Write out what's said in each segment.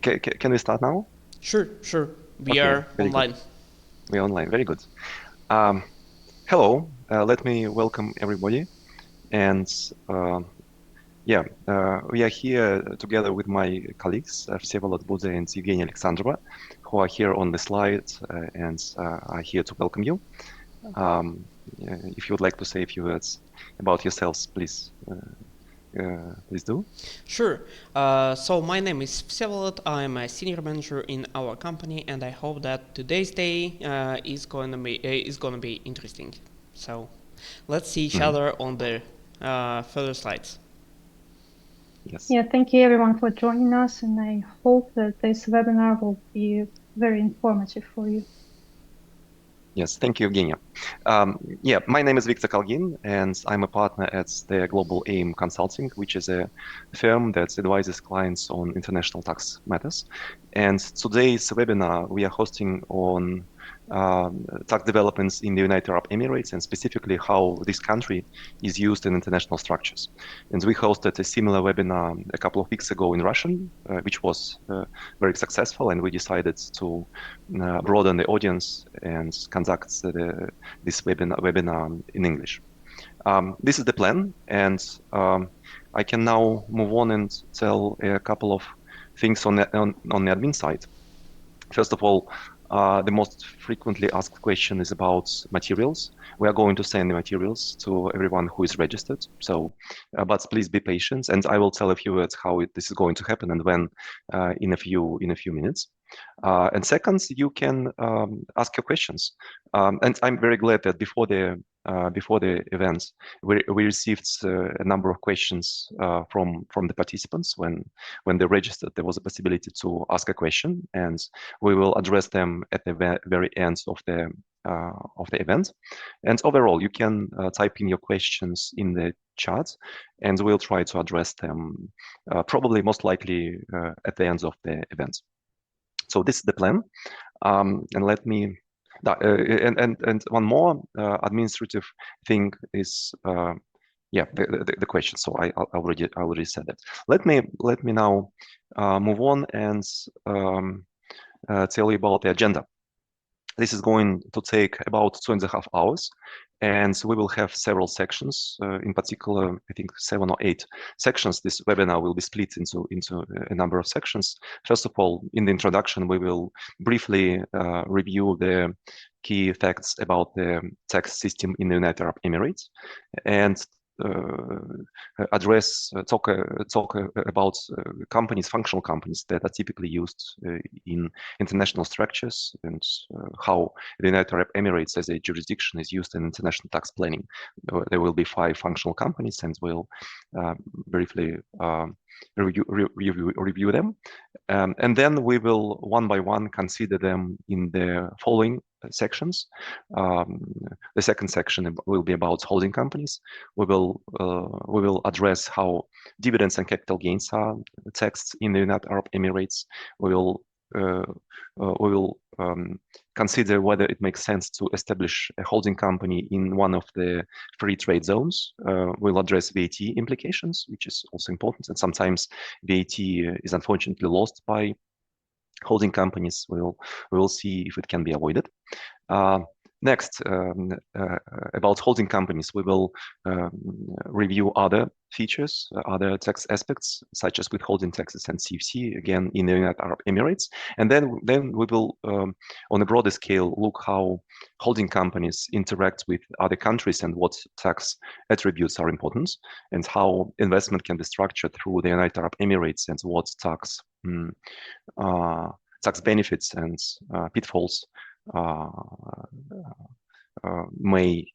Can we start now? Sure. We Okay, are very good. online. We're online. Very good. Um, Hello. Let me welcome everybody. And uh, we are here together with my colleagues, Vsevolod Budze and Evgenia Alexandrova, who are here on the slide and are here to welcome you. If you would like to say a few words about yourselves, please do. Sure. So my name is Vsevolod. I'm a senior manager in our company, and I hope that today's day is gonna be interesting. So let's see each Mhm. other on the further slides. Yes. Yeah, thank you everyone for joining us, and I hope that this webinar will be very informative for you. Yes, thank you, Evgenia. My name is Victor Kalgin, and I'm a partner at the Global AIM Consulting, which is a firm that advises clients on international tax matters. And today's webinar we are hosting on tax developments in the United Arab Emirates, and specifically how this country is used in international structures. And we hosted a similar webinar a couple of weeks ago in Russian, which was very successful, and we decided to broaden the audience and conduct this webinar in English. This is the plan, and I can now move on and tell a couple of things on the admin side. First of all, the most frequently asked question is about materials. We are going to send the materials to everyone who is registered. So, but please be patient, and I will tell a few words how this is going to happen and when in a few minutes. And second, you can ask your questions. And I'm very glad that before the event, we received a number of questions from the participants when they registered. There was a possibility to ask a question, and we will address them at the very end of the event. And overall, you can type in your questions in the chat, and we'll try to address them probably most likely at the end of the event. So this is the plan. And let me and one more administrative thing is the question. So I already said it. Let me now move on and tell you about the agenda. This is going to take about 2.5 hours, and we will have several sections. In particular, I think 7 or 8 sections. This webinar will be split into a number of sections. First of all, in the introduction, we will briefly review the key facts about the tax system in the United Arab Emirates, and talk about companies, functional companies that are typically used in international structures, and how the United Arab Emirates as a jurisdiction is used in international tax planning. There will be 5 functional companies, and we'll briefly review them. And then we will one by one consider them in the following sections. The second section will be about holding companies. We will address how dividends and capital gains are taxed in the United Arab Emirates. We will consider whether it makes sense to establish a holding company in one of the free trade zones. We'll address VAT implications, which is also important, and sometimes VAT is unfortunately lost by holding companies. We will see if it can be avoided. Next, about holding companies, we will review other features, other tax aspects, such as withholding taxes and CFC, again, in the United Arab Emirates. And then we will, on a broader scale, look how holding companies interact with other countries and what tax attributes are important, and how investment can be structured through the United Arab Emirates, and what tax benefits and pitfalls may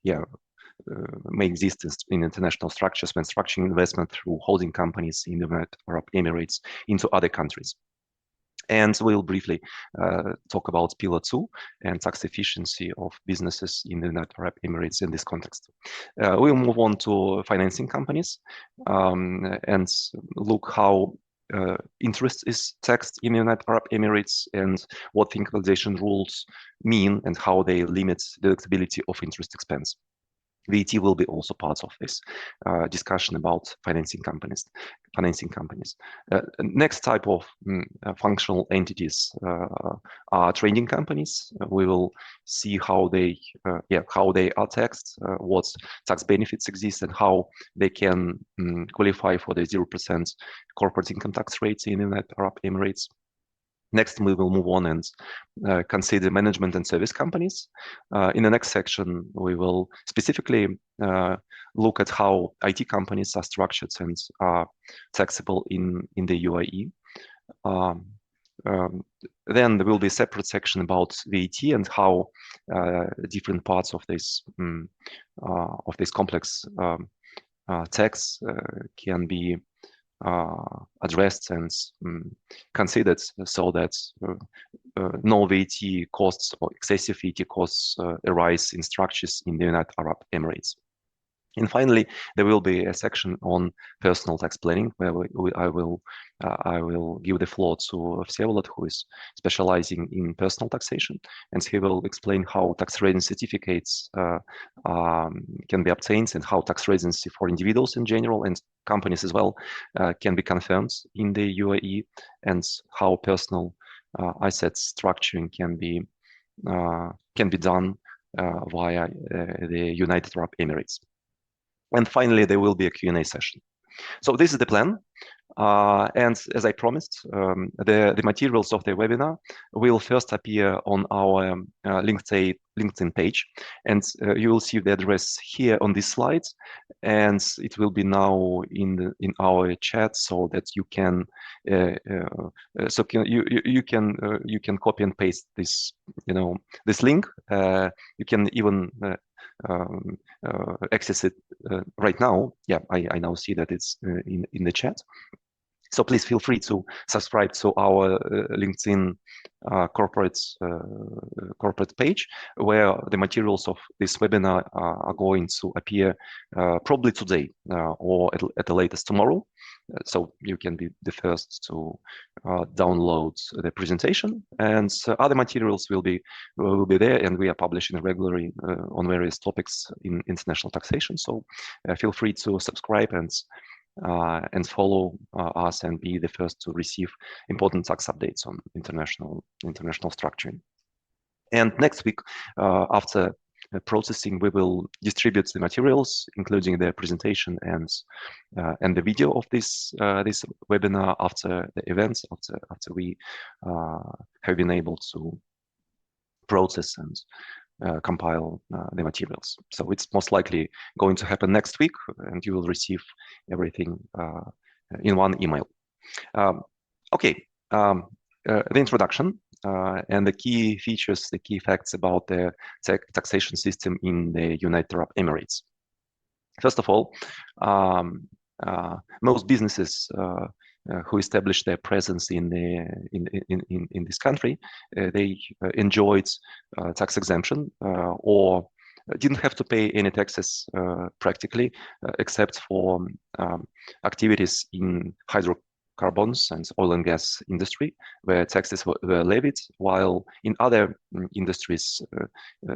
exist in international structures when structuring investment through holding companies in the United Arab Emirates into other countries. And we'll briefly talk about Pillar 2 and tax efficiency of businesses in the United Arab Emirates in this context. We'll move on to financing companies and look how interest is taxed in the United Arab Emirates, and what the capitalization rules mean and how they limit deductibility of interest expense. VAT will be also part of this discussion about financing companies. Next type of functional entities are trading companies. We will see how they are taxed, what tax benefits exist, and how they can qualify for the 0% corporate income tax rates in the United Arab Emirates. Next, we will move on and consider management and service companies. In the next section, we will specifically look at how IT companies are structured and are taxable in the UAE. Then there will be a separate section about VAT and how different parts of this complex tax can be addressed and considered so that no VAT costs or excessive VAT costs arise in structures in the United Arab Emirates. And finally, there will be a section on personal tax planning where I will give the floor to Vsevolod, who is specializing in personal taxation, and he will explain how tax residence certificates can be obtained and how tax residency for individuals in general and companies as well can be confirmed in the UAE, and how personal assets structuring can be done via the United Arab Emirates. And finally, there will be a Q&A session. So this is the plan. And as I promised, the materials of the webinar will first appear on our LinkedIn page. And you will see the address here on this slide. And it will be now in our chat so that you can you can copy and paste this this link. You can even access it right now. Yeah, I now see that it's in the chat. So please feel free to subscribe to our LinkedIn corporate page, where the materials of this webinar are going to appear probably today or at the latest tomorrow. So you can be the first to download the presentation, and other materials will be there, and we are publishing regularly on various topics in international taxation. So feel free to subscribe and follow us and be the first to receive important tax updates on international structuring. And next week, after processing, we will distribute the materials, including the presentation and the video of this webinar after the events, after we have been able to process and compile the materials. So it's most likely going to happen next week, and you will receive everything in one email. Okay, the introduction and the key features, the key facts about the taxation system in the United Arab Emirates. First of all, most businesses who established their presence in this country, they enjoyed tax exemption or didn't have to pay any taxes practically, except for activities in hydrocarbons and oil and gas industry, where taxes were levied, while in other industries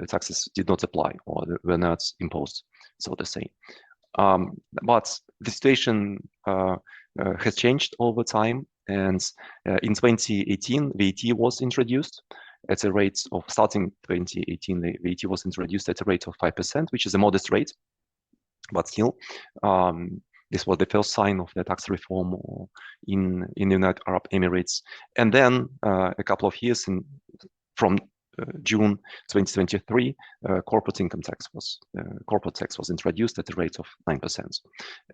taxes did not apply or were not imposed, so to say. But the situation has changed over time, and in 2018, VAT was introduced at a rate of, starting 2018, the VAT was introduced at a rate of 5%, which is a modest rate, but still, this was the first sign of the tax reform in the United Arab Emirates. And then a couple of years from June 2023, corporate tax was introduced at a rate of 9%.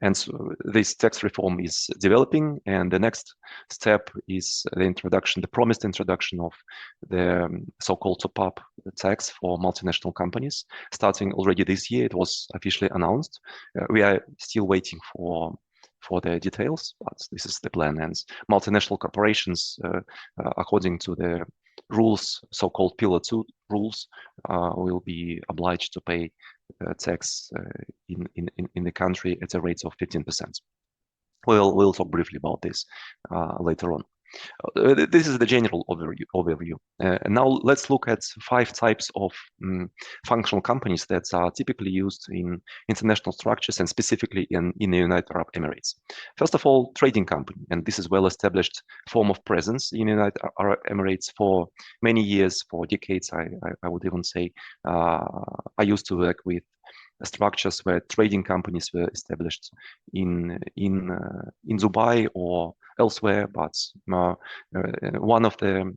And so this tax reform is developing, and the next step is the promised introduction of the so-called top-up tax for multinational companies. Starting already this year, it was officially announced. We are still waiting for the details, but this is the plan. And multinational corporations, according to the rules, so-called Pillar 2 rules, will be obliged to pay tax in the country at a rate of 15%. We'll talk briefly about this later on. This is the general overview. Now let's look at 5 types of functional companies that are typically used in international structures and specifically in the United Arab Emirates. First of all, trading company, and this is well-established form of presence in the United Arab Emirates for many years, for decades. I would even say I used to work with structures where trading companies were established in Dubai or elsewhere. But one of the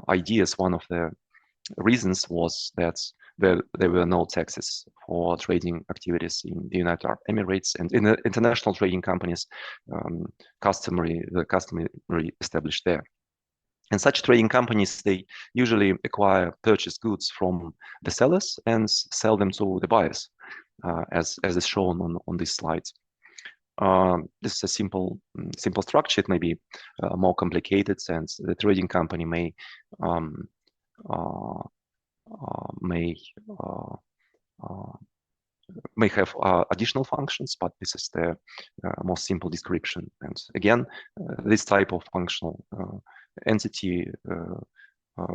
ideas, one of the reasons was that there were no taxes for trading activities in the United Arab Emirates, and in the international trading companies customary established there. And such trading companies, they usually acquire purchased goods from the sellers and sell them to the buyers, as is shown on this slide. This is a simple structure. It may be more complicated, since the trading company may have additional functions, but this is the most simple description. And again, this type of functional entity,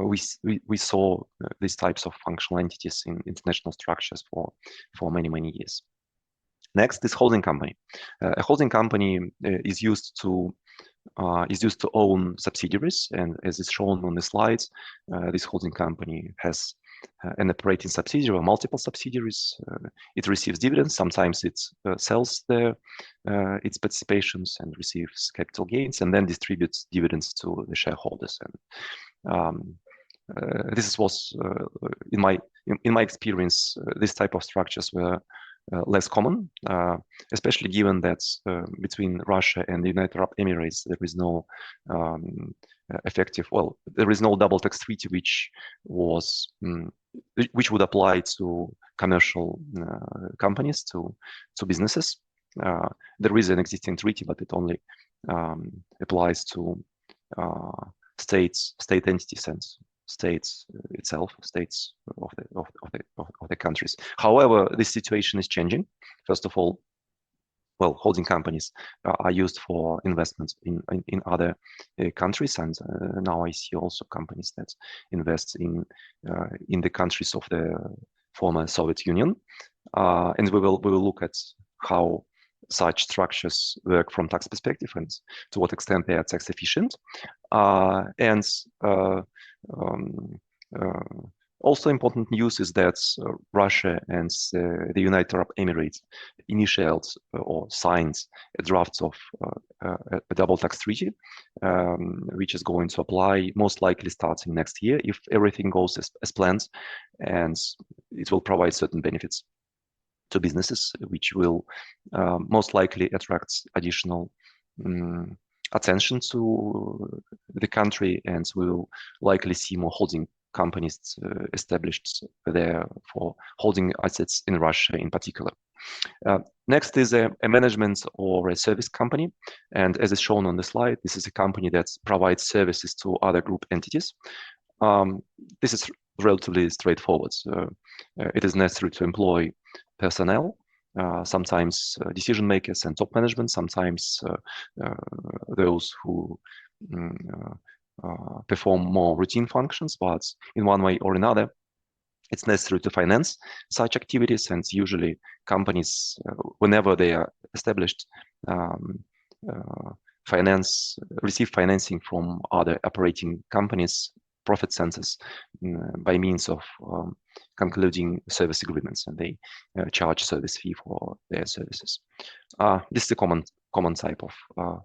we saw these types of functional entities in international structures for many years. Next is holding company. A holding company is used to own subsidiaries, and as is shown on the slides, this holding company has an operating subsidiary or multiple subsidiaries. It receives dividends. Sometimes it sells its participations and receives capital gains, and then distributes dividends to the shareholders. And this was in my experience, this type of structures were less common, especially given that between Russia and the United Arab Emirates there is no there is no double tax treaty which would apply to commercial companies, to businesses. There is an existing treaty, but it only applies to state entities and states itself, states of the countries. However, this situation is changing. First of all, holding companies are used for investments in other countries, and now I see also companies that invest in the countries of the former Soviet Union, and we will look at how such structures work from tax perspective and to what extent they are tax efficient. Also important news is that Russia and the United Arab Emirates initiated or signed a draft of a double tax treaty, which is going to apply most likely starting next year if everything goes as planned, and it will provide certain benefits to businesses, which will most likely attract additional attention to the country, and we will likely see more holding companies established there for holding assets in Russia in particular. Next is a management or a service company, and as is shown on the slide, this is a company that provides services to other group entities. This is relatively straightforward. It is necessary to employ personnel, sometimes decision makers and top management, sometimes those who perform more routine functions, but in one way or another, it's necessary to finance such activities. And usually companies, whenever they are established, receive financing from other operating companies, profit centers, by means of concluding service agreements, and they charge service fee for their services. This is a common type of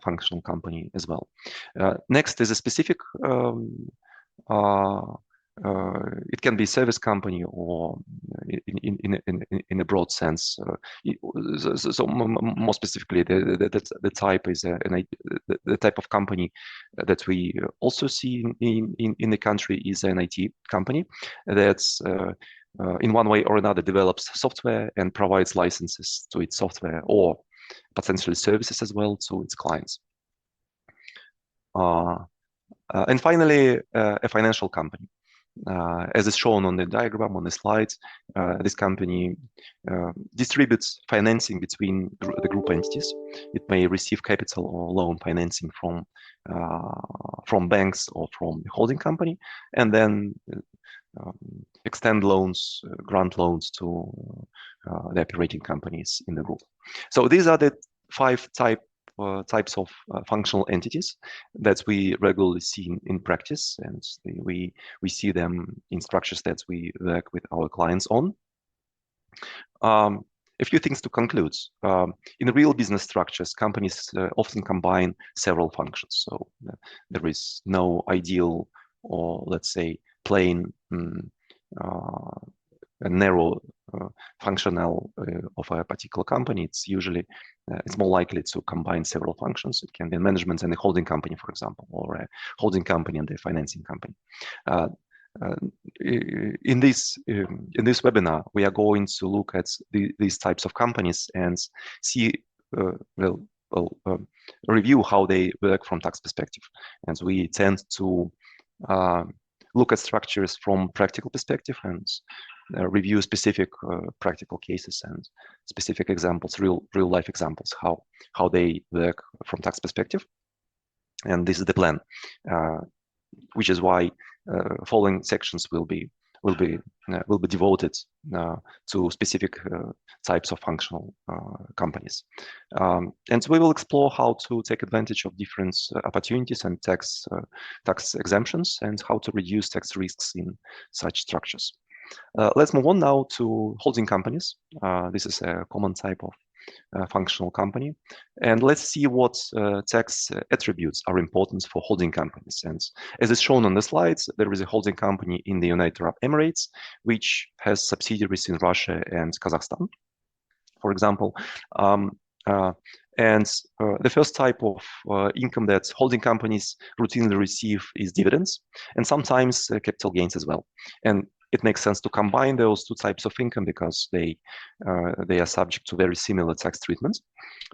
functional company as well. Next is a specific, it can be service company or in a broad sense. So more specifically, the type is the type of company that we also see in the country is an IT company that's in one way or another develops software and provides licenses to its software, or potentially services as well to its clients. And finally, a financial company. As is shown on the diagram on the slides, this company distributes financing between the group entities. It may receive capital or loan financing from banks or from the holding company, and then extend loans, grant loans to the operating companies in the group. So these are the five types of functional entities that we regularly see in practice, and we see them in structures that we work with our clients on. A few things to conclude. In real business structures, companies often combine several functions. So there is no ideal or, let's say, plain a narrow functional of a particular company. It's usually it's more likely to combine several functions. It can be management and a holding company, for example, or a holding company and a financing company. In this webinar, we are going to look at these types of companies and see review how they work from tax perspective. And we tend to look at structures from practical perspective and review specific practical cases and specific examples, real life examples, how they work from tax perspective. And this is the plan, which is why following sections will be devoted to specific types of functional companies. And we will explore how to take advantage of different opportunities and tax exemptions and how to reduce tax risks in such structures. Let's move on now to holding companies. This is a common type of functional company. And let's see what tax attributes are important for holding companies. And as is shown on the slides, there is a holding company in the United Arab Emirates, which has subsidiaries in Russia and Kazakhstan, for example. And the first type of income that holding companies routinely receive is dividends, and sometimes capital gains as well. And it makes sense to combine those two types of income because they are subject to very similar tax treatment.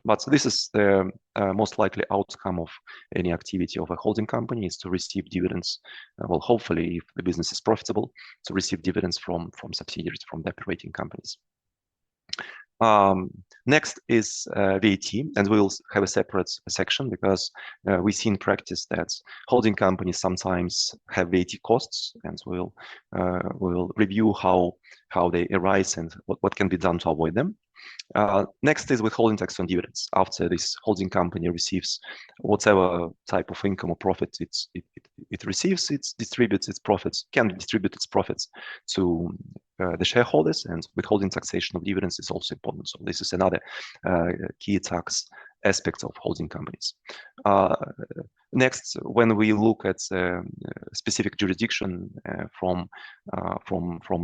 But this is the most likely outcome of any activity of a holding company, is to receive dividends. Well, hopefully, if the business is profitable, to receive dividends from subsidiaries, from the operating companies. Next is VAT, and we'll have a separate section because we see in practice that holding companies sometimes have VAT costs, and we'll review how they arise and what can be done to avoid them. Next is withholding tax on dividends. After this holding company receives whatever type of income or profit it receives, it distributes its profits, can distribute its profits to the shareholders, and withholding taxation of dividends is also important. So this is another key tax aspect of holding companies. Next, when we look at specific jurisdiction from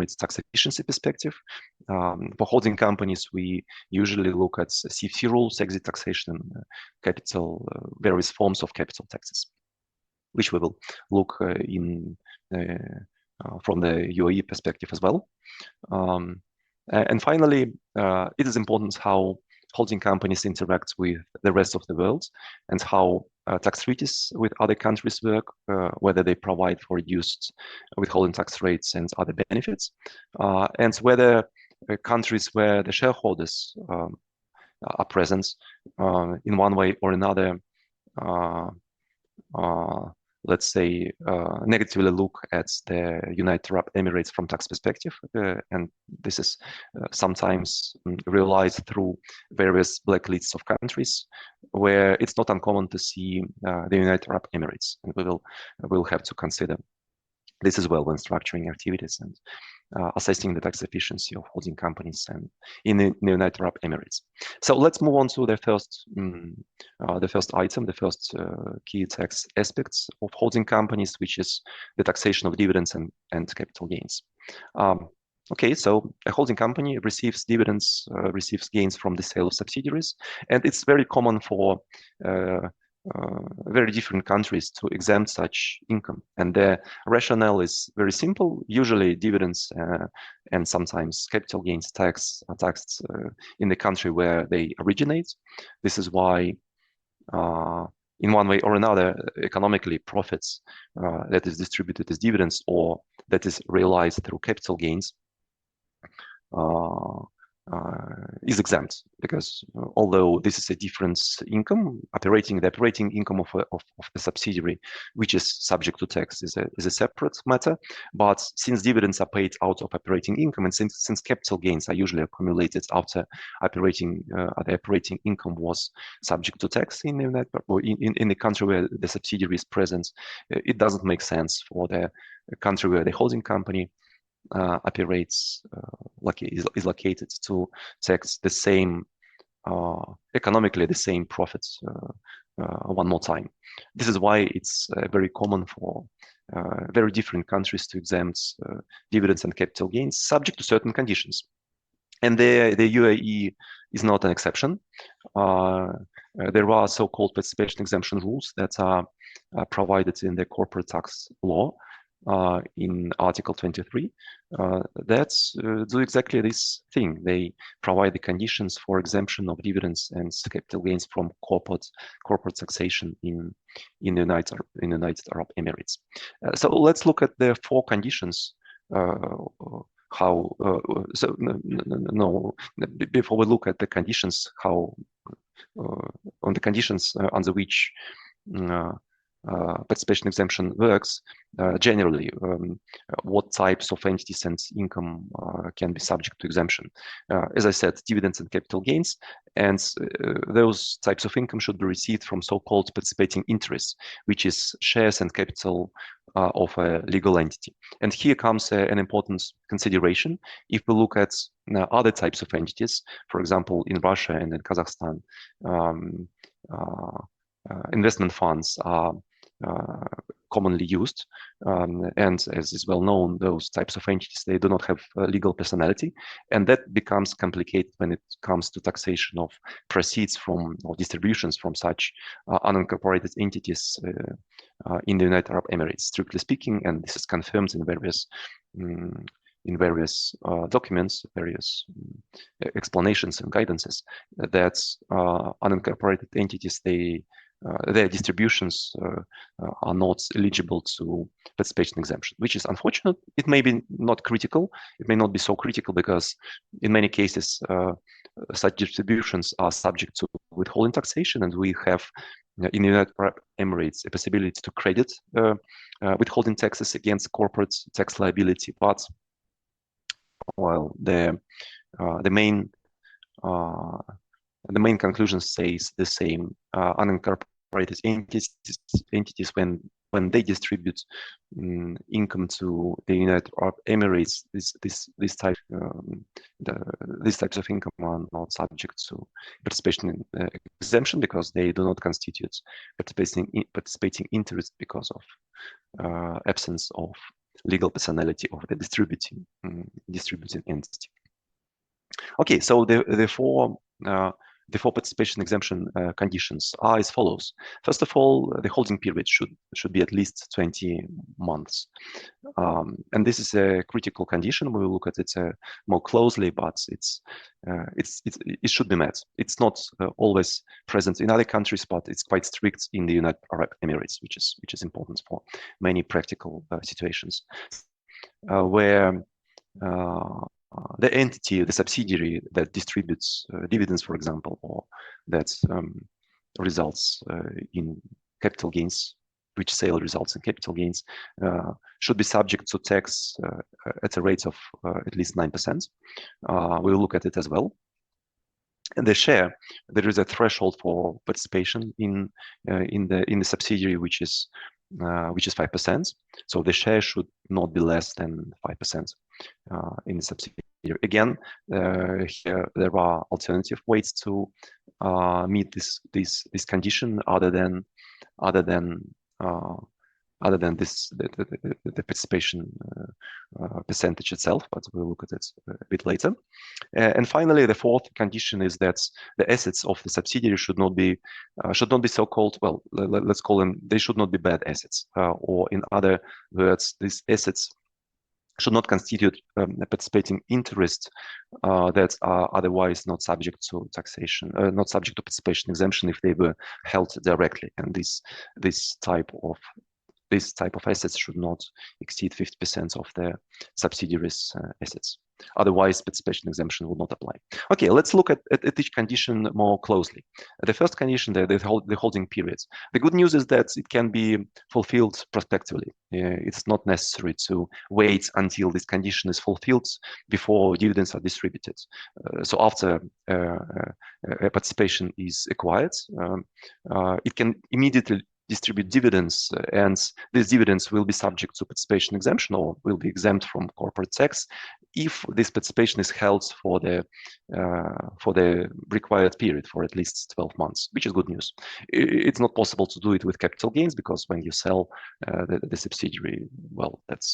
its tax efficiency perspective, for holding companies, we usually look at CFC rules, exit taxation, capital, various forms of capital taxes, which we will look in from the UAE perspective as well. And finally, it is important how holding companies interact with the rest of the world and how tax treaties with other countries work, whether they provide for reduced withholding tax rates and other benefits, and whether countries where the shareholders are present in one way or another, let's say, negatively look at the United Arab Emirates from tax perspective. And this is sometimes realized through various blacklists of countries where it's not uncommon to see the United Arab Emirates. And we'll have to consider this as well when structuring activities and assessing the tax efficiency of holding companies and in the United Arab Emirates. So let's move on to the first item, the first key tax aspects of holding companies, which is the taxation of dividends and capital gains. Okay, so a holding company receives dividends, receives gains from the sale of subsidiaries, and it's very common for very different countries to exempt such income. And the rationale is very simple. Usually dividends and sometimes capital gains tax are taxed in the country where they originate. This is why in one way or another, economically, profits that is distributed as dividends or that is realized through capital gains is exempt, because although this is a different income, the operating income of the subsidiary, which is subject to tax, is a separate matter. But since dividends are paid out of operating income, and since capital gains are usually accumulated after the operating income was subject to tax in the country where the subsidiary is present, it doesn't make sense for the country where the holding company operates is located to tax the same economically the same profits one more time. This is why it's very common for very different countries to exempt dividends and capital gains subject to certain conditions. And the UAE is not an exception. There are so-called participation exemption rules that are provided in the corporate tax law in Article 23 that do exactly this thing. They provide the conditions for exemption of dividends and capital gains from corporate taxation in the United Arab Emirates. So let's look at the four conditions. Before we look at the conditions, on the conditions under which participation exemption works, generally, what types of entities and income can be subject to exemption. As I said, dividends and capital gains, and those types of income should be received from so-called participating interests, which is shares and capital of a legal entity. And here comes an important consideration. If we look at other types of entities, for example, in Russia and in Kazakhstan, investment funds are commonly used, and as is well known, those types of entities, they do not have legal personality, and that becomes complicated when it comes to taxation of proceeds from or distributions from such unincorporated entities in the United Arab Emirates, strictly speaking, and this is confirmed in various documents, various explanations and guidances, that unincorporated entities, their distributions are not eligible to participation exemption, which is unfortunate. It may be not critical. It may not be so critical because in many cases, such distributions are subject to withholding taxation, and we have in the United Arab Emirates a possibility to credit withholding taxes against corporate tax liability. But while the main conclusion says the same, unincorporated entities when they distribute income to the United Arab Emirates, these types of income are not subject to participation exemption because they do not constitute participating interest because of absence of legal personality of the distributing entity. Okay, so the four participation exemption conditions are as follows. First of all, the holding period should be at least 20 months. And this is a critical condition. We will look at it more closely, but it should be met. It's not always present in other countries, but it's quite strict in the United Arab Emirates, which is important for many practical situations where the entity, the subsidiary that distributes dividends, for example, or that results in capital gains, which sale results in capital gains, should be subject to tax at a rate of at least 9%. We will look at it as well. And the share, there is a threshold for participation in the subsidiary, which is 5%. So the share should not be less than 5% in the subsidiary. Again, here there are alternative ways to meet this condition other than the participation percentage itself, but we'll look at it a bit later. And finally, the fourth condition is that the assets of the subsidiary should not be so-called, well, let's call them, they should not be bad assets, or in other words, these assets should not constitute a participating interest that are otherwise not subject to taxation, not subject to participation exemption if they were held directly. And this type of assets should not exceed 50% of the subsidiaries' assets. Otherwise, participation exemption will not apply. Okay, let's look at each condition more closely. The first condition, the holding periods. The good news is that it can be fulfilled prospectively. It's not necessary to wait until this condition is fulfilled before dividends are distributed. So after participation is acquired, it can immediately distribute dividends, and these dividends will be subject to participation exemption or will be exempt from corporate tax if this participation is held for the required period for at least 12 months, which is good news. It's not possible to do it with capital gains because when you sell the subsidiary, well, that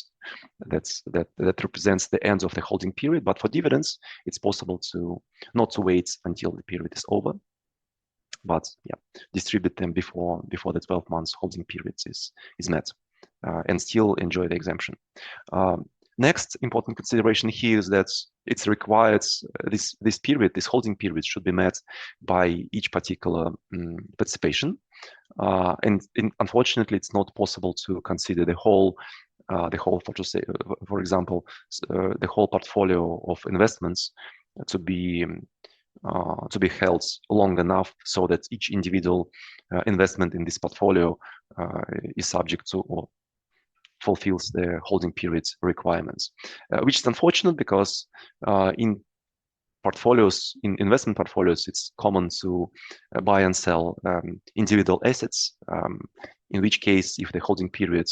represents the end of the holding period. But for dividends, it's possible to not to wait until the period is over, but yeah, distribute them before the 12 months holding period is met, and still enjoy the exemption. Next important consideration here is that it's required this holding period should be met by each particular participation, and unfortunately, it's not possible to consider the whole, for example, the whole portfolio of investments to be held long enough so that each individual investment in this portfolio is subject to or fulfills the holding period requirements, which is unfortunate because in investment portfolios, it's common to buy and sell individual assets, in which case, if the holding period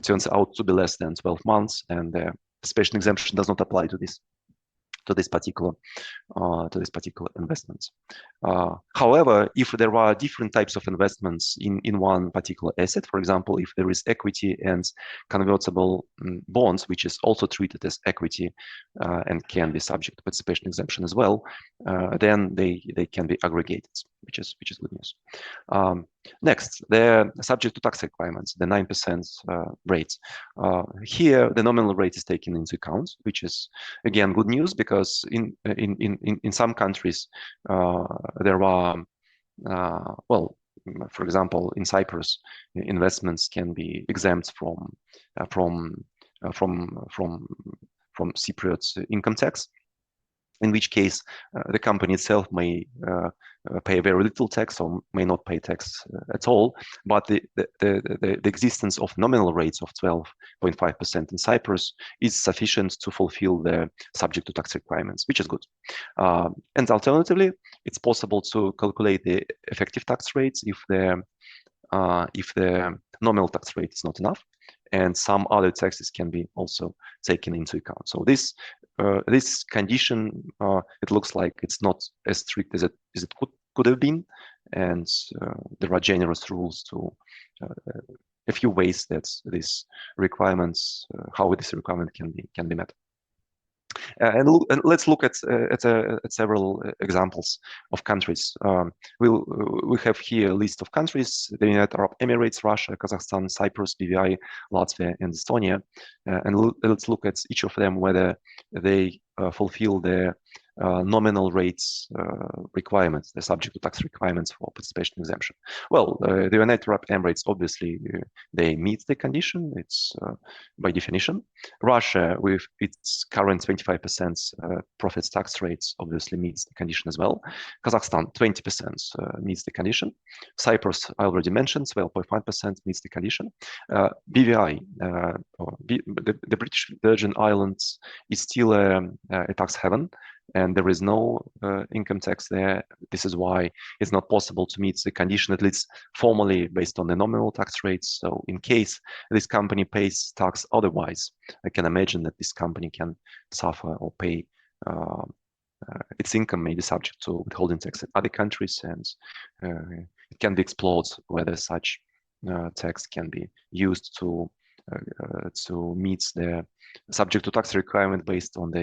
turns out to be less than 12 months, and the participation exemption does not apply to this particular investments. However, if there are different types of investments in one particular asset, for example, if there is equity and convertible bonds, which is also treated as equity and can be subject to participation exemption as well, then they can be aggregated, which is good news. Next, they're subject to tax requirements, the 9% rate. Here, the nominal rate is taken into account, which is again good news because in some countries there are for example, in Cyprus, investments can be exempt from Cypriot income tax, in which case the company itself may pay very little tax or may not pay tax at all, but the existence of nominal rates of 12.5% in Cyprus is sufficient to fulfill the subject to tax requirements, which is good. And alternatively, it's possible to calculate the effective tax rates if the nominal tax rate is not enough, and some other taxes can be also taken into account. So this condition, it looks like it's not as strict as it could have been, and there are generous rules to a few ways that these requirements, how this requirement can be met. And let's look at several examples of countries. We have here a list of countries: the United Arab Emirates, Russia, Kazakhstan, Cyprus, BVI, Latvia, and Estonia. And let's look at each of them whether they fulfill the nominal rates requirements, the subject to tax requirements for participation exemption. Well, the United Arab Emirates, obviously, they meet the condition. It's by definition. Russia, with its current 25% profits tax rates, obviously meets the condition as well. Kazakhstan, 20% meets the condition. Cyprus, I already mentioned, 12.5% meets the condition. BVI, the British Virgin Islands, is still a tax haven, and there is no income tax there. This is why it's not possible to meet the condition, at least formally, based on the nominal tax rates. So in case this company pays tax otherwise, I can imagine that this company can suffer or pay its income may be subject to withholding tax in other countries, and it can be explored whether such tax can be used to meet the subject to tax requirement based on the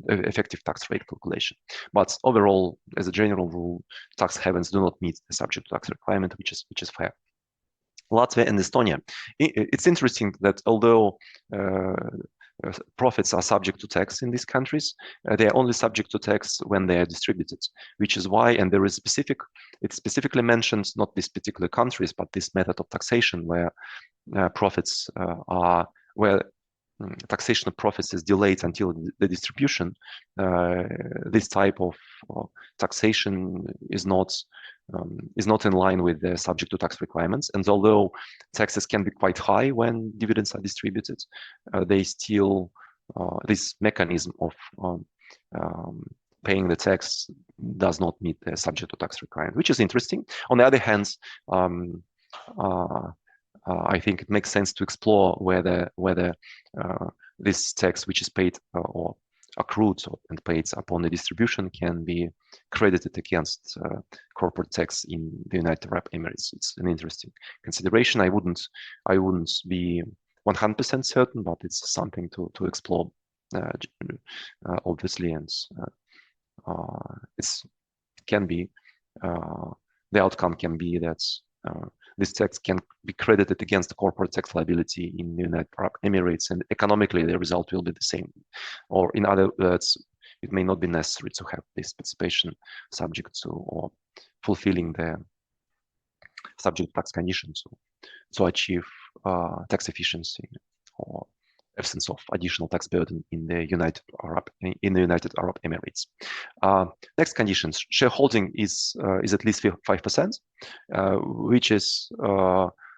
effective tax rate calculation. But overall, as a general rule, tax havens do not meet the subject to tax requirement, which is fair. Latvia and Estonia. It's interesting that although profits are subject to tax in these countries, they are only subject to tax when they are distributed, which is why, and there is it specifically mentions not these particular countries, but this method of taxation where profits where taxation of profits is delayed until the distribution. This type of taxation is not in line with the subject to tax requirements. And although taxes can be quite high when dividends are distributed, they still this mechanism of paying the tax does not meet the subject to tax requirement, which is interesting. On the other hand, I think it makes sense to explore whether this tax, which is paid or accrued and paid upon the distribution, can be credited against corporate tax in the United Arab Emirates. It's an interesting consideration. I wouldn't be 100% certain, but it's something to explore, obviously, and it's can be the outcome can be that this tax can be credited against the corporate tax liability in the United Arab Emirates, and economically the result will be the same. Or in other words, it may not be necessary to have this participation subject to or fulfilling the subject tax conditions to achieve tax efficiency or absence of additional tax burden in the United Arab Emirates. Next conditions: shareholding is at least 5%,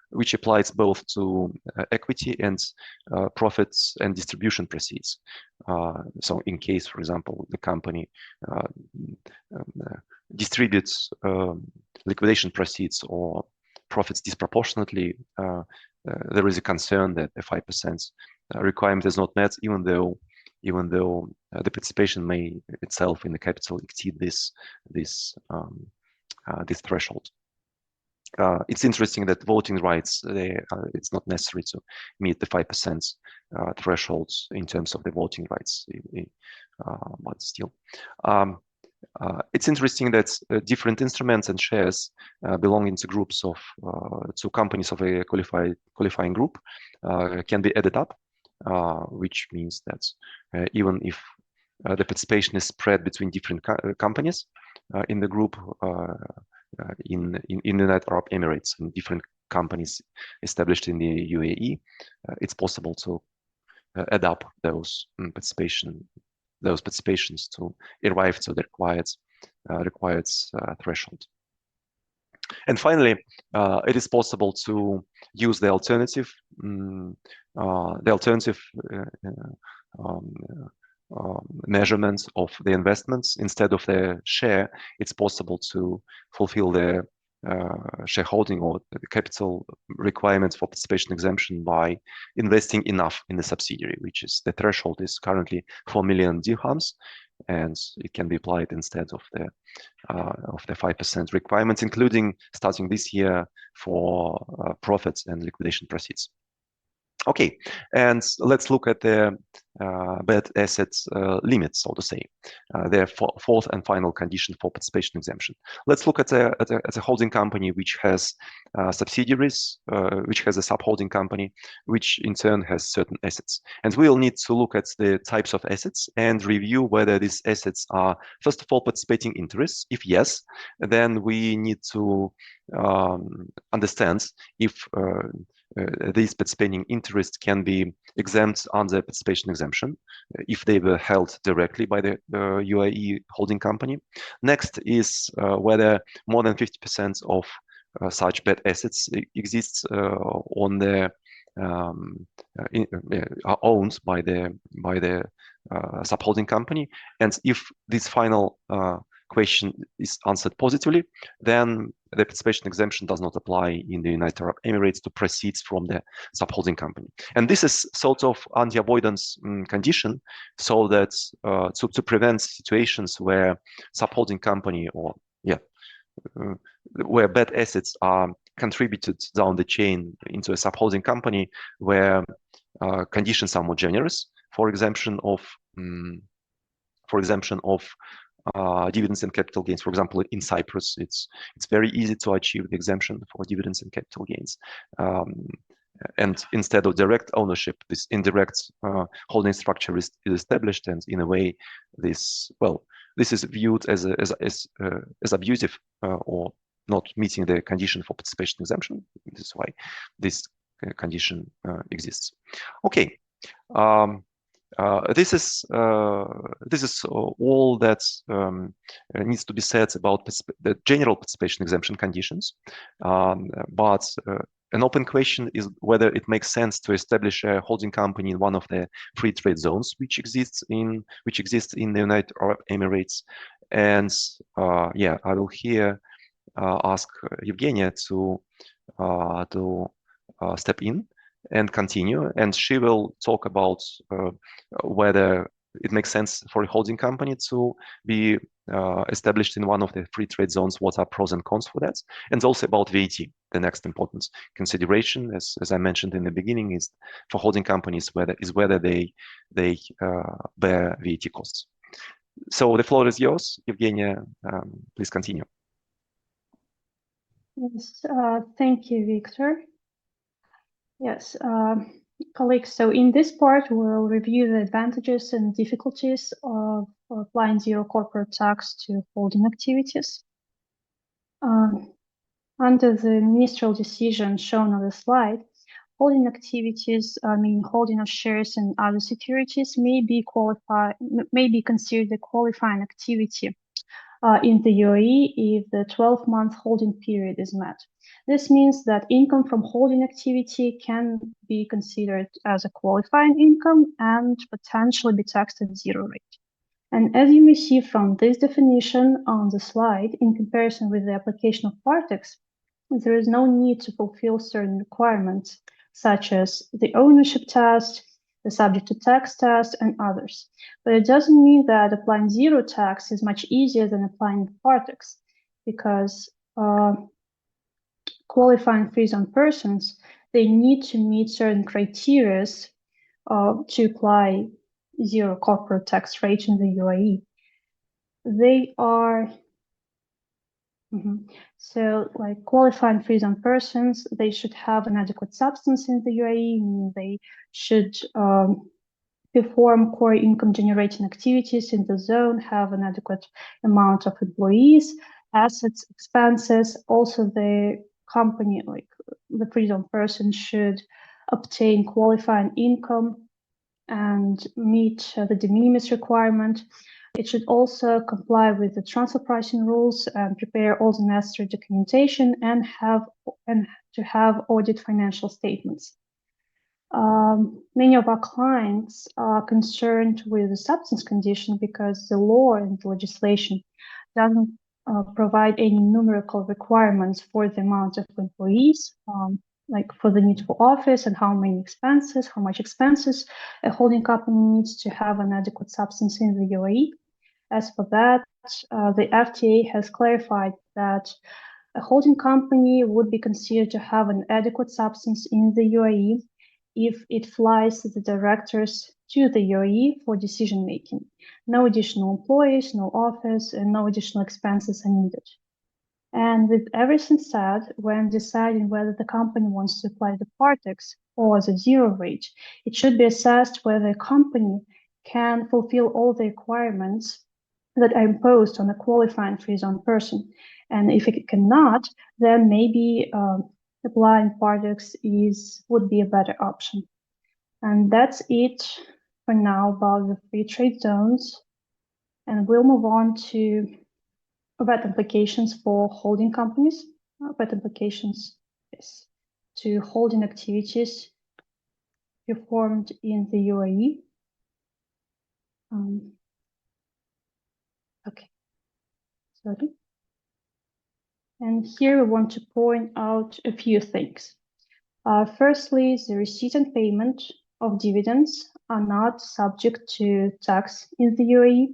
which applies both to equity and profits and distribution proceeds. So, in case, for example, the company distributes liquidation proceeds or profits disproportionately, there is a concern that the 5% requirement is not met, even though the participation may itself in the capital exceed this threshold. It's interesting that voting rights, it's not necessary to meet the 5% thresholds in terms of the voting rights, but still. It's interesting that different instruments and shares belonging to groups of to companies of a qualifying group can be added up, which means that even if the participation is spread between different companies in the group in the United Arab Emirates and different companies established in the UAE, it's possible to add up those participations to arrive to the required threshold. And finally, it is possible to use the alternative measurements of the investments instead of the share. It's possible to fulfill the shareholding or the capital requirements for participation exemption by investing enough in the subsidiary, which is the threshold is currently 4 million dirhams, and it can be applied instead of the 5% requirements, including starting this year for profits and liquidation proceeds. Okay, and let's look at the bad assets limits, so to say, the fourth and final condition for participation exemption. Let's look at a holding company which has subsidiaries, which has a sub-holding company, which in turn has certain assets. And we'll need to look at the types of assets and review whether these assets are, first of all, participating interests. If yes, then we need to understand if these participating interests can be exempt under participation exemption if they were held directly by the UAE holding company. Next is whether more than 50% of such bad assets exists on the are owned by the sub-holding company, and if this final question is answered positively, then the participation exemption does not apply in the United Arab Emirates to proceeds from the sub-holding company. And this is sort of anti-avoidance condition, so that to prevent situations where sub-holding company or where bad assets are contributed down the chain into a sub-holding company where conditions are more generous for exemption of dividends and capital gains. For example, in Cyprus, it's very easy to achieve the exemption for dividends and capital gains. And instead of direct ownership, this indirect holding structure is established, and in a way, this is viewed as abusive or not meeting the condition for participation exemption. This is why this condition exists. Okay. This is all that needs to be said about the general participation exemption conditions. But an open question is whether it makes sense to establish a holding company in one of the free trade zones which exists in the United Arab Emirates. And yeah, I will here ask Evgenia to step in and continue, and she will talk about whether it makes sense for a holding company to be established in one of the free trade zones, what are pros and cons for that, and also about VAT. The next important consideration, as I mentioned in the beginning, is for holding companies whether they bear VAT costs. So the floor is yours, Evgenia. Please continue. Yes, thank you, Victor. Yes, colleagues, so in this part, we'll review the advantages and difficulties of applying zero corporate tax to holding activities. Under the ministerial decision shown on the slide, holding activities, meaning holding of shares and other securities, may be considered a qualifying activity in the UAE if the 12-month holding period is met. This means that income from holding activity can be considered as a qualifying income and potentially be taxed at zero rate. And as you may see from this definition on the slide, in comparison with the application of Part-X, there is no need to fulfill certain requirements, such as the ownership test, the subject to tax test, and others. But it doesn't mean that applying zero tax is much easier than applying Part-X, because qualifying free-zone persons, they need to meet certain criteria to apply zero corporate tax rate in the UAE. They are So, like qualifying free-zone persons, they should have an adequate substance in the UAE, meaning they should perform core income generating activities in the zone, have an adequate amount of employees, assets, expenses. Also, the company, like the free-zone person, should obtain qualifying income and meet the de minimis requirement. It should also comply with the transfer pricing rules and prepare all the necessary documentation and to have audit financial statements. Many of our clients are concerned with the substance condition because the law and the legislation doesn't provide any numerical requirements for the amount of employees, like for the need for office and how much expenses a holding company needs to have an adequate substance in the UAE. As for that, the FTA has clarified that a holding company would be considered to have an adequate substance in the UAE if it flies the directors to the UAE for decision making. No additional employees, no office, and no additional expenses are needed. And with everything said, when deciding whether the company wants to apply the Part-X or the zero rate, it should be assessed whether a company can fulfill all the requirements that are imposed on a qualifying free-zone person. And if it cannot, then maybe applying Part-X would be a better option. And that's it for now about the free trade zones. And we'll move on to VAT implications for holding companies, VAT implications to holding activities performed in the UAE. Okay, sorry. And here we want to point out a few things. Firstly, the receipt and payment of dividends are not subject to tax in the UAE.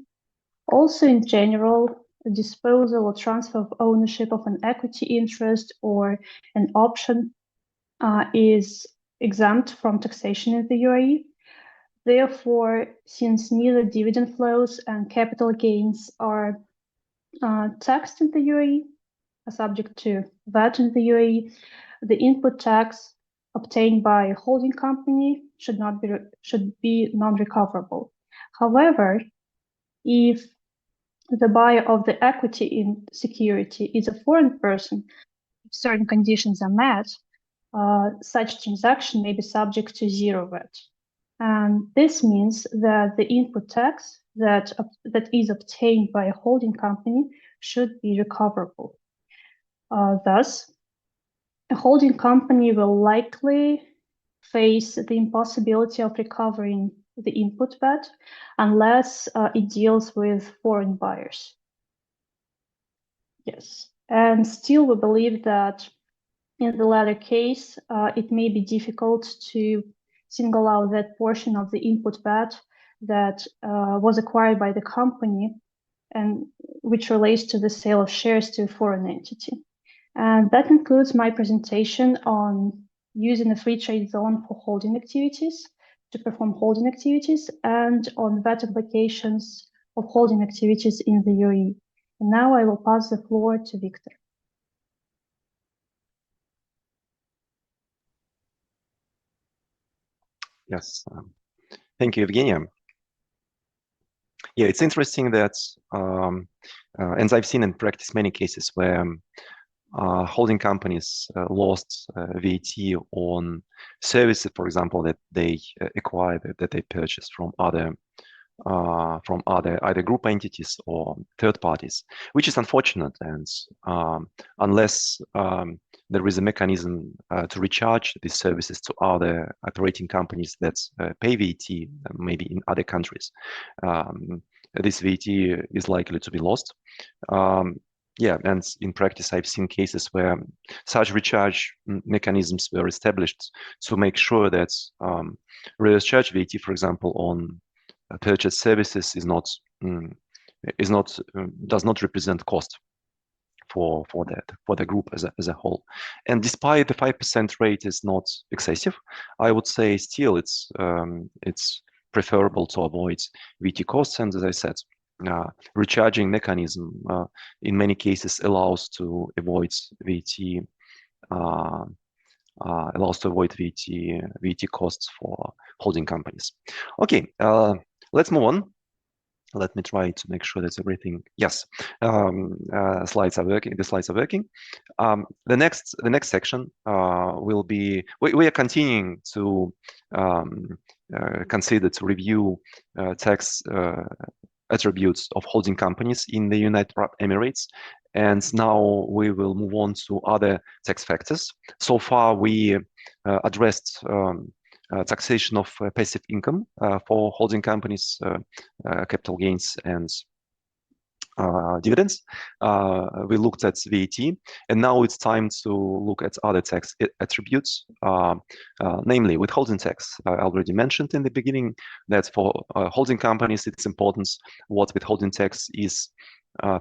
Also, in general, a disposal or transfer of ownership of an equity interest or an option is exempt from taxation in the UAE. Therefore, since neither dividend flows and capital gains are taxed in the UAE, are subject to VAT in the UAE, the input tax obtained by a holding company should be non-recoverable. However, if the buyer of the equity in security is a foreign person, if certain conditions are met, such transaction may be subject to zero VAT. And this means that the input tax that is obtained by a holding company should be recoverable. Thus, a holding company will likely face the impossibility of recovering the input VAT unless it deals with foreign buyers. Yes, and still we believe that in the latter case, it may be difficult to single out that portion of the input VAT that was acquired by the company and which relates to the sale of shares to a foreign entity. And that concludes my presentation on using a free trade zone for holding activities to perform holding activities and on VAT implications of holding activities in the UAE. And now I will pass the floor to Victor. Yes, thank you, Evgenia. Yeah, it's interesting that, and I've seen in practice many cases where holding companies lost VAT on services, for example, that they acquired, that they purchased from other either group entities or third parties, which is unfortunate. And unless there is a mechanism to recharge these services to other operating companies that pay VAT, maybe in other countries, this VAT is likely to be lost. Yeah, and in practice, I've seen cases where such recharge mechanisms were established to make sure that reverse charge VAT, for example, on purchase services does not represent cost for the group as a whole. And despite the 5% rate is not excessive, I would say still it's preferable to avoid VAT costs. And as I said, recharging mechanism in many cases allows to avoid VAT. VAT costs for holding companies. Okay, let's move on. Let me try to make sure that everything. Yes, slides are working. The slides are working. The next section will be. We are continuing to consider to review tax attributes of holding companies in the United Arab Emirates. And now we will move on to other tax factors. So far, we addressed taxation of passive income for holding companies, capital gains, and dividends. We looked at VAT, and now it's time to look at other tax attributes, namely withholding tax. I already mentioned in the beginning that for holding companies, it's important what withholding tax is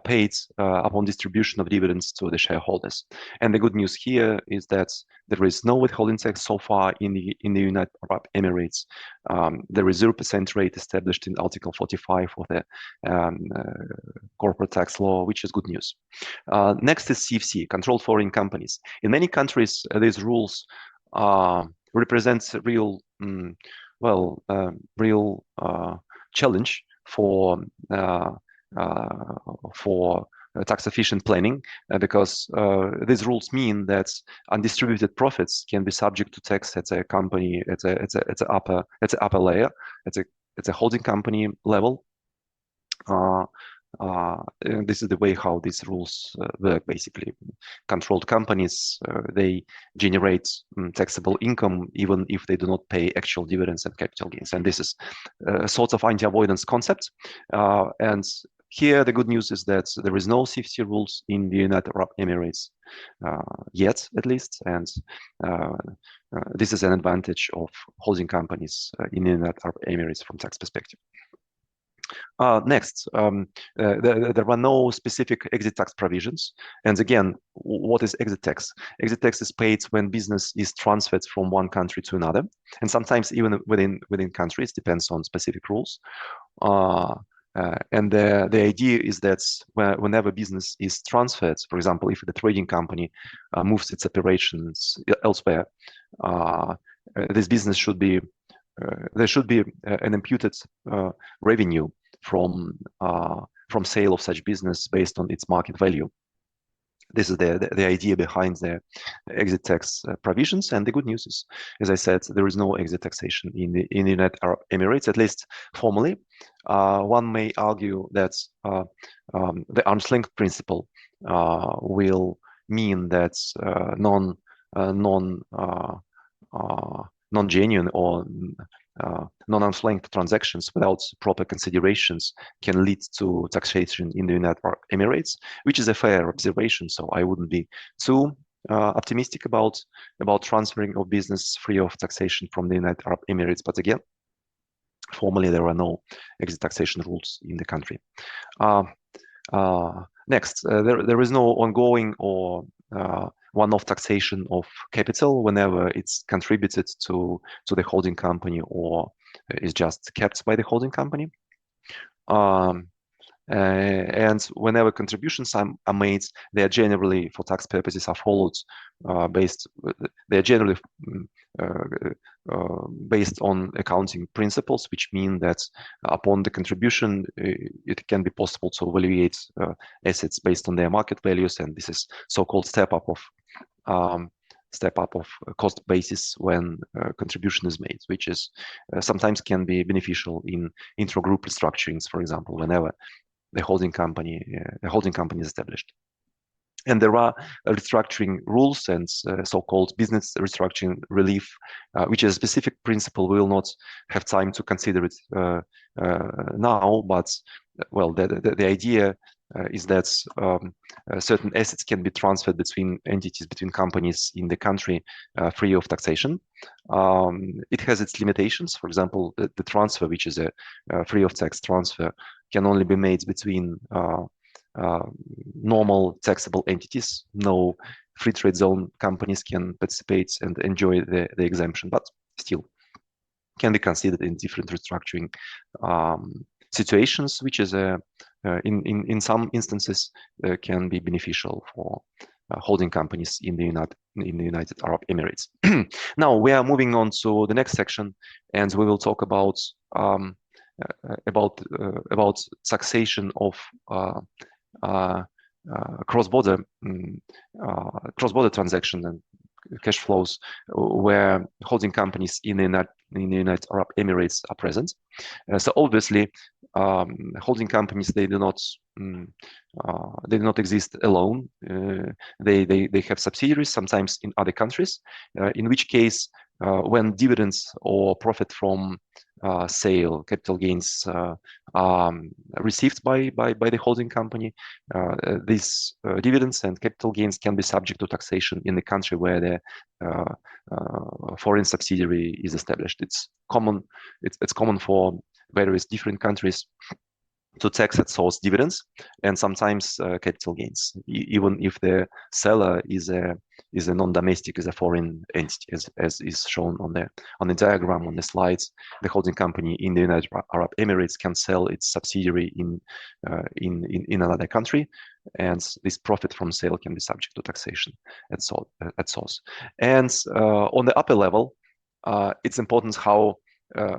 paid upon distribution of dividends to the shareholders. And the good news here is that there is no withholding tax so far in the United Arab Emirates. There is 0% rate established in Article 45 of the corporate tax law, which is good news. Next is CFC, controlled foreign companies. In many countries, these rules represent real, real challenge for tax efficient planning, because these rules mean that undistributed profits can be subject to tax at a company at a upper layer, at a holding company level. This is the way how these rules work. Basically, controlled companies they generate taxable income even if they do not pay actual dividends and capital gains, and this is a sort of anti-avoidance concept. And here, the good news is that there is no CFC rules in the United Arab Emirates yet, at least, and this is an advantage of holding companies in the United Arab Emirates from tax perspective. Next, there were no specific exit tax provisions. And again, what is exit tax? Exit tax is paid when business is transferred from one country to another, and sometimes even within countries, depends on specific rules. And the idea is that whenever business is transferred, for example, if the trading company moves its operations elsewhere, this business should be there should be an imputed revenue from sale of such business based on its market value. This is the idea behind the exit tax provisions. And the good news is, as I said, there is no exit taxation in the United Arab Emirates, at least formally. One may argue that the arm's length principle will mean that non-genuine or non-arm's length transactions without proper considerations can lead to taxation in the United Arab Emirates, which is a fair observation. So I wouldn't be too optimistic about transferring of business free of taxation from the United Arab Emirates. But again, formally there are no exit taxation rules in the country. Next, there is no ongoing or one-off taxation of capital whenever it's contributed to the holding company or is just kept by the holding company. And whenever contributions are made, they are generally, for tax purposes, are followed they are generally based on accounting principles, which mean that upon the contribution, it can be possible to evaluate assets based on their market values, and this is so-called step up of cost basis when contribution is made, which is sometimes can be beneficial in intra-group restructurings, for example, whenever the holding company is established. And there are restructuring rules and so-called business restructuring relief, which is a specific principle. We will not have time to consider it now, but well, the idea is that certain assets can be transferred between entities, between companies in the country, free of taxation. It has its limitations. For example, the transfer, which is a free of tax transfer, can only be made between normal taxable entities. No free trade zone companies can participate and enjoy the exemption, but still can be considered in different restructuring situations, which is in some instances can be beneficial for holding companies in the United Arab Emirates. Now we are moving on to the next section, and we will talk about taxation of cross-border transaction and cash flows where holding companies in the United Arab Emirates are present. So obviously, holding companies, they do not exist alone. They have subsidiaries, sometimes in other countries, in which case when dividends or profit from sale, capital gains received by the holding company, these dividends and capital gains can be subject to taxation in the country where the foreign subsidiary is established. It's common for various different countries to tax at source dividends and sometimes capital gains, even if the seller is a non-domestic, is a foreign entity, as is shown on the diagram on the slides. The holding company in the United Arab Emirates can sell its subsidiary in another country, and this profit from sale can be subject to taxation at source. And on the upper level, it's important how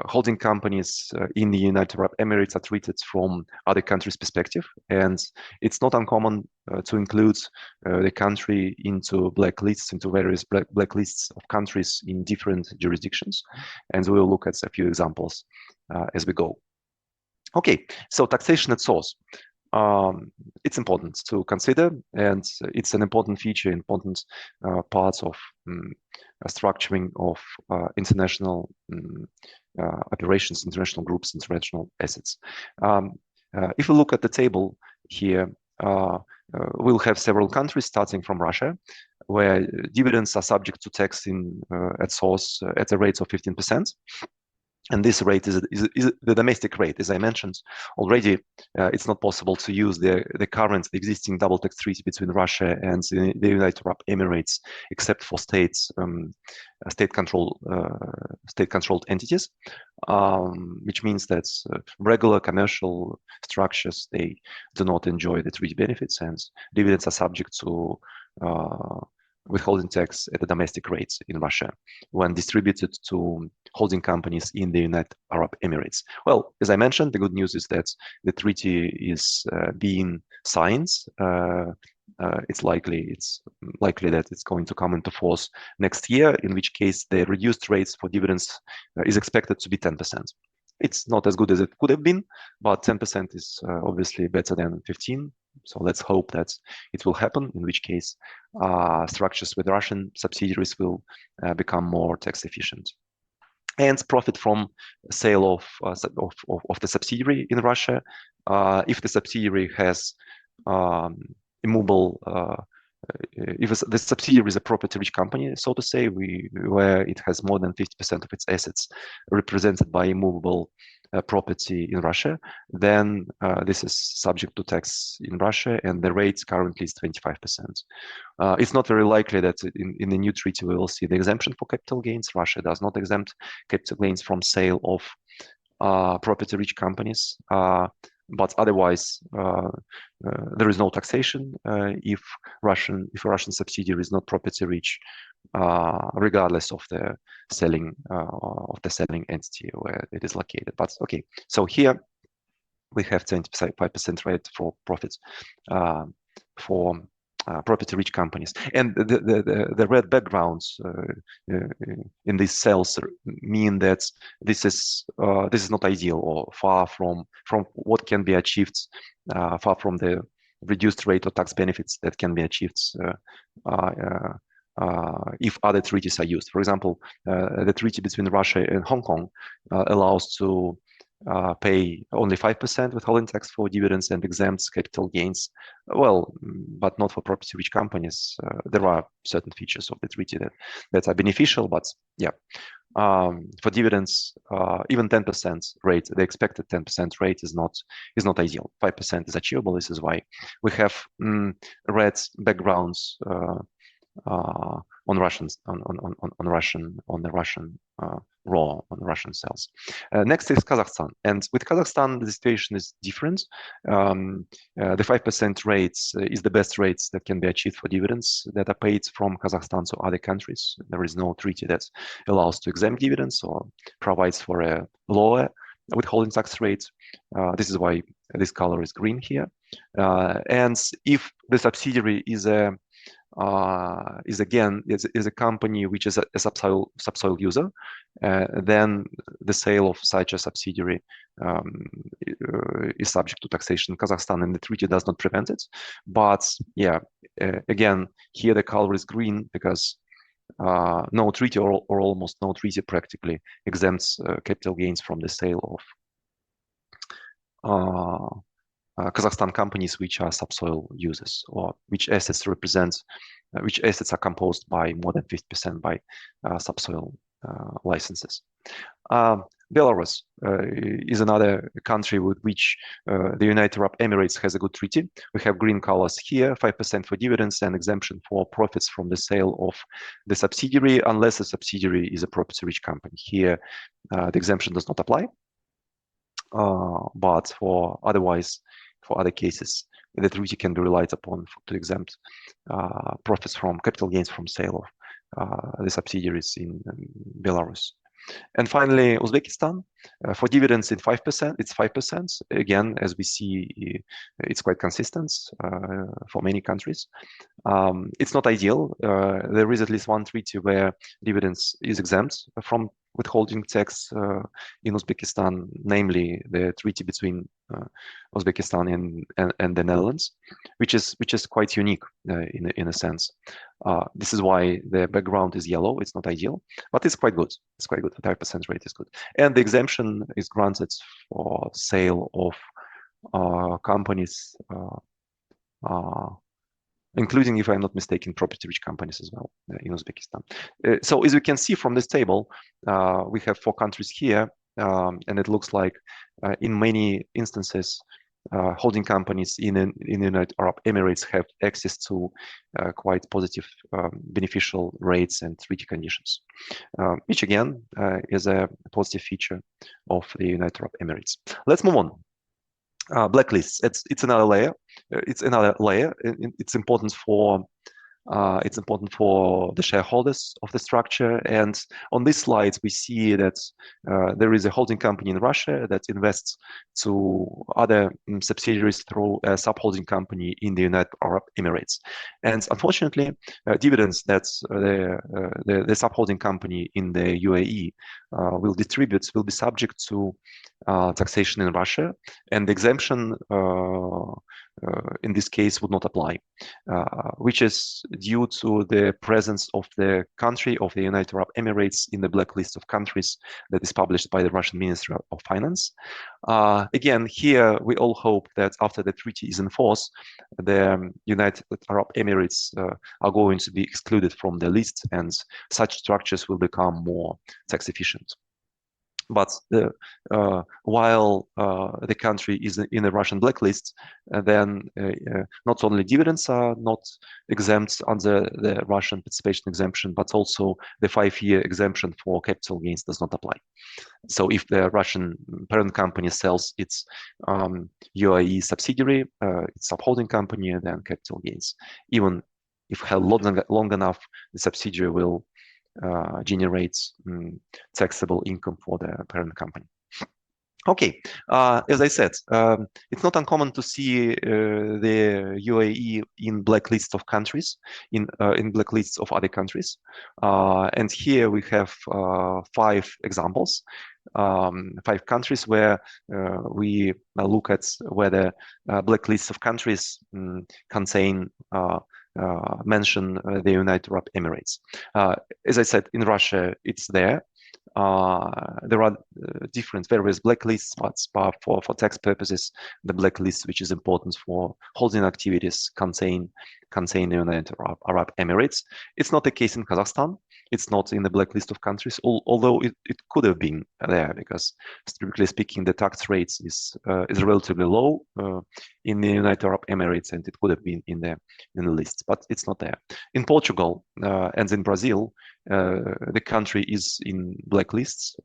holding companies in the United Arab Emirates are treated from other countries' perspective, and it's not uncommon to include the country into various blacklists of countries in different jurisdictions, and we will look at a few examples as we go. Okay, so taxation at source. It's important to consider, and it's an important feature, important part of structuring of international operations, international groups, international assets. If we look at the table here, we'll have several countries starting from Russia, where dividends are subject to tax at source at a rate of 15%. And this rate is the domestic rate. As I mentioned already, it's not possible to use the existing double tax treaty between Russia and the United Arab Emirates, except for state-controlled entities, which means that regular commercial structures, they do not enjoy the treaty benefits, and dividends are subject to withholding tax at the domestic rates in Russia when distributed to holding companies in the United Arab Emirates. Well, as I mentioned, the good news is that the treaty is being signed. It's likely that it's going to come into force next year, in which case the reduced rates for dividends is expected to be 10%. It's not as good as it could have been, but 10% is obviously better than 15. So let's hope that it will happen, in which case structures with Russian subsidiaries will become more tax efficient. And profit from sale of the subsidiary in Russia, if the subsidiary has immovable, if the subsidiary is a property-rich company, so to say, where it has more than 50% of its assets represented by immovable property in Russia, then this is subject to tax in Russia, and the rate currently is 25%. It's not very likely that in the new treaty we will see the exemption for capital gains. Russia does not exempt capital gains from sale of property-rich companies. But otherwise, there is no taxation if a Russian subsidiary is not property rich, regardless of the selling entity where it is located. But okay, so here we have 25% rate for profits for property-rich companies, and the red backgrounds in these cells mean that this is not ideal, or far from what can be achieved, far from the reduced rate of tax benefits that can be achieved if other treaties are used. For example, the treaty between Russia and Hong Kong allows to pay only 5% withholding tax for dividends and exempts capital gains. Well, but not for property-rich companies. There are certain features of the treaty that are beneficial, but yeah. For dividends, even 10% rate, the expected 10% rate is not ideal. 5% is achievable. This is why we have red backgrounds on the Russian raw, on Russian cells. Next is Kazakhstan, and with Kazakhstan the situation is different. The 5% rates is the best rates that can be achieved for dividends that are paid from Kazakhstan to other countries. There is no treaty that allows to exempt dividends or provides for a lower withholding tax rate. This is why this color is green here. And if the subsidiary is a company which is a subsoil user, then the sale of such a subsidiary is subject to taxation in Kazakhstan, and the treaty does not prevent it. But yeah, again, here the color is green because no treaty or almost no treaty practically exempts capital gains from the sale of Kazakhstan companies which are subsoil users, or which assets are composed by more than 50% by subsoil licenses. Belarus is another country with which the United Arab Emirates has a good treaty. We have green colors here, 5% for dividends and exemption for profits from the sale of the subsidiary, unless the subsidiary is a property-rich company. Here, the exemption does not apply. But for other cases, the treaty can be relied upon to exempt profits from capital gains from sale of the subsidiaries in Belarus. And finally, Uzbekistan, for dividends it's 5%. Again, as we see, it's quite consistent for many countries. It's not ideal. There is at least one treaty where dividends is exempt from withholding tax in Uzbekistan, namely the treaty between Uzbekistan and the Netherlands, which is quite unique in a sense. This is why the background is yellow. It's not ideal, but it's quite good. It's quite good. The 5% rate is good, and the exemption is granted for sale of companies, including, if I'm not mistaken, property-rich companies as well in Uzbekistan. So as you can see from this table, we have 4 countries here and it looks like in many instances, holding companies in the United Arab Emirates have access to quite positive beneficial rates and treaty conditions, which again is a positive feature of the United Arab Emirates. Let's move on. Blacklists. It's another layer. It's another layer. It's important for the shareholders of the structure. And on these slides, we see that there is a holding company in Russia that invests to other subsidiaries through a sub-holding company in the United Arab Emirates. And unfortunately, dividends that the sub-holding company in the UAE will distribute will be subject to taxation in Russia, and the exemption in this case would not apply, which is due to the presence of the country of the United Arab Emirates in the blacklist of countries that is published by the Russian Ministry of Finance. Again, here we all hope that after the treaty is in force, the United Arab Emirates are going to be excluded from the list, and such structures will become more tax efficient. But while the country is in a Russian blacklist, then not only dividends are not exempt under the Russian participation exemption, but also the 5-year exemption for capital gains does not apply. So if the Russian parent company sells its UAE subsidiary, its sub-holding company, then capital gains, even if held long enough, the subsidiary will generates taxable income for the parent company. Okay, as I said, it's not uncommon to see the UAE in blacklists of countries, in blacklists of other countries. And here we have 5 examples, 5 countries where we look at whether blacklists of countries contain mention the United Arab Emirates. As I said, in Russia, it's there. There are different various blacklists, but for tax purposes, the blacklist, which is important for holding activities, contain the United Arab Emirates. It's not the case in Kazakhstan. It's not in the blacklist of countries, although it could have been there, because strictly speaking, the tax rates is relatively low in the United Arab Emirates, and it could have been in the list, but it's not there. In Portugal and in Brazil, the country is in blacklists,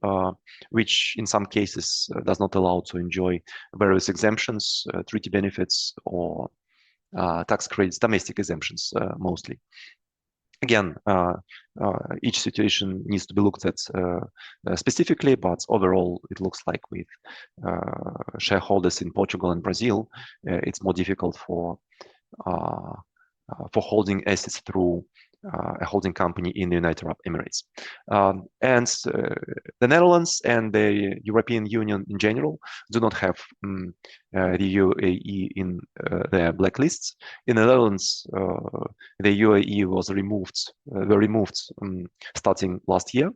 which in some cases does not allow to enjoy various exemptions, treaty benefits, or tax credits, domestic exemptions mostly. Again, each situation needs to be looked at specifically, but overall, it looks like with shareholders in Portugal and Brazil, it's more difficult for holding assets through a holding company in the United Arab Emirates. And the Netherlands and the European Union in general do not have the UAE in their blacklists. In the Netherlands, the UAE was removed starting last year.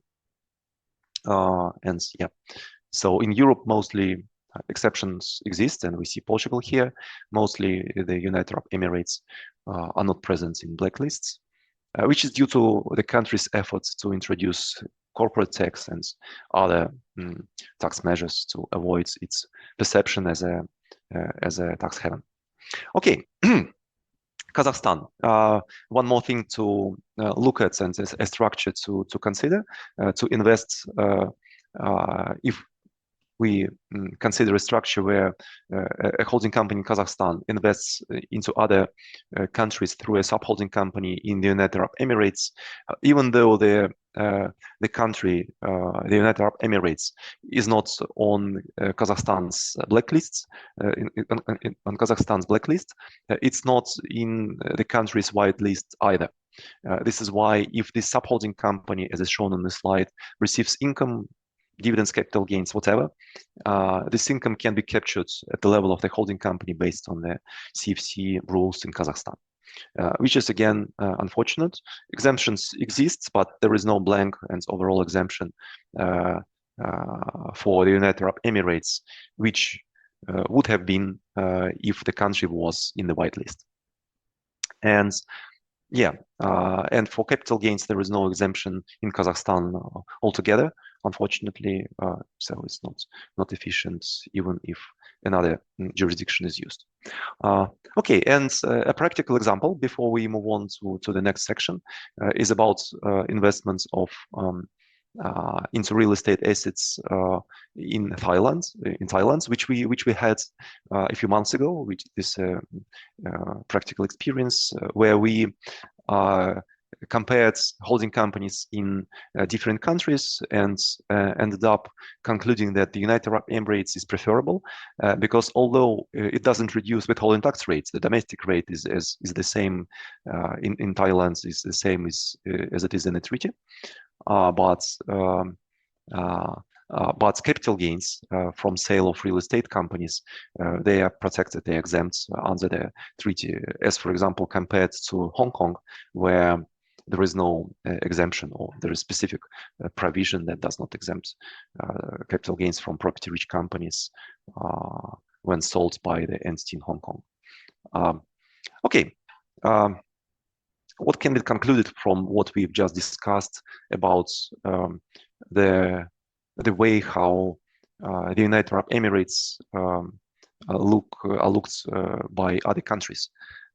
And yeah, so in Europe, mostly exceptions exist, and we see Portugal here. Mostly the United Arab Emirates are not present in blacklists, which is due to the country's efforts to introduce corporate tax and other tax measures to avoid its perception as a tax haven. Okay, Kazakhstan. One more thing to look at and a structure to consider to invest if we consider a structure where a holding company in Kazakhstan invests into other countries through a sub-holding company in the United Arab Emirates, even though the country, the United Arab Emirates, is not on Kazakhstan's blacklist, on Kazakhstan's blacklist, it's not in the country's whitelist either. This is why if this sub-holding company, as is shown on the slide, receives income, dividends, capital gains, whatever, this income can be captured at the level of the holding company based on the CFC rules in Kazakhstan, which is again unfortunate. Exemptions exist, but there is no blank and overall exemption for the United Arab Emirates, which would have been if the country was in the whitelist. And Yeah, and for capital gains, there is no exemption in Kazakhstan altogether, unfortunately. So it's not efficient, even if another jurisdiction is used. Okay, and a practical example before we move on to the next section is about investments of into real estate assets in Thailand, which we had a few months ago, which is practical experience where we compared holding companies in different countries and ended up concluding that the United Arab Emirates is preferable because although it doesn't reduce withholding tax rates, the domestic rate is the same in Thailand, is the same as it is in the treaty. But capital gains from sale of real estate companies, they are protected, they are exempt under the treaty, as for example, compared to Hong Kong, where there is no exemption or there is specific provision that does not exempt capital gains from property-rich companies when sold by the entity in Hong Kong. Okay. What can be concluded from what we've just discussed about the way how the United Arab Emirates are looked by other countries?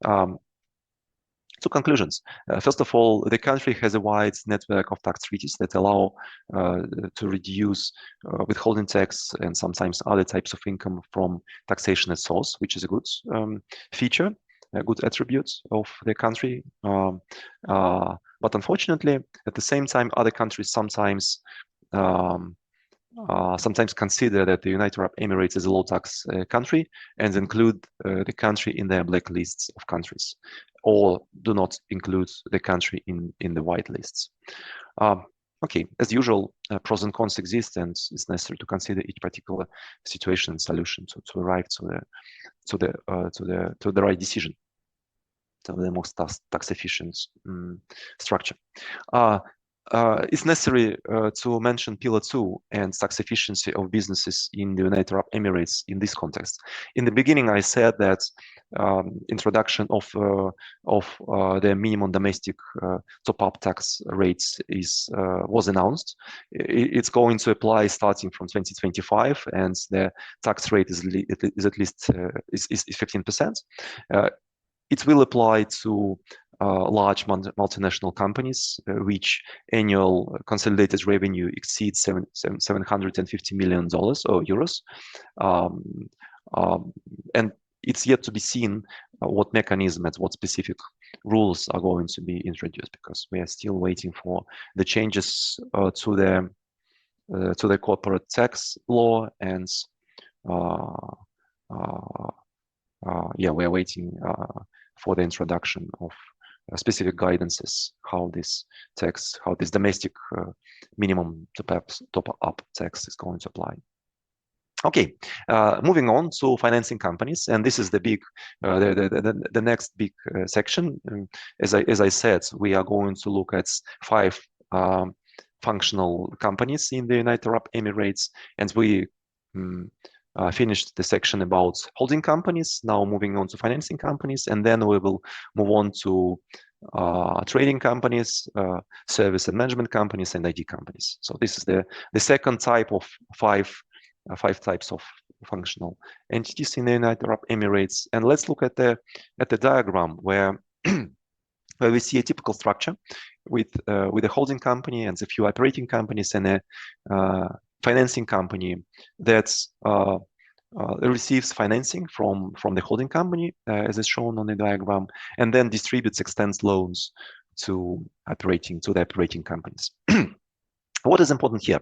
Two conclusions. First of all, the country has a wide network of tax treaties that allow to reduce withholding tax and sometimes other types of income from taxation at source, which is a good feature, a good attribute of the country. But unfortunately, at the same time, other countries sometimes consider that the United Arab Emirates is a low tax country and include the country in their black lists of countries, or do not include the country in the white lists. Okay, as usual, pros and cons exist, and it's necessary to consider each particular situation and solution to arrive to the right decision, to the most tax efficient structure. It's necessary to mention Pillar 2 and tax efficiency of businesses in the United Arab Emirates in this context. In the beginning, I said that introduction of the minimum domestic top-up tax rates was announced. It's going to apply starting from 2025, and the tax rate is at least 15%. It will apply to large multinational companies, which annual consolidated revenue exceeds $750 million or euros. And it's yet to be seen what mechanism and what specific rules are going to be introduced, because we are still waiting for the changes to the corporate tax law, and we are waiting for the introduction of specific guidances how this domestic minimum top-up tax is going to apply. Okay, moving on to financing companies, and this is the big, the next big section. As I said, we are going to look at 5 functional companies in the United Arab Emirates, and we finished the section about holding companies. Now moving on to financing companies, and then we will move on to trading companies, service and management companies, and ID companies. So this is the second type of five types of functional entities in the United Arab Emirates. And let's look at the diagram where where we see a typical structure with a holding company and a few operating companies and a financing company that receives financing from the holding company, as is shown on the diagram, and then distributes, extends loans to the operating companies. What is important here?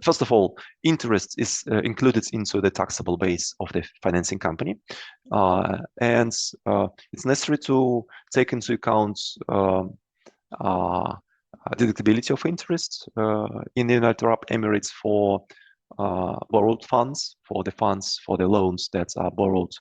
First of all, interest is included into the taxable base of the financing company, and it's necessary to take into account deductibility of interest in the United Arab Emirates for borrowed funds, for the loans that are borrowed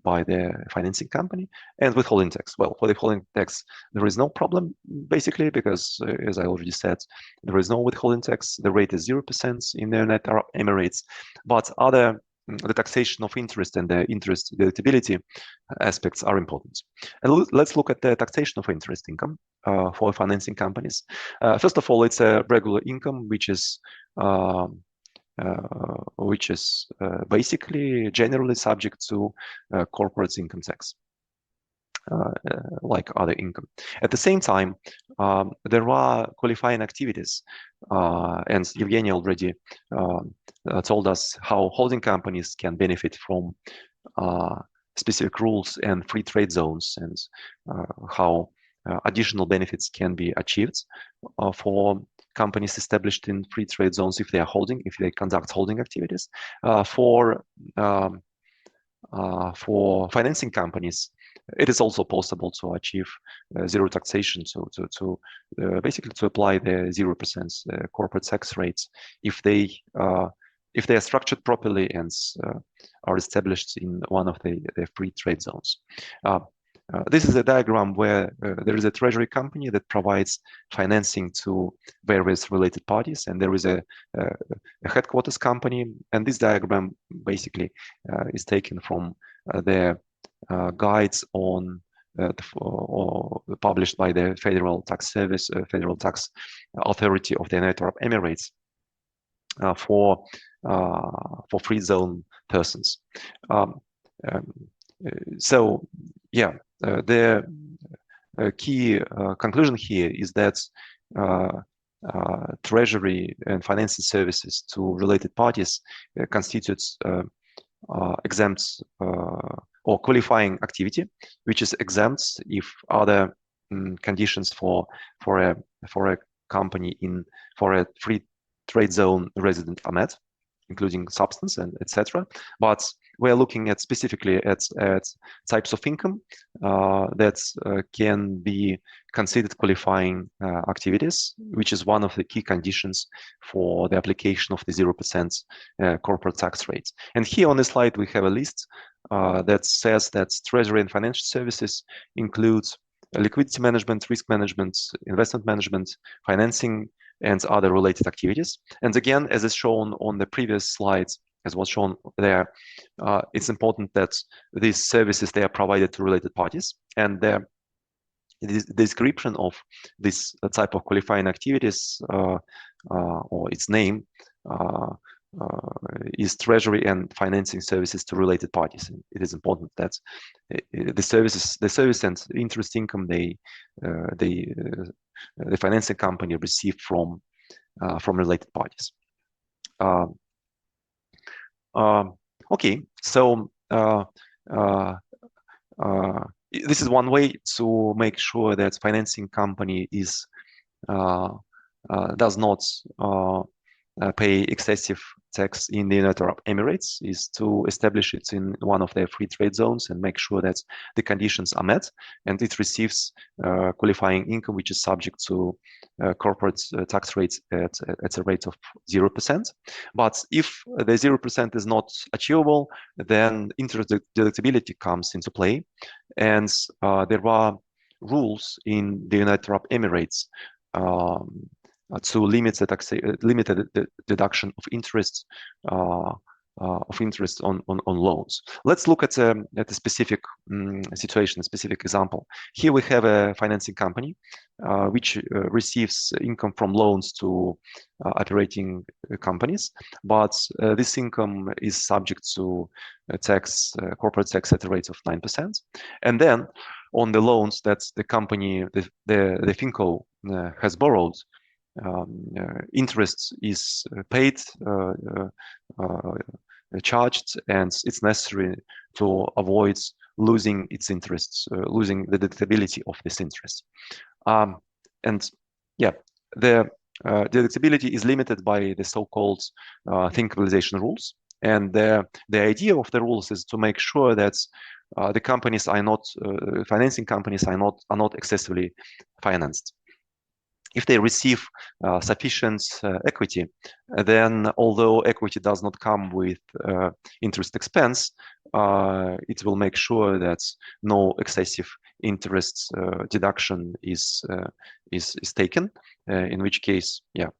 by the financing company, and withholding tax. Well, for the withholding tax, there is no problem, basically, because as I already said, there is no withholding tax. The rate is 0% in the United Arab Emirates, but other the taxation of interest and the interest deductibility aspects are important. And let's look at the taxation of interest income for financing companies. First of all, it's a regular income, which is basically generally subject to corporate income tax. Like other income. At the same time, there are qualifying activities, and Evgeny already told us how holding companies can benefit from specific rules and free trade zones, and how additional benefits can be achieved for companies established in free trade zones if they conduct holding activities. For financing companies, it is also possible to achieve zero taxation, to basically to apply the 0% corporate tax rates if they are structured properly and are established in one of the free trade zones. This is a diagram where there is a treasury company that provides financing to various related parties, and there is a headquarters company. And this diagram basically is taken from the guides on published by the Federal Tax Service, Federal Tax Authority of the United Arab Emirates for free zone persons. So yeah, the key conclusion here is that treasury and financing services to related parties constitutes exempt or qualifying activity, which is exempt if other conditions for a company for a free trade zone resident are met, including substance and etc. But we're looking at specifically at types of income that can be considered qualifying activities, which is one of the key conditions for the application of the 0% corporate tax rates. And here on the slide, we have a list that says that treasury and financial services includes liquidity management, risk management, investment management, financing, and other related activities. And again, as is shown on the previous slides, as was shown there, it's important that these services, they are provided to related parties, and the description of this type of qualifying activities or its name is treasury and financing services to related parties. It is important that the service and interest income the financing company received from related parties. Okay, so this is one way to make sure that financing company does not pay excessive tax in the United Arab Emirates, is to establish it in one of their free trade zones and make sure that the conditions are met, and it receives qualifying income which is subject to corporate tax rates at a rate of 0%. But if the 0% is not achievable, then interest deductibility comes into play, and there are rules in the United Arab Emirates to limit the deduction of interest on loans. Let's look at a specific situation, a specific example. Here we have a financing company which receives income from loans to operating companies, but this income is subject to corporate tax at a rate of 9%. And then on the loans that the company, the FinCo has borrowed, interest is paid, charged, and it's necessary to avoid losing its interests, losing the deductibility of this interest. And yeah, the deductibility is limited by the so-called Capitalization rules. And the idea of the rules is to make sure that the companies are not, financing companies are not excessively financed. If they receive sufficient equity, then although equity does not come with interest expense, it will make sure that no excessive interest deduction is taken. In which case, yeah,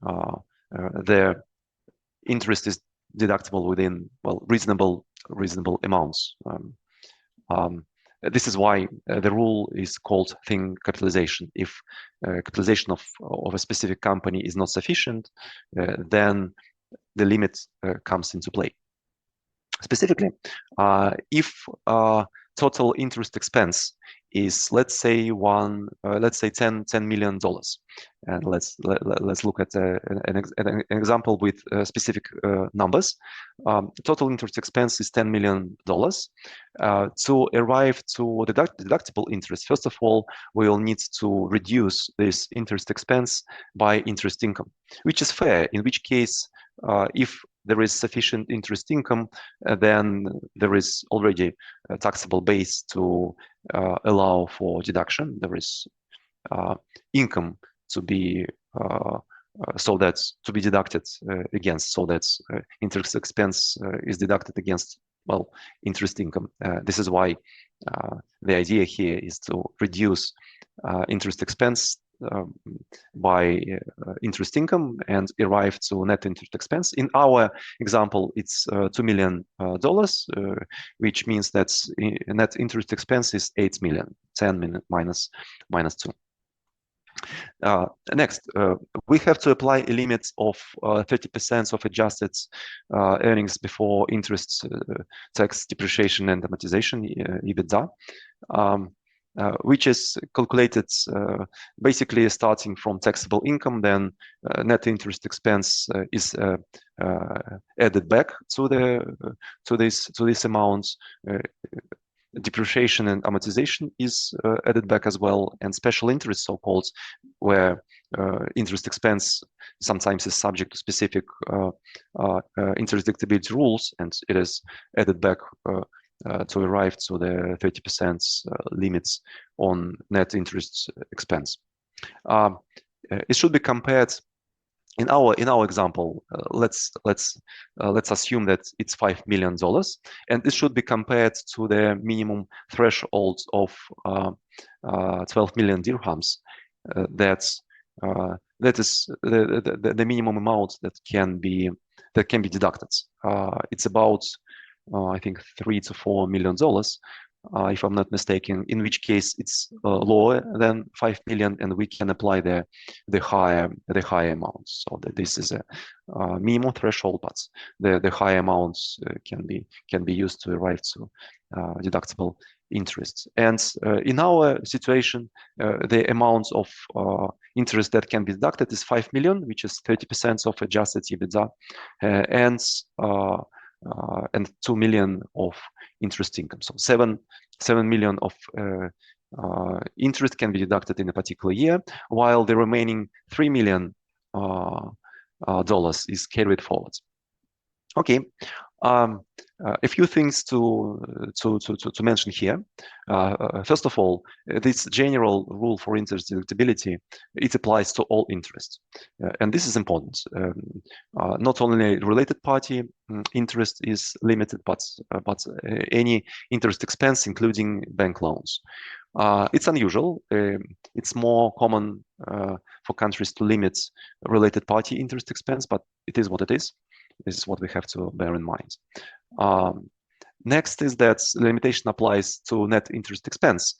the interest is deductible within, well, reasonable amounts. This is why the rule is called thin capitalization. If capitalization of a specific company is not sufficient, then the limit comes into play. Specifically, if total interest expense is, let's say, $10 million, and let's look at an example with specific numbers. Total interest expense is $10 million. To arrive to the deductible interest, first of all, we will need to reduce this interest expense by interest income, which is fair. In which case, if there is sufficient interest income, then there is already a taxable base to allow for deduction. There is income to be to be deducted against, so that interest expense is deducted against, well, interest income. This is why the idea here is to reduce interest expense by interest income and arrive to net interest expense. In our example, it's $2 million, which means that net interest expense is 8 million, 10 million minus 2. Next, we have to apply a limit of 30% of adjusted earnings before interest, tax, depreciation, and amortization, EBITDA. Which is calculated basically starting from taxable income. Then net interest expense is added back to this amount. Depreciation and amortization is added back as well, and special interest, so-called, where interest expense sometimes is subject to specific interest deductibility rules, and it is added back to arrive to the 30% limits on net interest expense. It should be compared. In our example, let's assume that it's $5 million, and this should be compared to the minimum threshold of 12 million dirhams. That is the minimum amount that can be deducted. It's about I think $3 to $4 million, if I'm not mistaken. In which case, it's lower than 5 million, and we can apply the higher amounts. So that this is a minimum threshold, but the higher amounts can be used to arrive to deductible interest. And in our situation, the amount of interest that can be deducted is 5 million, which is 30% of adjusted EBITDA, and 2 million of interest income. So 7 million of interest can be deducted in a particular year, while the remaining $3 million dollars is carried forward. Okay. A few things to mention here. First of all, this general rule for interest deductibility, it applies to all interest, and this is important. Not only related party interest is limited, but any interest expense, including bank loans. It's unusual. It's more common for countries to limit related party interest expense, but it is what it is. This is what we have to bear in mind. Next is that the limitation applies to net interest expense,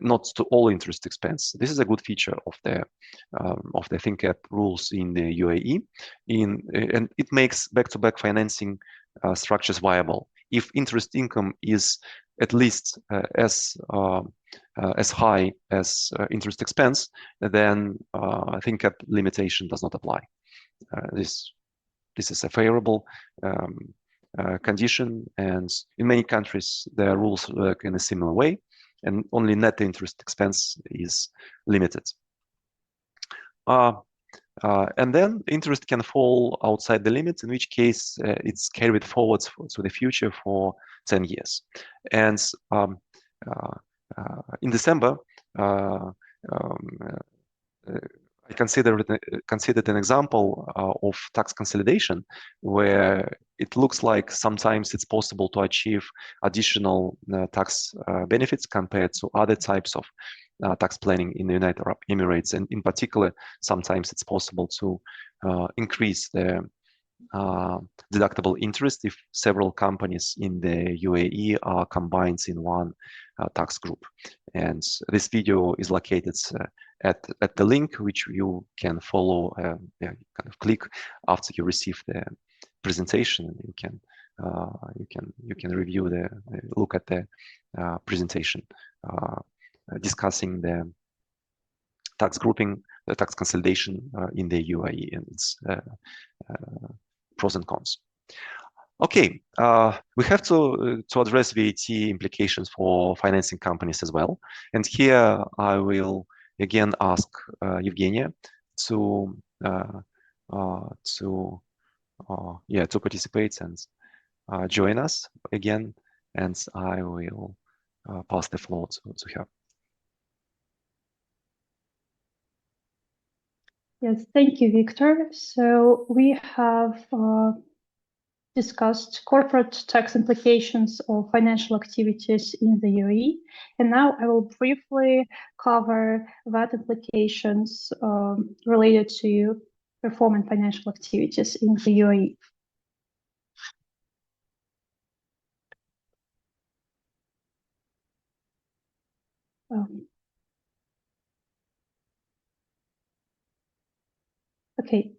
not to all interest expense. This is a good feature of the thin cap rules in the UAE, and it makes back-to-back financing structures viable. If interest income is at least as high as interest expense, then thin cap limitation does not apply. This is a favorable condition, and in many countries the rules work in a similar way, and only net interest expense is limited. And then interest can fall outside the limit, in which case it's carried forward to the future for 10 years. And in December, I considered an example of tax consolidation, where it looks like sometimes it's possible to achieve additional tax benefits compared to other types of tax planning in the United Arab Emirates. And in particular, sometimes it's possible to increase the deductible interest if several companies in the UAE are combined in one tax group. And this video is located at the link which you can follow, kind of click after you receive the presentation. You can review look at the presentation discussing the tax grouping, the tax consolidation in the UAE and its pros and cons. Okay, we have to address VAT implications for financing companies as well. And here I will again ask Evgenia to participate and join us again, and I will pass the floor to her. Yes, thank you, Victor. So we have discussed corporate tax implications of financial activities in the UAE, and now I will briefly cover VAT implications related to performing financial activities in the UAE. Okay,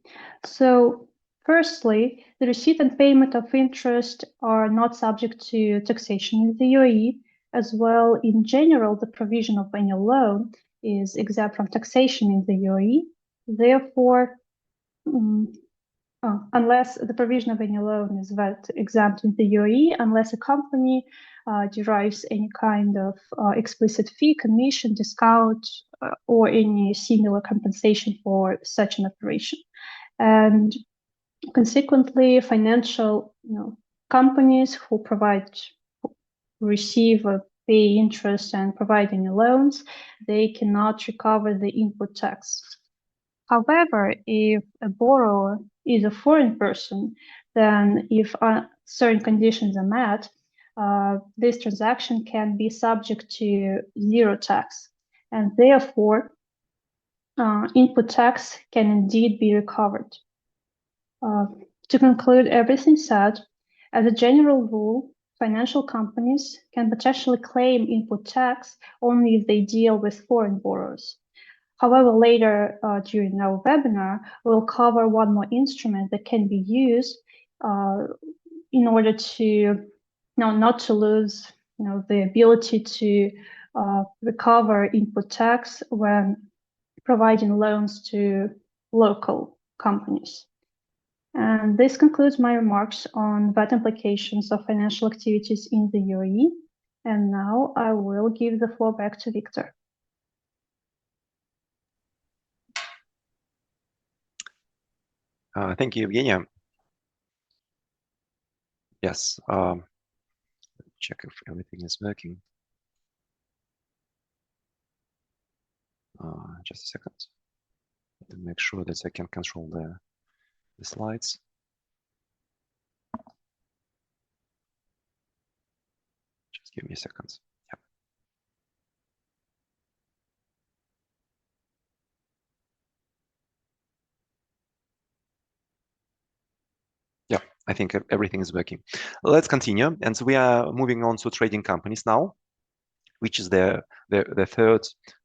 so firstly, the receipt and payment of interest are not subject to taxation in the UAE. As well, in general, the provision of any loan is exempt from taxation in the UAE. Therefore, unless the provision of any loan is VAT exempt in the UAE, unless a company derives any kind of explicit fee, commission, discount, or any similar compensation for such an operation. And consequently, financial companies who receive or pay interest and provide any loans, they cannot recover the input tax. However, if a borrower is a foreign person, then if certain conditions are met, this transaction can be subject to zero tax, and therefore input tax can indeed be recovered. To conclude everything said, as a general rule, financial companies can potentially claim input tax only if they deal with foreign borrowers. However, later during our webinar, we'll cover one more instrument that can be used in order to not to lose the ability to recover input tax when providing loans to local companies. And this concludes my remarks on VAT implications of financial activities in the UAE. And now I will give the floor back to Victor. Thank you, Evgenia. Yes, check if everything is working. Just a second to make sure that I can control the slides. Just give me a second. Yeah, I think everything is working. Let's continue. And so we are moving on to trading companies now, which is the third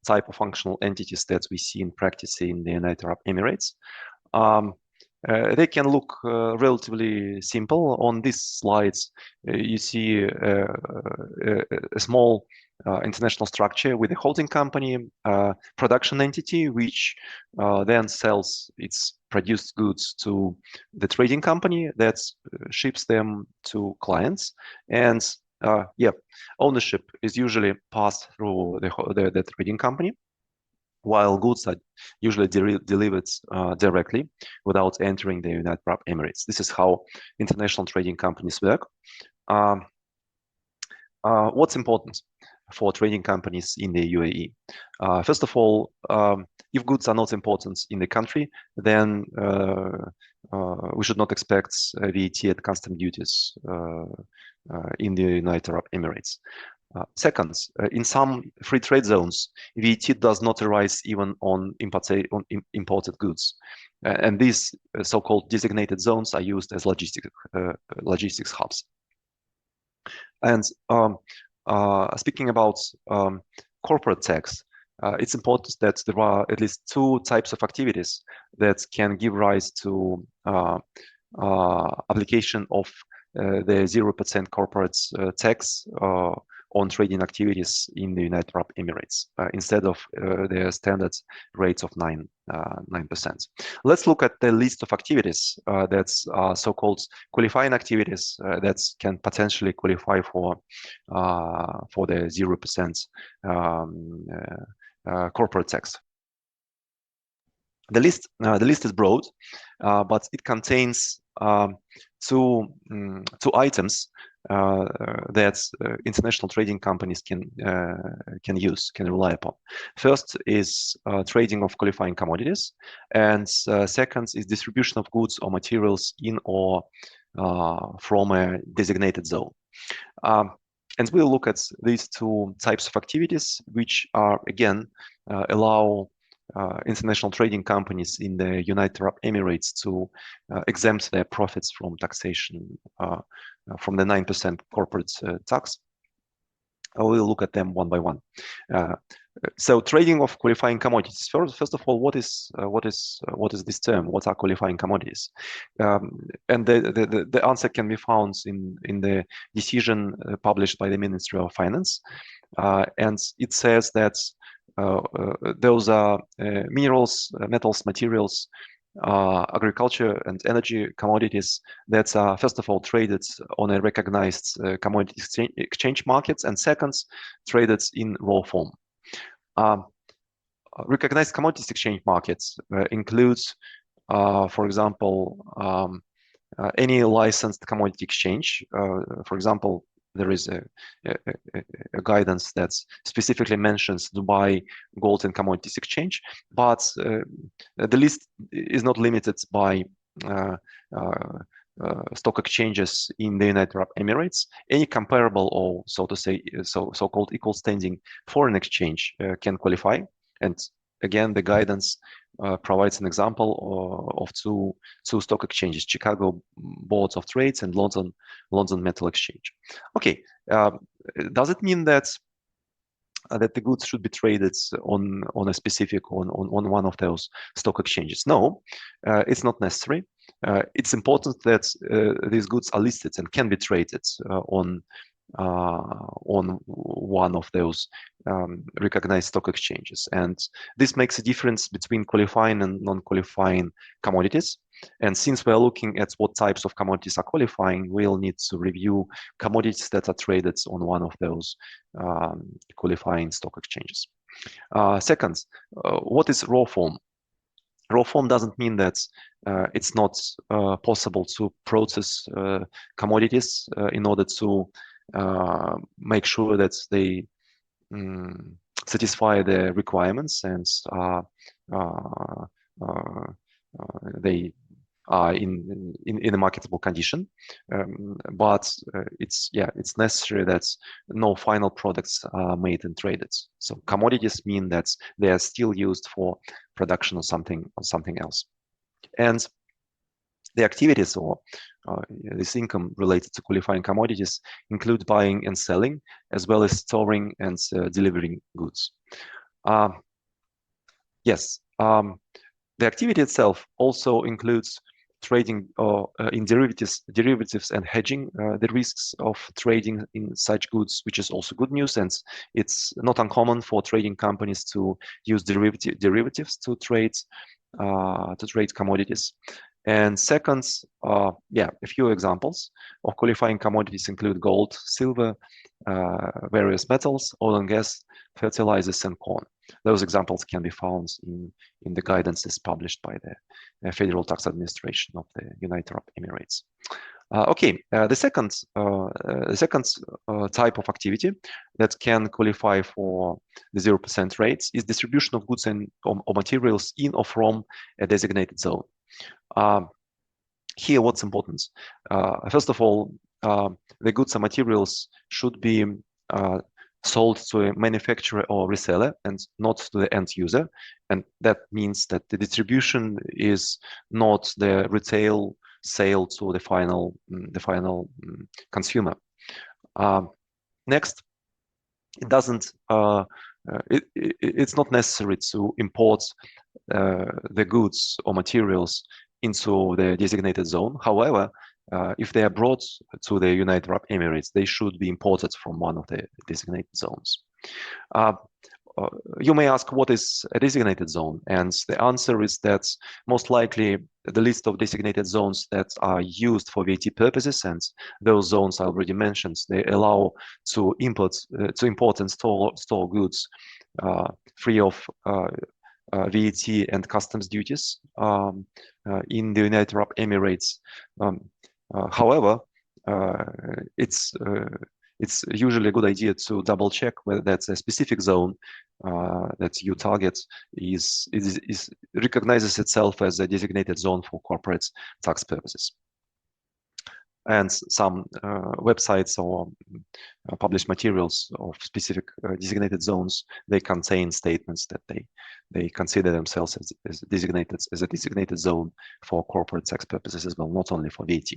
type of functional entities that we see in practice in the United Arab Emirates. They can look relatively simple. On these slides, you see a small international structure with a holding company, production entity, which then sells its produced goods to the trading company that ships them to clients. And ownership is usually passed through the trading company, while goods are usually delivered directly without entering the United Arab Emirates. This is how international trading companies work. What's important for trading companies in the UAE? First of all, if goods are not important in the country, then we should not expect VAT and custom duties in the United Arab Emirates. Second, in some free trade zones, VAT does not arise even on imported goods. And these so-called designated zones are used as logistics hubs. And speaking about corporate tax, it's important that there are at least two types of activities that can give rise to application of the 0% corporate tax on trading activities in the United Arab Emirates instead of their standard rates of 9%. Let's look at the list of activities that's so-called qualifying activities that can potentially qualify for the 0% corporate tax. The list is broad, but it contains two items that international trading companies can rely upon. First is trading of qualifying commodities, and second is distribution of goods or materials in or from a designated zone. And we'll look at these two types of activities, which are again allow international trading companies in the United Arab Emirates to exempt their profits from taxation from the 9% corporate tax. I will look at them one by one. So trading of qualifying commodities. First of all, what is this term? What are qualifying commodities? And the answer can be found in the decision published by the Ministry of Finance, and it says that those are minerals, metals, materials, agriculture and energy commodities that are first of all traded on a recognized commodity exchange markets, and second, traded in raw form. Recognized commodities exchange markets includes, for example, any licensed commodity exchange. For example, there is a guidance that specifically mentions Dubai Gold and Commodities Exchange, but the list is not limited by stock exchanges in the United Arab Emirates. Any comparable or so-called equal standing foreign exchange can qualify. And again, the guidance provides an example of two stock exchanges: Chicago Boards of Trades and London Metal Exchange. Okay, does it mean that the goods should be traded on a specific on one of those stock exchanges? No, it's not necessary. It's important that these goods are listed and can be traded on one of those recognized stock exchanges. And this makes a difference between qualifying and non-qualifying commodities. And since we're looking at what types of commodities are qualifying, we'll need to review commodities that are traded on one of those qualifying stock exchanges. Second, what is raw form? Raw form doesn't mean that it's not possible to process commodities in order to make sure that they satisfy the requirements and they are in a marketable condition. But it's necessary that no final products are made and traded. So commodities mean that they are still used for production of something else. And the activities or this income related to qualifying commodities include buying and selling, as well as storing and delivering goods. Yes, the activity itself also includes trading in derivatives and hedging the risks of trading in such goods, which is also good news. And it's not uncommon for trading companies to use derivatives to trade commodities. And second, a few examples of qualifying commodities include gold, silver, various metals, oil and gas, fertilizers, and corn. Those examples can be found in the guidances published by the Federal Tax Administration of the United Arab Emirates. The second type of activity that can qualify for the 0% rates is distribution of goods or materials in or from a designated zone. Here, what's important? First of all, the goods and materials should be sold to a manufacturer or reseller and not to the end user. And that means that the distribution is not the retail sale to the final consumer. Next, it doesn't. It's not necessary to import the goods or materials into the designated zone. However, if they are brought to the United Arab Emirates, they should be imported from one of the designated zones. You may ask, what is a designated zone? And the answer is that most likely the list of designated zones that are used for VAT purposes, and those zones I already mentioned, they allow to import and store goods free of VAT and customs duties in the United Arab Emirates. However, it's usually a good idea to double check whether that's a specific zone that you target is recognizes itself as a designated zone for corporate tax purposes. And some websites or published materials of specific designated zones, they contain statements that they consider themselves as a designated zone for corporate tax purposes as well, not only for VAT.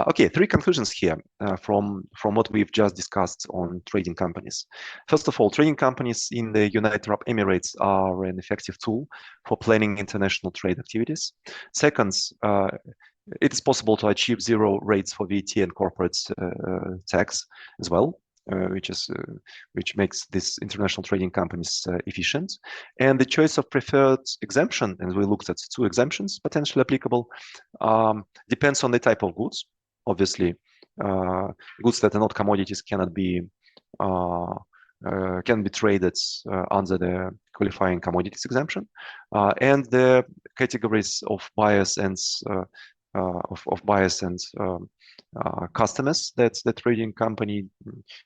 Okay, three conclusions here from what we've just discussed on trading companies. First of all, trading companies in the United Arab Emirates are an effective tool for planning international trade activities. Second, it is possible to achieve zero rates for VAT and corporate tax as well, which makes these international trading companies efficient. And the choice of preferred exemption, and we looked at two exemptions potentially applicable, depends on the type of goods. Obviously, goods that are not commodities cannot be can be traded under the qualifying commodities exemption, and the categories of buyers and customers that the trading company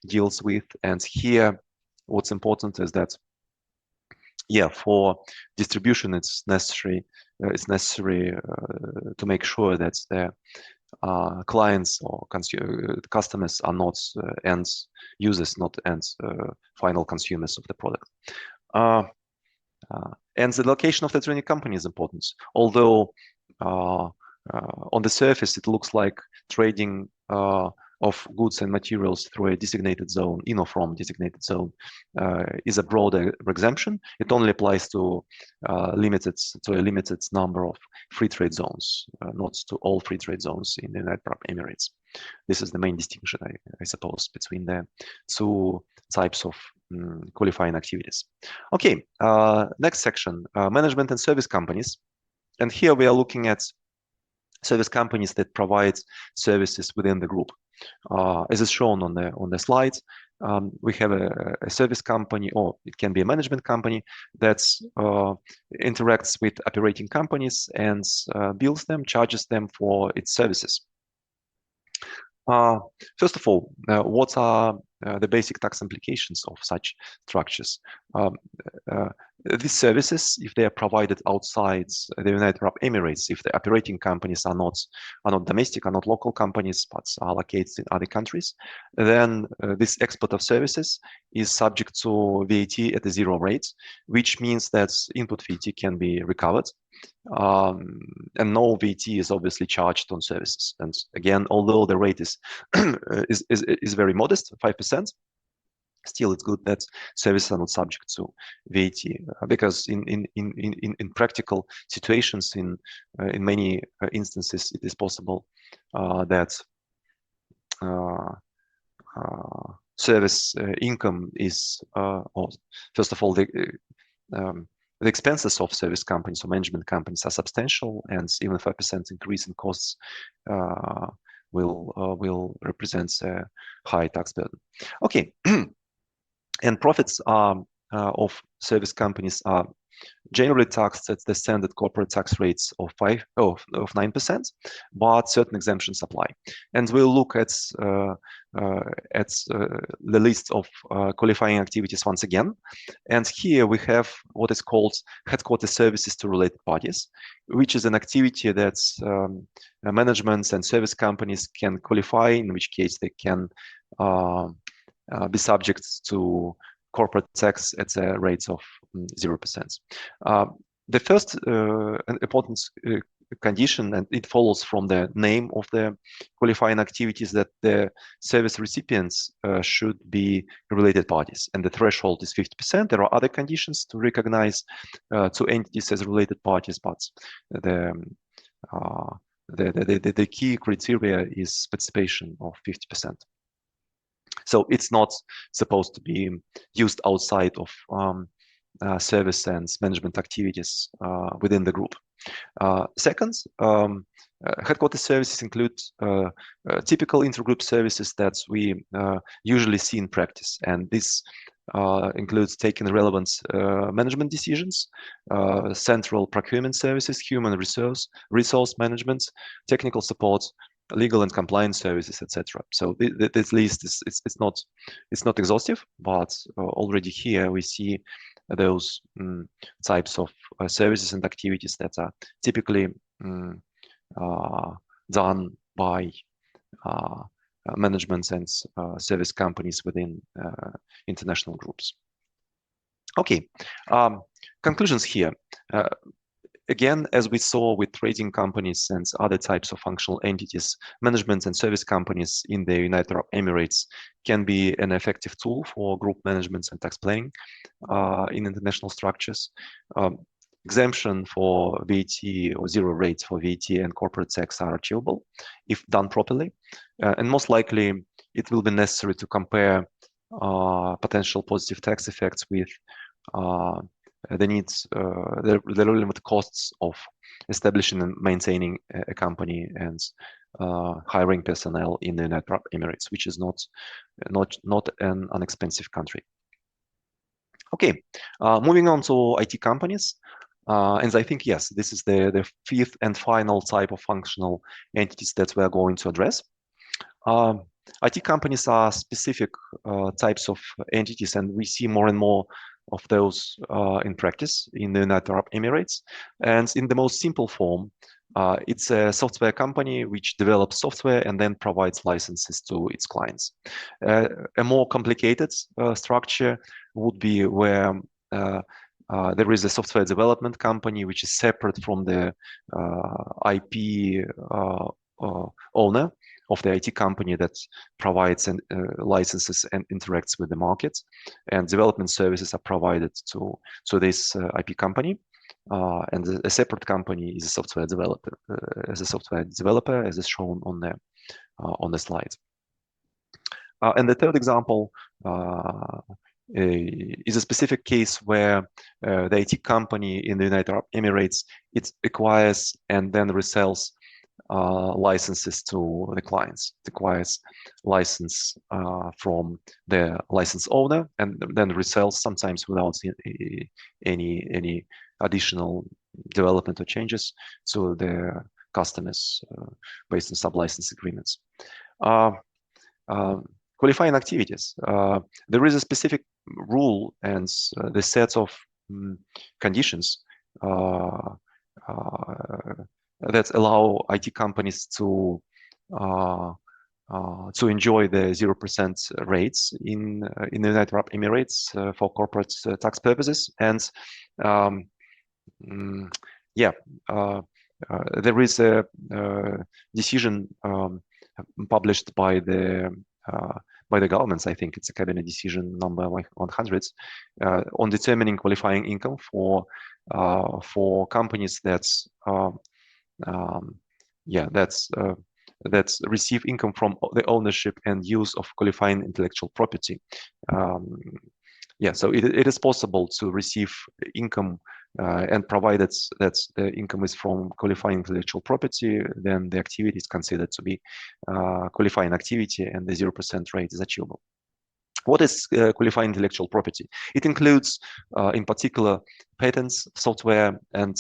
deals with. And here, what's important is that, yeah, for distribution, it's necessary to make sure that the clients or customers are not end users, not end final consumers of the product. And the location of the trading company is important, although on the surface, it looks like trading of goods and materials through a designated zone, in or from designated zone, is a broader exemption. It only applies to a limited number of free trade zones, not to all free trade zones in the United Arab Emirates. This is the main distinction, I suppose, between the two types of qualifying activities. Okay, next section, management and service companies. And here we are looking at service companies that provide services within the group. As is shown on the slides, we have a service company, or it can be a management company, that interacts with operating companies and bills them, charges them for its services. First of all, what are the basic tax implications of such structures? These services, if they are provided outside the United Arab Emirates, if the operating companies are not domestic, are not local companies, but are located in other countries, then this export of services is subject to VAT at a zero rate, which means that input VAT can be recovered. And no VAT is obviously charged on services. And again, although the rate is very modest, 5%, still it's good that services are not subject to VAT, because in practical situations, in many instances, it is possible that service income is, or first of all, the expenses of service companies or management companies are substantial, and even 5% increase in costs will represent a high tax burden. Okay, and profits of service companies are generally taxed at the standard corporate tax rates of 9%, but certain exemptions apply. And we'll look at the list of qualifying activities once again. And here we have what is called headquarter services to related parties, which is an activity that managements and service companies can qualify, in which case they can be subject to corporate tax at a rate of 0%. The first important condition, and it follows from the name of the qualifying activities, that the service recipients should be related parties, and the threshold is 50%. There are other conditions to recognize two entities as related parties, but the key criteria is participation of 50%. So it's not supposed to be used outside of service and management activities within the group. Second, headquarters services include typical intergroup services that we usually see in practice, and this includes taking relevant management decisions, central procurement services, human resource management, technical support, legal and compliance services, etc. So this list is it's not exhaustive, but already here we see those types of services and activities that are typically done by management and service companies within international groups. Okay, conclusions here. Again, as we saw with trading companies and other types of functional entities, management and service companies in the United Arab Emirates can be an effective tool for group management and tax planning in international structures. Exemption for VAT or zero rates for VAT and corporate tax are achievable if done properly. And most likely, it will be necessary to compare potential positive tax effects with the needs, the relevant costs of establishing and maintaining a company and hiring personnel in the United Arab Emirates, which is not an inexpensive country. Okay, moving on to IT companies. And I think, yes, this is the fifth and final type of functional entities that we are going to address. IT companies are specific types of entities, and we see more and more of those in practice in the United Arab Emirates. And in the most simple form, it's a software company which develops software and then provides licenses to its clients. A more complicated structure would be where there is a software development company which is separate from the IP owner of the IT company that provides licenses and interacts with the market, and development services are provided to this IP company. And a separate company is a software developer, as is shown on the slide. And the third example is a specific case where the IT company in the United Arab Emirates, it acquires and then resells licenses to the clients. It acquires license from the license owner and then resells, sometimes without any additional development or changes, to the customers based on sub-license agreements. Qualifying activities. There is a specific rule and the set of conditions that allow IT companies to enjoy the 0% rates in the United Arab Emirates for corporate tax purposes. And there is a decision published by the governments. I think it's a cabinet decision number 100 on determining qualifying income for companies that receive income from the ownership and use of qualifying intellectual property. So it is possible to receive income, and provided that the income is from qualifying intellectual property, then the activity is considered to be qualifying activity, and the 0% rate is achievable. What is qualifying intellectual property? It includes, in particular, patents, software, and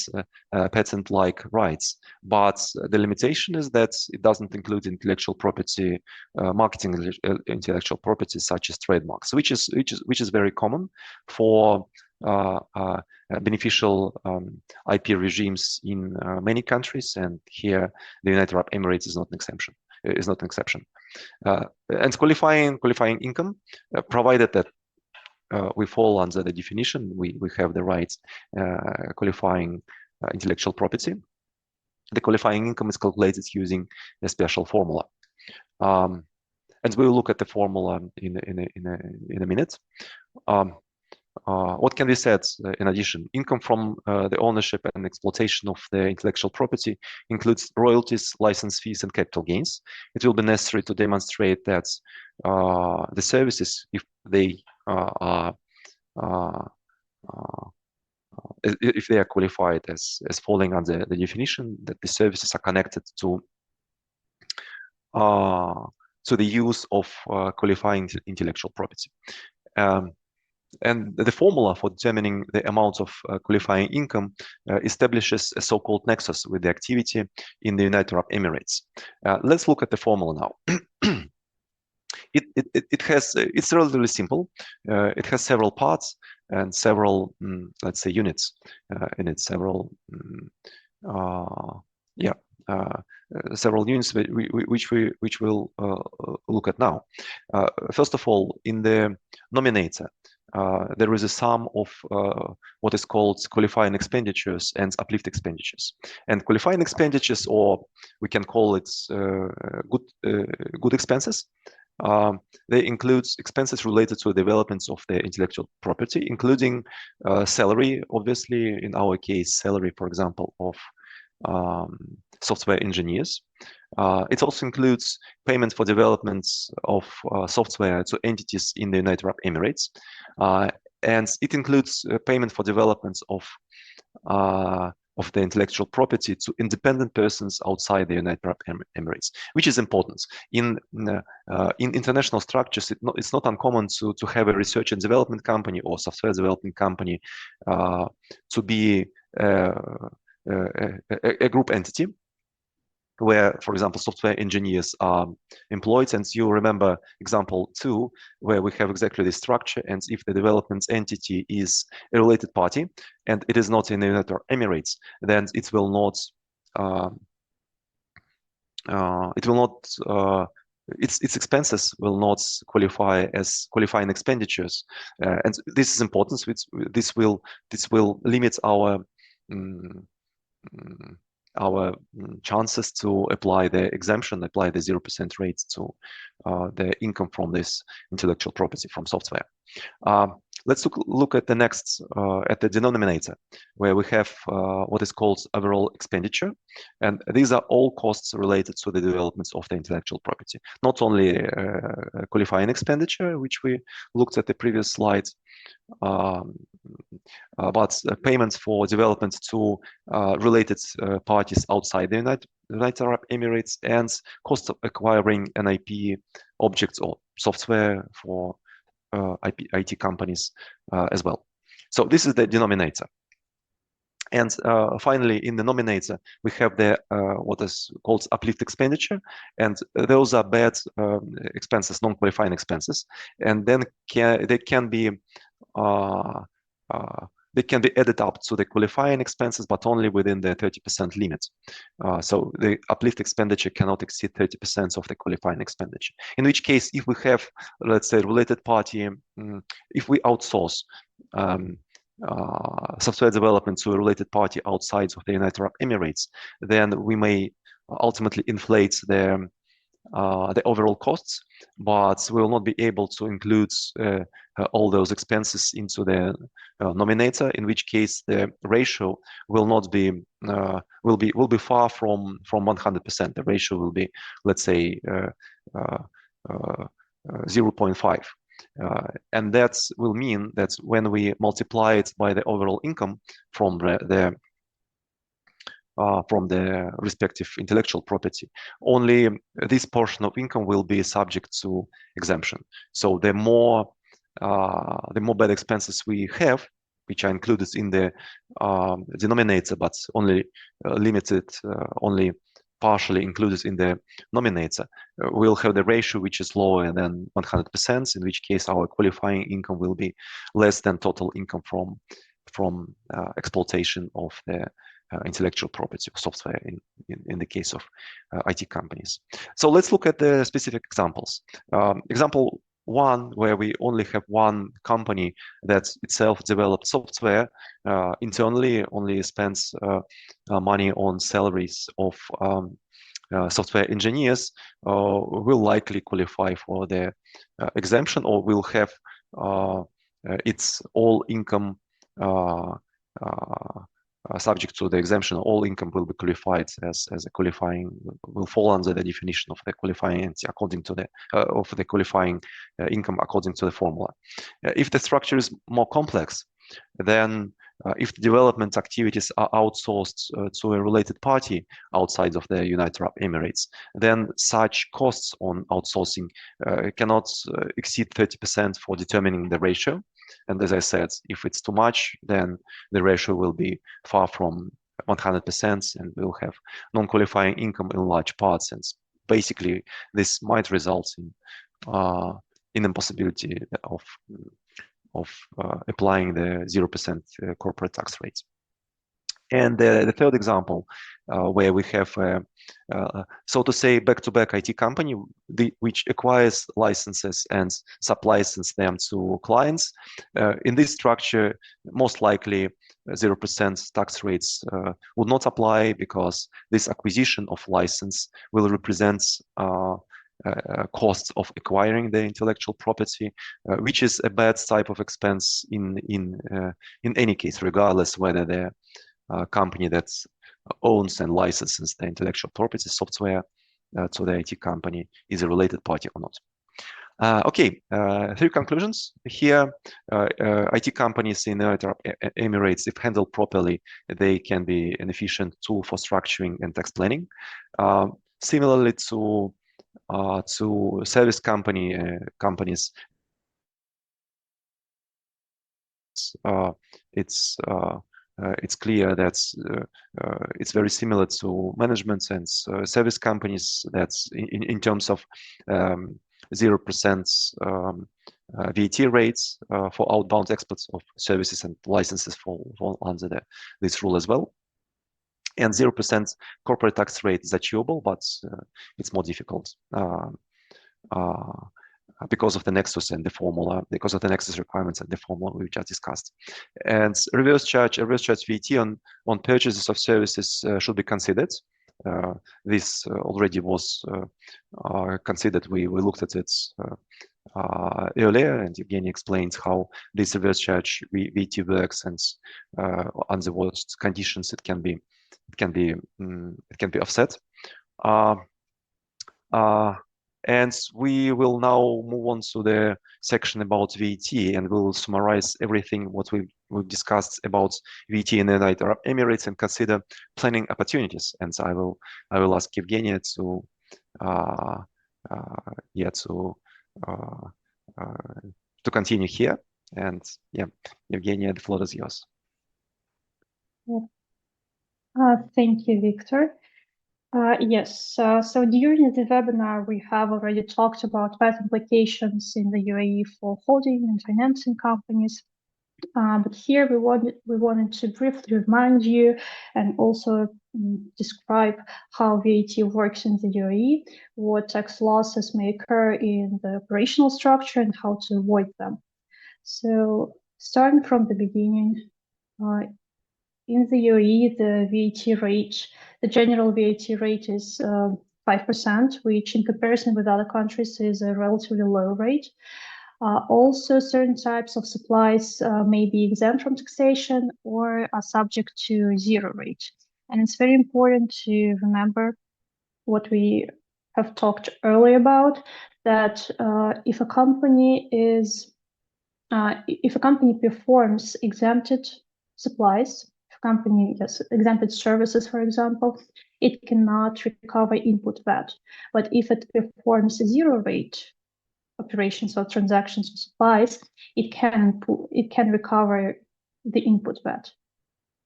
patent-like rights. But the limitation is that it doesn't include intellectual property, marketing intellectual property, such as trademarks, which is very common for beneficial IP regimes in many countries, and here the United Arab Emirates is not an exception. an exception. And qualifying income, provided that we fall under the definition, we have the rights qualifying intellectual property. The qualifying income is calculated using a special formula. And we'll look at the formula in a minute. What can be said in addition? Income from the ownership and exploitation of the intellectual property includes royalties, license fees, and capital gains. It will be necessary to demonstrate that the services, if they are qualified as falling under the definition, that the services are connected to the use of qualifying intellectual property. And the formula for determining the amount of qualifying income establishes a so-called nexus with the activity in the United Arab Emirates. Let's look at the formula now. It's relatively simple. It has several parts and several, let's say, units in it. Several units which we'll look at now. First of all, in the nominator, there is a sum of what is called qualifying expenditures and uplift expenditures. And qualifying expenditures, or we can call it good expenses, they include expenses related to the developments of the intellectual property, including salary, obviously, in our case, salary, for example, of software engineers. It also includes payment for developments of software to entities in the United Arab Emirates. And it includes payment for developments of the intellectual property to independent persons outside the United Arab Emirates, which is important. In international structures, it's not uncommon to have a research and development company or software development company to be a group entity where, for example, software engineers are employed. And you remember example 2, where we have exactly this structure. And if the development entity is a related party and it is not in the United Arab Emirates, then it will not its expenses will not qualify as qualifying expenditures, and this is important. This will limit our chances to apply the exemption, apply the 0% rate to the income from this intellectual property from software. Let's look at the next, at the denominator, where we have what is called overall expenditure. And these are all costs related to the developments of the intellectual property, not only qualifying expenditure, which we looked at the previous slide, but payments for development to related parties outside the United Arab Emirates, and cost of acquiring an IP objects or software for IT companies as well. So this is the denominator. And finally, in the nominator, we have the what is called uplift expenditure, and those are bad expenses, non-qualifying expenses, and then they can be added up to the qualifying expenses, but only within the 30% limit. So the uplift expenditure cannot exceed 30% of the qualifying expenditure. In which case, if we have, let's say, related party, if we outsource software development to a related party outside of the United Arab Emirates, then we may ultimately inflate the overall costs, but we will not be able to include all those expenses into the nominator. In which case, the ratio will not be will be far from 100%. The ratio will be, let's say, 0.5. And that will mean that when we multiply it by the overall income from the respective intellectual property, only this portion of income will be subject to exemption. So the more bad expenses we have, which are included in the denominator, but only limited, only partially included in the nominator, we'll have the ratio which is lower than 100%, in which case our qualifying income will be less than total income from exploitation of the intellectual property or software in the case of IT companies. So let's look at the specific examples. Example one, where we only have one company that itself developed software internally, only spends money on salaries of software engineers, will likely qualify for the exemption, or will have its all income subject to the exemption. All income will be qualified as a qualifying, will fall under the definition of the qualifying entity according to the of the qualifying income according to the formula. If the structure is more complex, then if the development activities are outsourced to a related party outside of the United Arab Emirates, then such costs on outsourcing cannot exceed 30% for determining the ratio. And as I said, if it's too much, then the ratio will be far from 100%, and we'll have non-qualifying income in large parts. And basically, this might result in impossibility of applying the 0% corporate tax rates. And the third example, where we have, so to say, back-to-back IT company, which acquires licenses and sub-license them to clients. In this structure, most likely 0% tax rates would not apply, because this acquisition of license will represent costs of acquiring the intellectual property, which is a bad type of expense in any case, regardless whether the company that owns and licenses the intellectual property software to the IT company is a related party or not. Okay, three conclusions here. IT companies in the United Arab Emirates, if handled properly, they can be an efficient tool for structuring and tax planning. Similarly to service companies, it's clear that it's very similar to management and service companies. That's in terms of 0% VAT rates for outbound exports of services, and licenses fall under this rule as well. And 0% corporate tax rate is achievable, but it's more difficult because of the nexus and the formula, because of the nexus requirements and the formula we just discussed. And reverse charge VAT on purchases of services should be considered. This already was considered. We looked at it earlier, and Evgeny explained how this reverse charge VAT works, and under what conditions it can be offset. And we will now move on to the section about VAT, and we'll summarize everything what we've discussed about VAT in the United Arab Emirates and consider planning opportunities. And I will ask Evgeny to continue here. And yeah, Evgeny, the floor is yours. Thank you, Victor. Yes, so during the webinar, we have already talked about VAT implications in the UAE for holding and financing companies. But here we wanted to briefly remind you and also describe how VAT works in the UAE, what tax losses may occur in the operational structure, and how to avoid them. So starting from the beginning, in the UAE, the VAT rate, the general VAT rate is 5%, which in comparison with other countries is a relatively low rate. Also, certain types of supplies may be exempt from taxation or are subject to zero rate. And it's very important to remember what we have talked earlier about, that if a company performs exempted supplies, exempted services, for example, it cannot recover input VAT. But if it performs zero rate operations or transactions or supplies, it can recover the input VAT.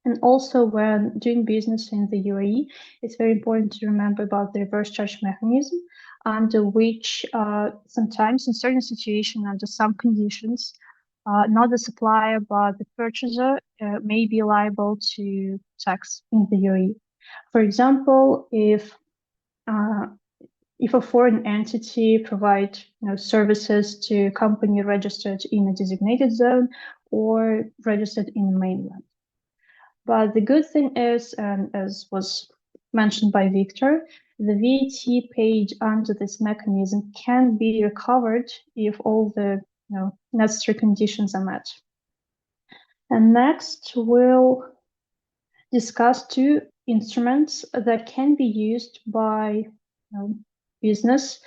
And also, when doing business in the UAE, it's very important to remember about the reverse charge mechanism, under which sometimes in certain situations, under some conditions, not the supplier, but the purchaser may be liable to tax in the UAE. For example, if a foreign entity provides services to a company registered in a designated zone or registered in the mainland. But the good thing is, and as was mentioned by Victor, the VAT paid under this mechanism can be recovered if all the necessary conditions are met. And next, we'll discuss two instruments that can be used by business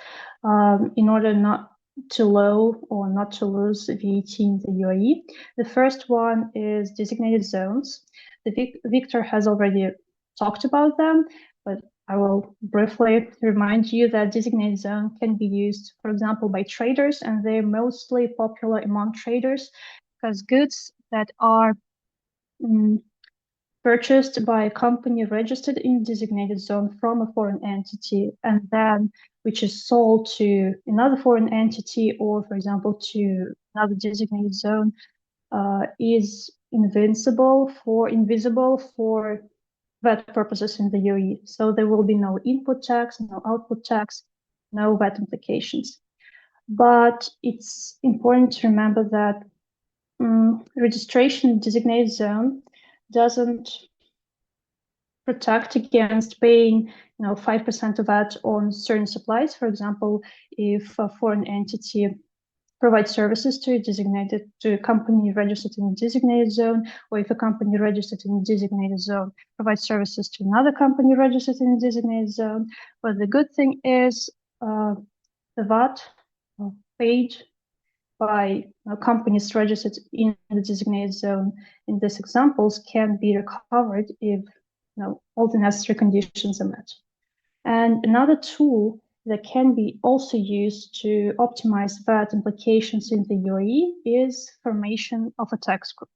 in order not to low or not to lose VAT in the UAE. The first one is designated zones. Victor has already talked about them, but I will briefly remind you that designated zone can be used, for example, by traders, and they're mostly popular among traders because goods that are purchased by a company registered in designated zone from a foreign entity and then which is sold to another foreign entity or, for example, to another designated zone is invisible for VAT purposes in the UAE. So there will be no input tax, no output tax, no VAT implications. But it's important to remember that registration in designated zone doesn't protect against paying 5% of VAT on certain supplies. For example, if a foreign entity provides services to a company registered in a designated zone, or if a company registered in a designated zone provides services to another company registered in a designated zone. But the good thing is the VAT paid by companies registered in the designated zone in these examples can be recovered if all the necessary conditions are met. And another tool that can be also used to optimize VAT implications in the UAE is formation of a tax group.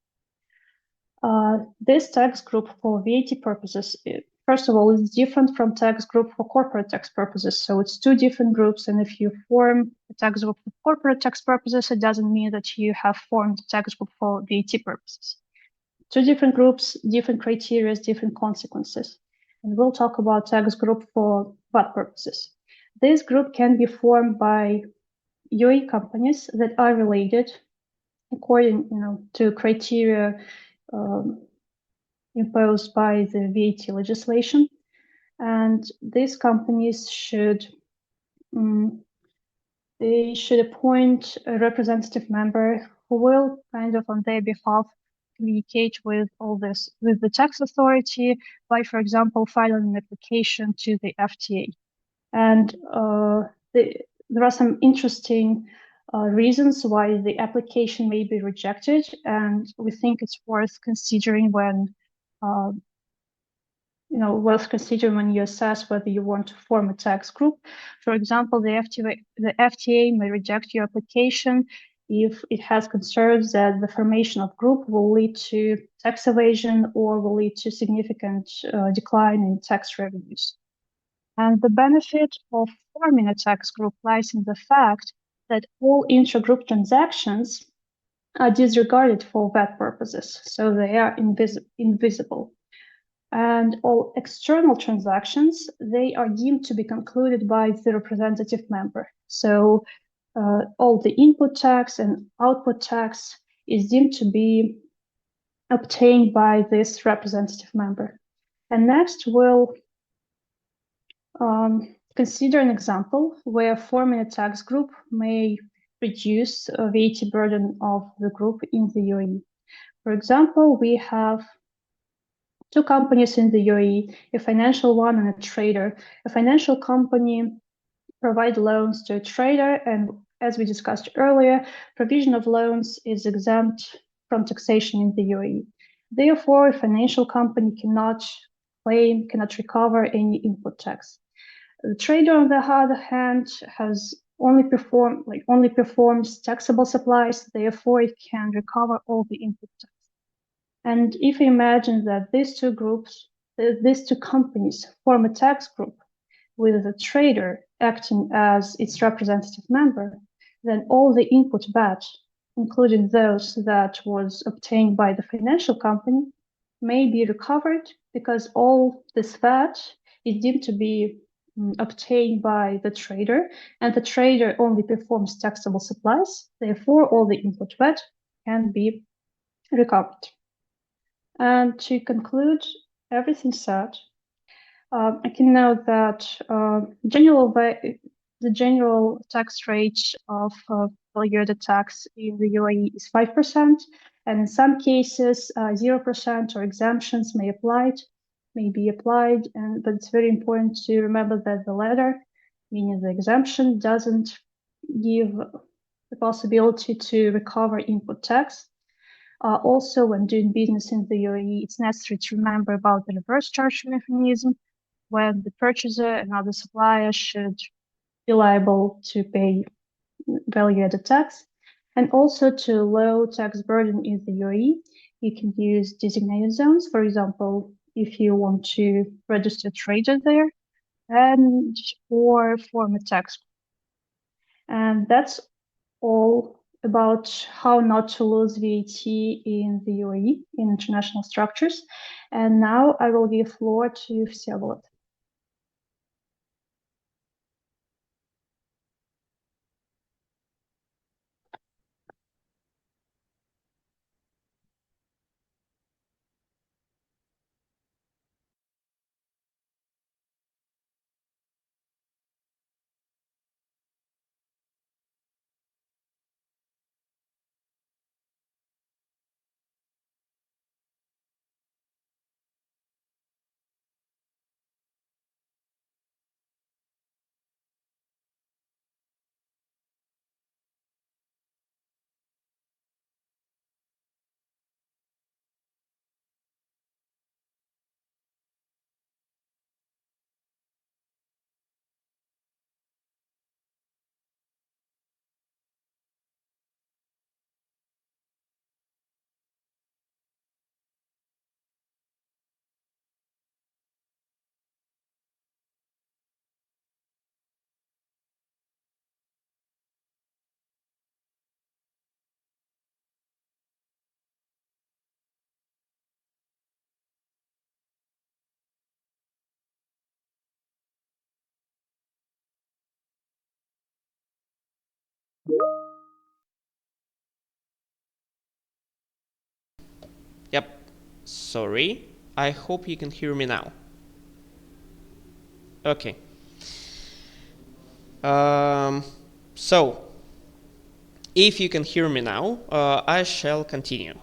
This tax group for VAT purposes, first of all, is different from tax group for corporate tax purposes. So it's two different groups. And if you form a tax group for corporate tax purposes, it doesn't mean that you have formed a tax group for VAT purposes. Two different groups, different criteria, different consequences. And we'll talk about tax group for VAT purposes. This group can be formed by UAE companies that are related according to criteria imposed by the VAT legislation. And these companies should appoint a representative member who will kind of on their behalf communicate with the tax authority by, for example, filing an application to the FTA. And there are some interesting reasons why the application may be rejected, and we think it's worth considering when you assess whether you want to form a tax group. For example, the FTA may reject your application if it has concerns that the formation of group will lead to tax evasion or will lead to significant decline in tax revenues. And the benefit of forming a tax group lies in the fact that all intra-group transactions are disregarded for VAT purposes, so they are invisible. And all external transactions, they are deemed to be concluded by the representative member. So all the input tax and output tax is deemed to be obtained by this representative member. And next, we'll consider an example where forming a tax group may reduce VAT burden of the group in the UAE. For example, we have two companies in the UAE, a financial one and a trader. A financial company provides loans to a trader, and as we discussed earlier, provision of loans is exempt from taxation in the UAE. Therefore, a financial company cannot recover any input tax. The trader, on the other hand, has only performs taxable supplies, therefore it can recover all the input tax. And if you imagine that these two companies form a tax group with the trader acting as its representative member, then all the input VAT including those that was obtained by the financial company, may be recovered because all this VAT is deemed to be obtained by the trader, and the trader only performs taxable supplies. Therefore, all the input VAT can be recovered. And to conclude everything said, I can note that the general tax rate of value-added tax in the UAE is 5%, and in some cases, 0% or exemptions may be applied. But it's very important to remember that the latter, meaning the exemption, doesn't give the possibility to recover input tax. Also, when doing business in the UAE, it's necessary to remember about the reverse charge mechanism, when the purchaser and other suppliers should be liable to pay value-added tax. And also to low tax burden in the UAE, you can use designated zones. For example, if you want to register a trader there, and or form a tax. And that's all about how not to lose VAT in the UAE in international structures. And now I will give floor to Всеволод. Yep. Sorry. I hope you can hear me now. Okay. So, if you can hear me now, I shall continue.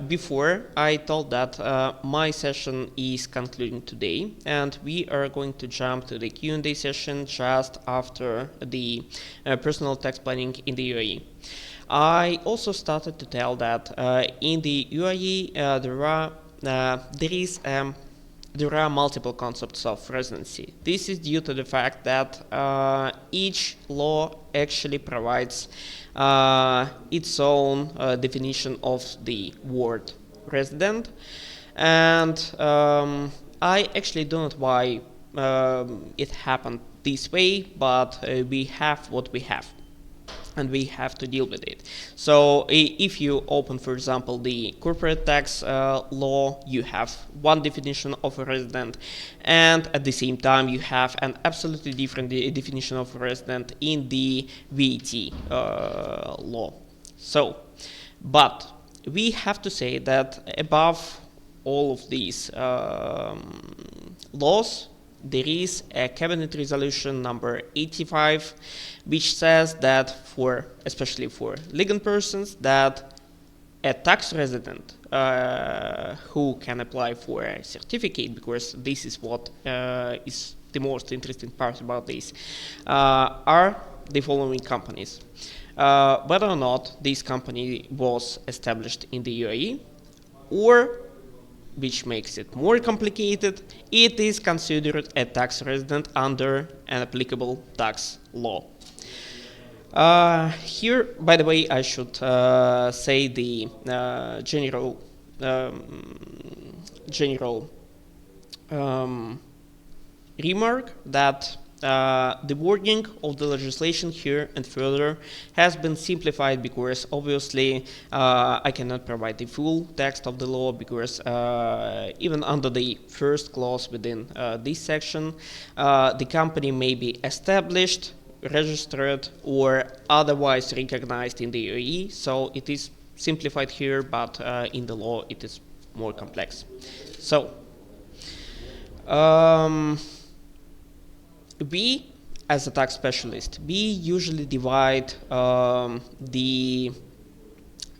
Before, I told that my session is concluding today, and we are going to jump to the Q&A session just after the personal tax planning in the UAE. I also started to tell that in the UAE there are multiple concepts of residency. This is due to the fact that each law actually provides its own definition of the word resident, and I actually don't know why it happened this way, but we have what we have, and we have to deal with it. So if you open, for example, the corporate tax law, you have one definition of a resident, and at the same time you have an absolutely different definition of a resident in the VAT law. So, but we have to say that above all of these laws, there is a cabinet resolution number 85, which says that especially for legal persons, that a tax resident who can apply for a certificate, because this is what is the most interesting part about this, are the following companies. Whether or not this company was established in the UAE, or, which makes it more complicated, it is considered a tax resident under an applicable tax law. Here, by the way, I should say the general remark that The wording of the legislation here and further has been simplified because obviously I cannot provide the full text of the law because even under the first clause within this section, the company may be established, registered, or otherwise recognized in the UAE. So it is simplified here, but in the law it is more complex. So we, as a tax specialist, we usually divide the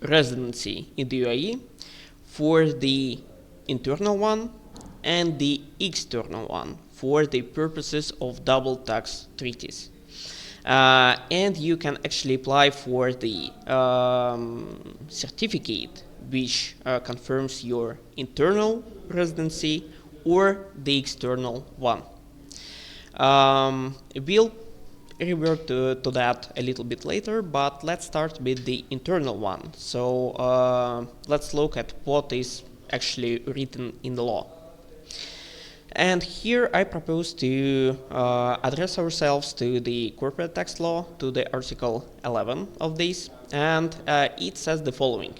residency in the UAE for the internal one and the external one for the purposes of double tax treaties. And you can actually apply for the certificate which confirms your internal residency or the external one. We'll revert to that a little bit later, but let's start with the internal one. So let's look at what is actually written in the law. And here I propose to address ourselves to the corporate tax law, to the Article 11 of this, and it says the following.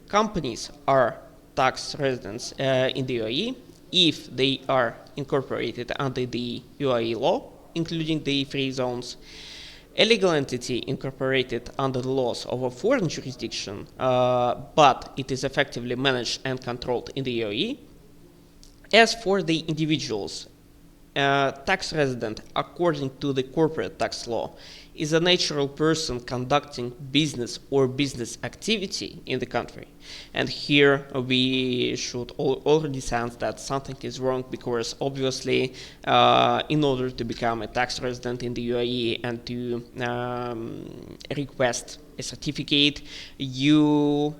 Companies are tax residents in the UAE if they are incorporated under the UAE law, including the free zones. A legal entity incorporated under the laws of a foreign jurisdiction, but it is effectively managed and controlled in the UAE. As for the individuals, tax resident, according to the corporate tax law, is a natural person conducting business or business activity in the country. And here we should already sense that something is wrong because obviously in order to become a tax resident in the UAE and to request a certificate, you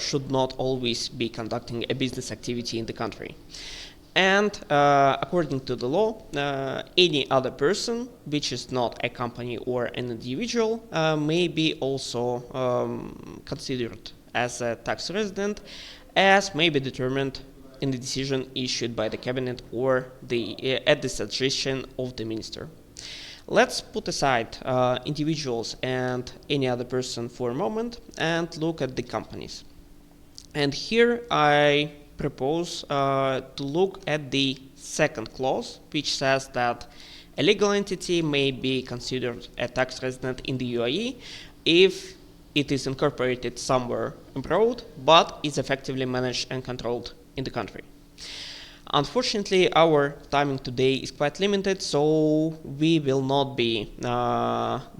should not always be conducting a business activity in the country. And according to the law, any other person, which is not a company or an individual, may be also considered as a tax resident, as may be determined in the decision issued by the cabinet or at the suggestion of the minister. Let's put aside individuals and any other person for a moment and look at the companies. And here I propose to look at the second clause, which says that a legal entity may be considered a tax resident in the UAE if it is incorporated somewhere abroad, but is effectively managed and controlled in the country. Unfortunately, our timing today is quite limited, so we will not be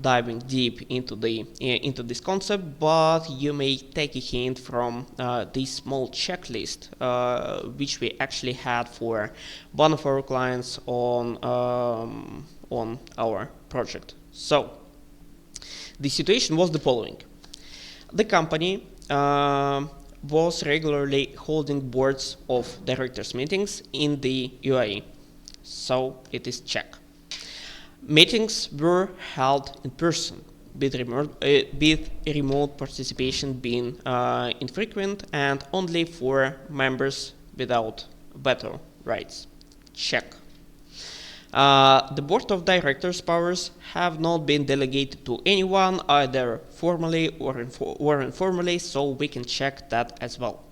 diving deep into this concept, but you may take a hint from this small checklist which we actually had for one of our clients on our project. So the situation was the following. The company was regularly holding boards of directors meetings in the UAE. So it is check. Meetings were held in person, with remote participation being infrequent and only for members without veto rights. Check. The board of directors' powers have not been delegated to anyone, either formally or informally, so we can check that as well.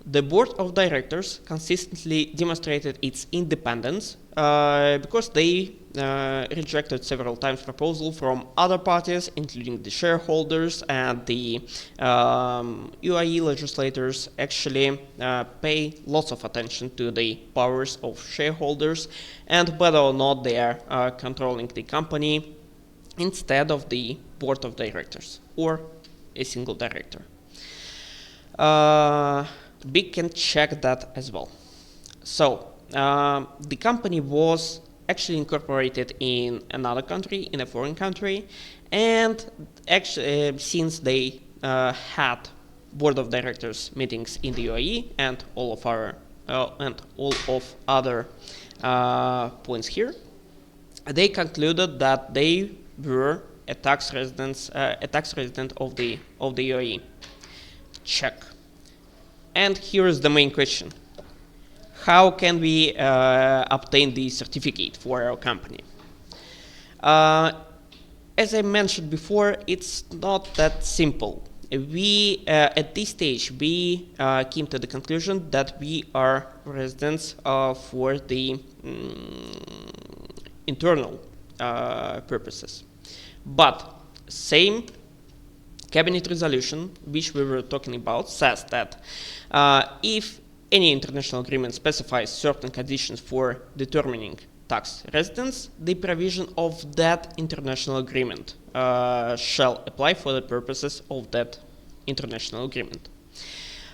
The board of directors consistently demonstrated its independence because they rejected several times proposals from other parties, including the shareholders, and the UAE legislators actually pay lots of attention to the powers of shareholders and whether or not they are controlling the company instead of the board of directors or a single director. We can check that as well. So the company was actually incorporated in another country, in a foreign country, and actually since they had board of directors meetings in the UAE and all of other points here, they concluded that they were a tax resident of the UAE. Check. And here is the main question. How can we obtain the certificate for our company? As I mentioned before, it's not that simple. We, at this stage, we came to the conclusion that we are residents for the internal purposes. But same cabinet resolution, which we were talking about, says that if any international agreement specifies certain conditions for determining tax residence, the provision of that international agreement shall apply for the purposes of that international agreement.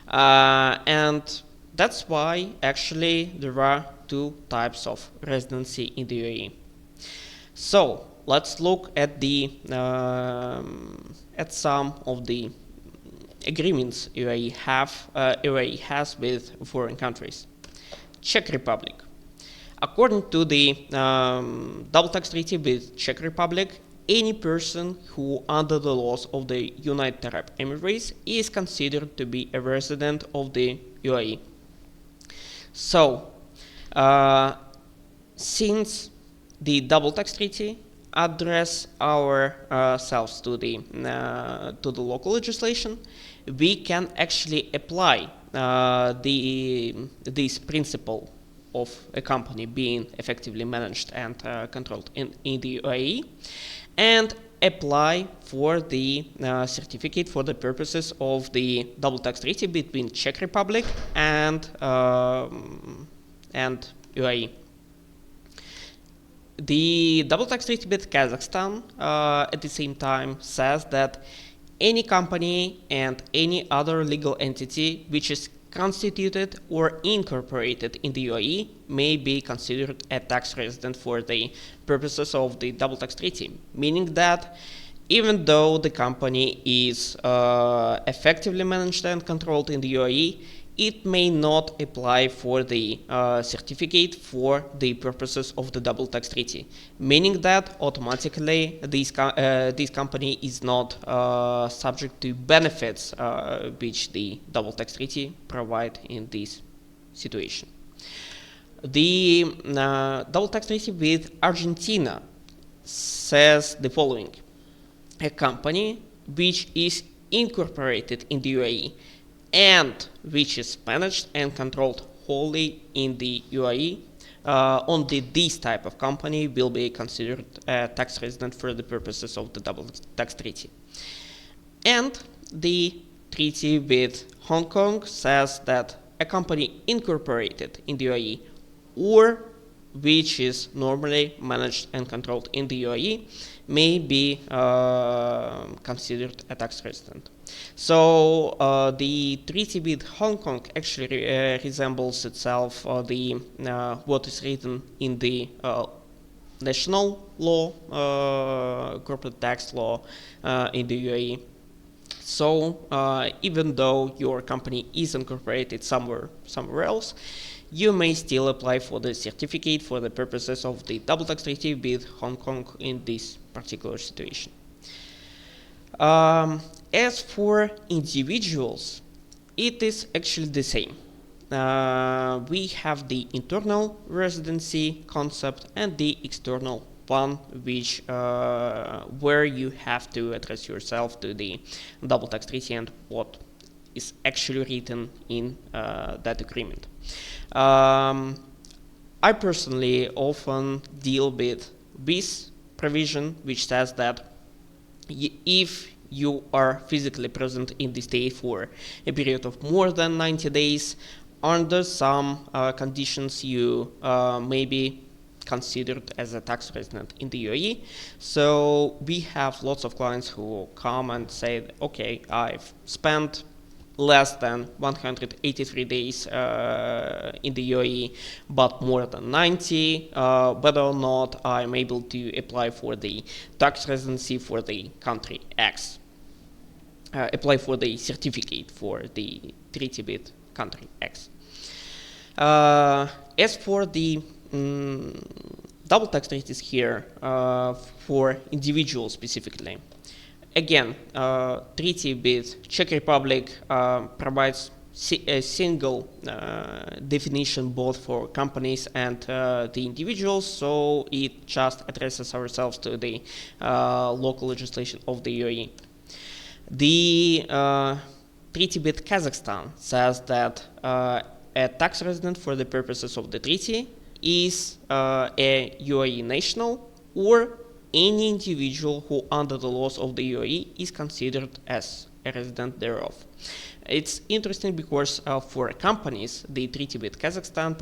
And that's why actually there are two types of residency in the UAE. So let's look at some of the agreements UAE has with foreign countries. Czech Republic. According to the double tax treaty with Czech Republic, any person who, under the laws of the United Arab Emirates, is considered to be a resident of the UAE. So, since the double tax treaty address ourselves to the local legislation, we can actually apply this principle of a company being effectively managed and controlled in the UAE, and apply for the certificate for the purposes of the double tax treaty between Czech Republic and UAE. The double tax treaty with Kazakhstan at the same time says that any company and any other legal entity which is constituted or incorporated in the UAE may be considered a tax resident for the purposes of the double tax treaty, meaning that even though the company is effectively managed and controlled in the UAE, it may not apply for the certificate for the purposes of the double tax treaty, meaning that automatically this company is not subject to benefits which the double tax treaty provide in this situation. The double tax treaty with Argentina says the following: a company which is incorporated in the UAE and which is managed and controlled wholly in the UAE, only this type of company will be considered a tax resident for the purposes of the double tax treaty. And the treaty with Hong Kong says that a company incorporated in the UAE or which is normally managed and controlled in the UAE may be considered a tax resident. So the treaty with Hong Kong actually resembles itself what is written in the national law, corporate tax law in the UAE. So even though your company is incorporated somewhere else, you may still apply for the certificate for the purposes of the double tax treaty with Hong Kong in this particular situation. As for individuals, it is actually the same. We have the internal residency concept and the external one, which where you have to address yourself to the double tax treaty and what is actually written in that agreement. I personally often deal with this provision, which says that if you are physically present in the state for a period of more than 90 days, under some conditions you may be considered as a tax resident in the UAE. So we have lots of clients who come and say, okay, I've spent less than 183 days in the UAE, but more than 90, whether or not I'm able to apply for the tax residency for the country X, apply for the certificate for the treaty with country X. As for the double tax treaties here for individuals specifically, again, treaty with Czech Republic provides a single definition both for companies and the individuals, so it just addresses ourselves to the local legislation of the UAE. The treaty with Kazakhstan says that a tax resident for the purposes of the treaty is a UAE national or any individual who under the laws of the UAE is considered as a resident thereof. It's interesting because for companies, the treaty with Kazakhstan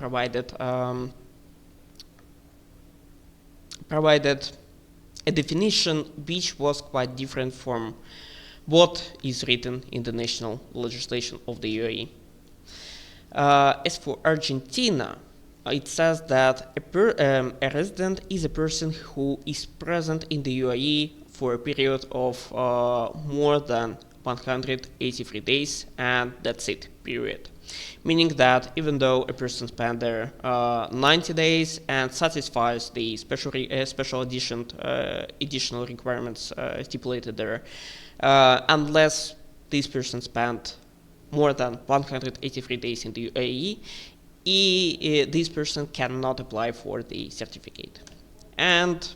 provided a definition which was quite different from what is written in the national legislation of the UAE. As for Argentina, it says that a resident is a person who is present in the UAE for a period of more than 183 days, and that's it, period. Meaning that even though a person spent there 90 days and satisfies the special additional requirements stipulated there, unless this person spent more than 183 days in the UAE, this person cannot apply for the certificate. And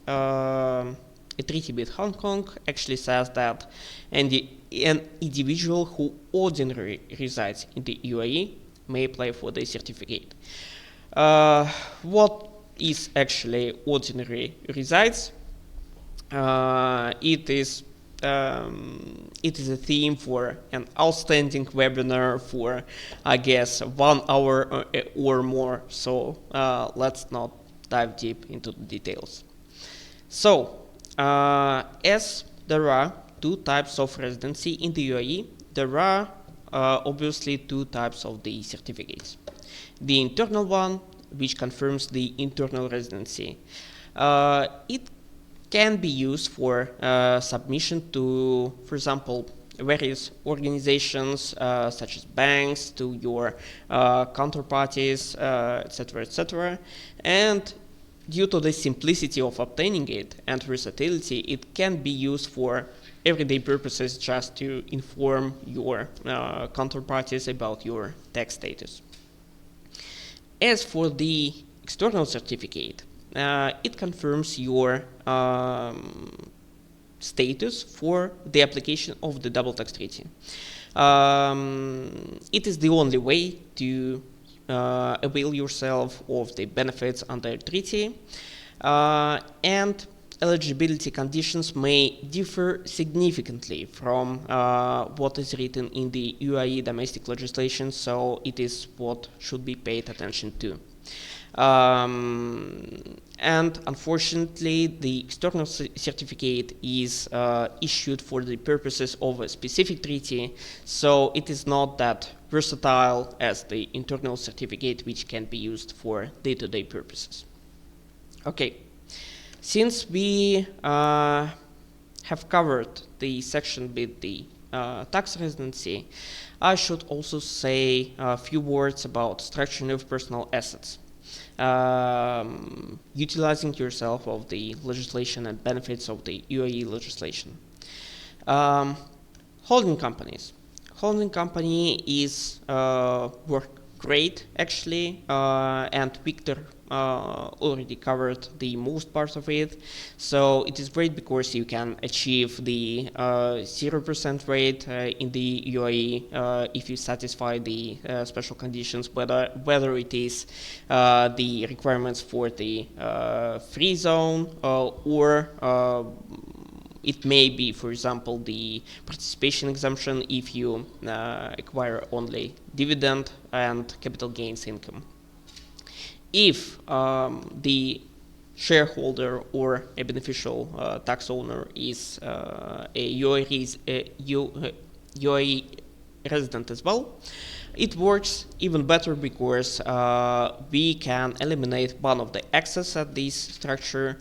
a treaty with Hong Kong actually says that an individual who ordinarily resides in the UAE may apply for the certificate. What is actually ordinary resides? It is a theme for an outstanding webinar for, I guess, 1 hour or more. So let's not dive deep into the details. So, as there are two types of residency in the UAE, there are obviously two types of the certificates. The internal one, which confirms the internal residency. It can be used for submission to, for example, various organizations such as banks, to your counterparties, etc., etc. And due to the simplicity of obtaining it and versatility, it can be used for everyday purposes, just to inform your counterparties about your tax status. As for the external certificate, it confirms your status for the application of the double tax treaty. It is the only way to avail yourself of the benefits under the treaty, and eligibility conditions may differ significantly from what is written in the UAE domestic legislation, so it is what should be paid attention to. And unfortunately, the external certificate is issued for the purposes of a specific treaty, so it is not that versatile as the internal certificate, which can be used for day-to-day purposes. Okay, since we have covered the section with the tax residency, I should also say a few words about structuring of personal assets. Utilizing yourself of the legislation and benefits of the UAE legislation. Holding companies. Holding company is work great actually, and Victor already covered the most part of it. So it is great because you can achieve the 0% rate in the UAE if you satisfy the special conditions, whether it is the requirements for the free zone or it may be, for example, the participation exemption if you acquire only dividend and capital gains income. If the shareholder or a beneficial tax owner is a UAE resident as well, it works even better because we can eliminate one of the excess at this structure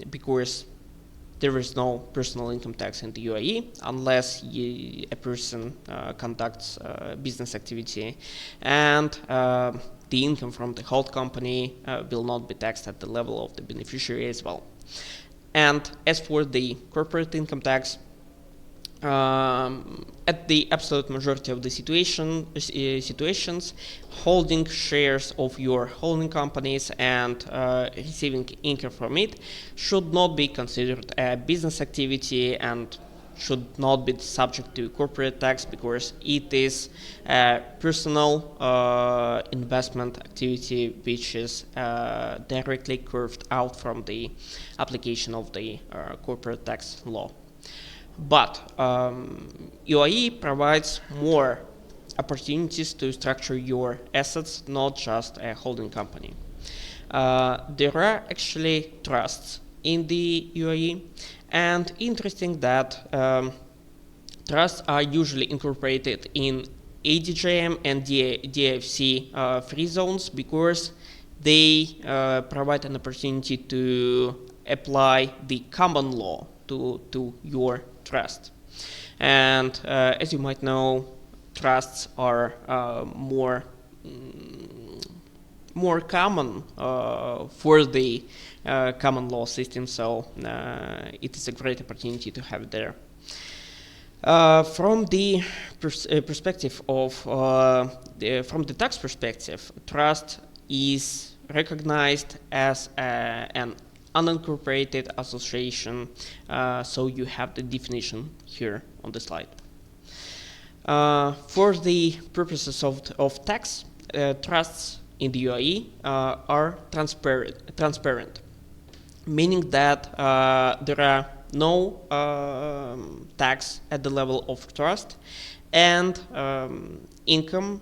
because there is no personal income tax in the UAE unless a person conducts business activity, and the income from the hold company will not be taxed at the level of the beneficiary as well. And as for the corporate income tax, At the absolute majority of the situations, holding shares of your holding companies and receiving income from it should not be considered a business activity and should not be subject to corporate tax because it is a personal investment activity which is directly carved out from the application of the corporate tax law. But UAE provides more opportunities to structure your assets, not just a holding company. There are actually trusts in the UAE, and interesting that trusts are usually incorporated in ADJM and DFC free zones because they provide an opportunity to apply the common law to your trust. And as you might know, trusts are more common for the common law system, so it is a great opportunity to have it there. From the perspective of from the tax perspective, trust is recognized as an unincorporated association, so you have the definition here on the slide. For the purposes of tax, trusts in the UAE are transparent, meaning that there are no tax at the level of trust, and income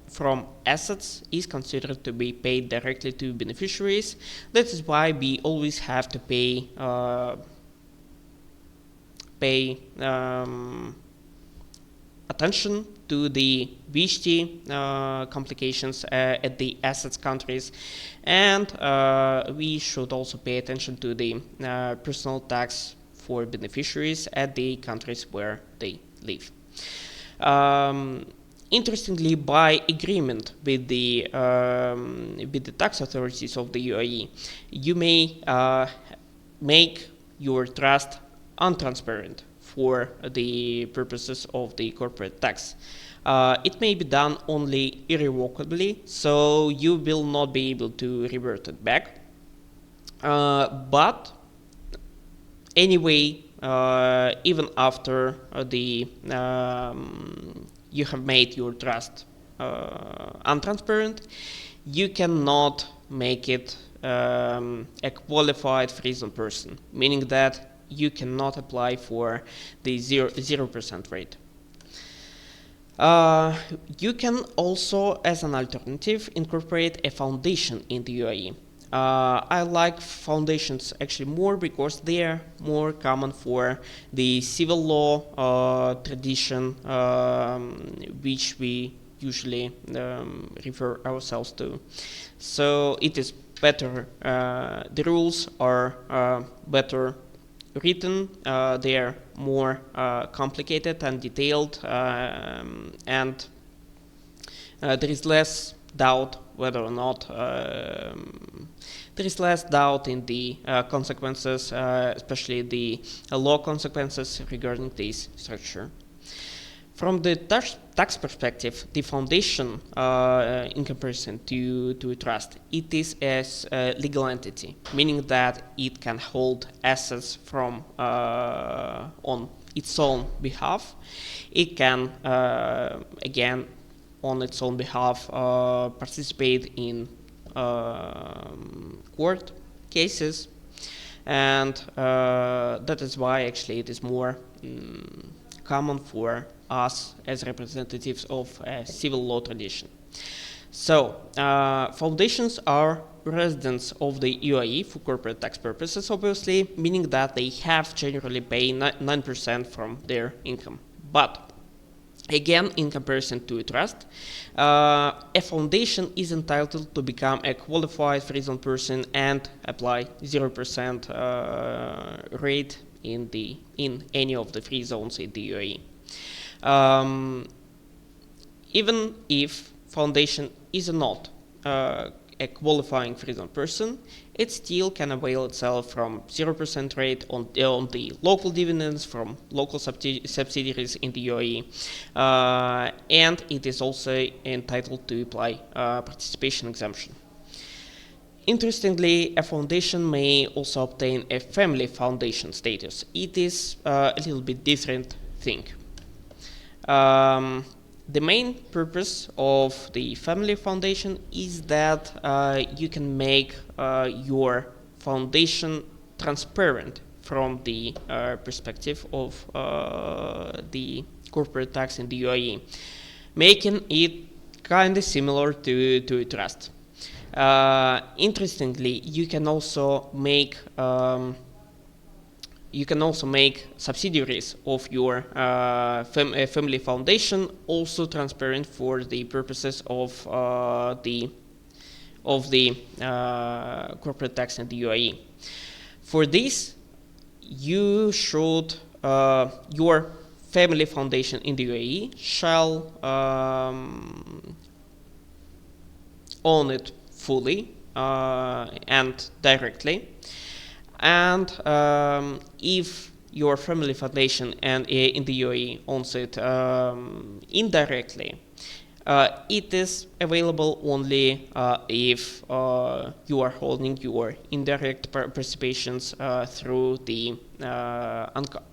from assets is considered to be paid directly to beneficiaries. That is why we always have to pay attention to the VAT complications at the assets countries, and we should also pay attention to the personal tax for beneficiaries at the countries where they live. Interestingly, by agreement with the tax authorities of the UAE, you may make your trust untransparent for the purposes of the corporate tax. It may be done only irrevocably, so you will not be able to revert it back. But anyway, even after you have made your trust untransparent, you cannot make it a qualified free zone person, meaning that you cannot apply for the 0% rate. You can also, as an alternative, incorporate a foundation in the UAE. I like foundations actually more because they are more common for the civil law tradition, which we usually refer ourselves to. So it is better, the rules are better written, they are more complicated and detailed, and there is less doubt whether or not there is less doubt in the consequences, especially the law consequences regarding this structure. From the tax perspective, the foundation, in comparison to a trust, it is as a legal entity, meaning that it can hold assets from on its own behalf. It can, again, on its own behalf, participate in court cases, and that is why actually it is more common for us as representatives of a civil law tradition. So, foundations are residents of the UAE for corporate tax purposes, obviously, meaning that they have generally paid 9% from their income. But again, in comparison to a trust, a foundation is entitled to become a qualified free zone person and apply 0% rate in any of the free zones in the UAE. Even if foundation is not a qualifying freezone person, it still can avail itself from 0% rate on the local dividends from local subsidiaries in the UAE, and it is also entitled to apply participation exemption. Interestingly, a foundation may also obtain a family foundation status. It is a little bit different thing. The main purpose of the family foundation is that you can make your foundation transparent from the perspective of the corporate tax in the UAE, making it kind of similar to a trust. Interestingly, you can also make subsidiaries of your family foundation also transparent for the purposes of the corporate tax in the UAE. For this, you should your family foundation in the UAE shall own it fully and directly. And if your family foundation and in the UAE owns it indirectly, it is available only if you are holding your indirect participations through the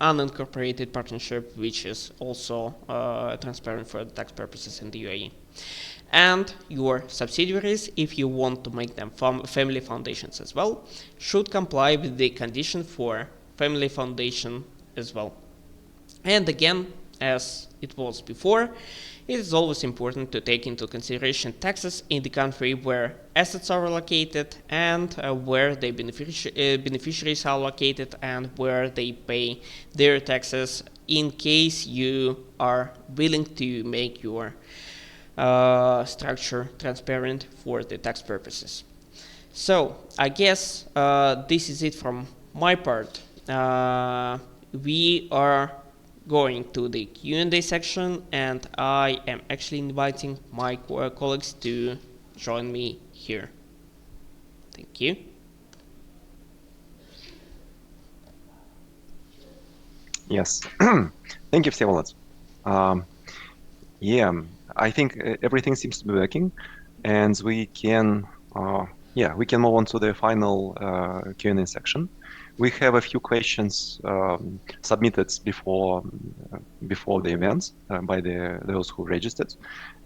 unincorporated partnership, which is also transparent for tax purposes in the UAE. And your subsidiaries, if you want to make them family foundations as well, should comply with the condition for family foundation as well. And again, as it was before, it is always important to take into consideration taxes in the country where assets are located and where the beneficiaries are located and where they pay their taxes, in case you are willing to make your structure transparent for the tax purposes. So I guess this is it from my part. We are going to the Q&A section, and I am actually inviting my colleagues to join me here. Thank you. Yes. Thank you, Всеволод. Yeah, I think everything seems to be working, and we can move on to the final Q&A section. We have a few questions submitted before the event by those who registered,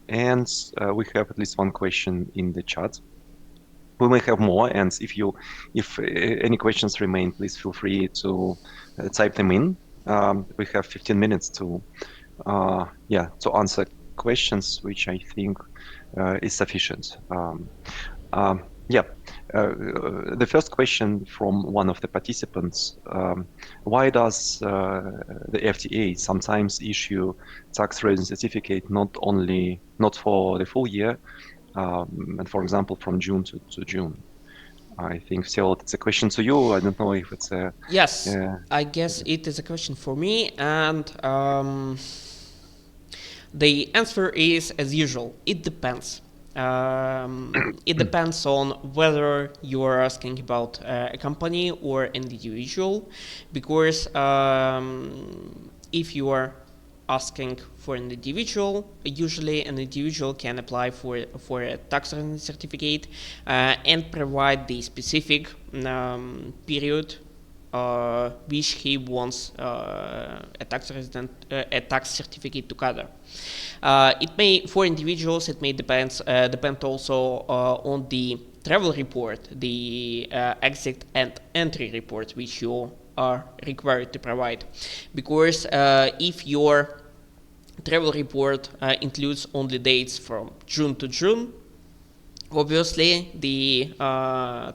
and we have at least one question in the chat. We may have more, and if any questions remain, please feel free to type them in. We have 15 minutes to answer questions, which I think is sufficient. The first question from one of the participants: why does the FTA sometimes issue tax resident certificate not for the full year, and for example from June to June? I think, Всеволод, it's a question to you. I don't know if it's a... Yes, I guess it is a question for me, and the answer is, as usual, it depends. It depends on whether you are asking about a company or an individual, because if you are asking for an individual, usually an individual can apply for a tax resident certificate and provide the specific period which he wants a tax certificate to cover. It may, for individuals, it may depend also on the travel report, the exit and entry report, which you are required to provide. Because if your travel report includes only dates from June to June, obviously the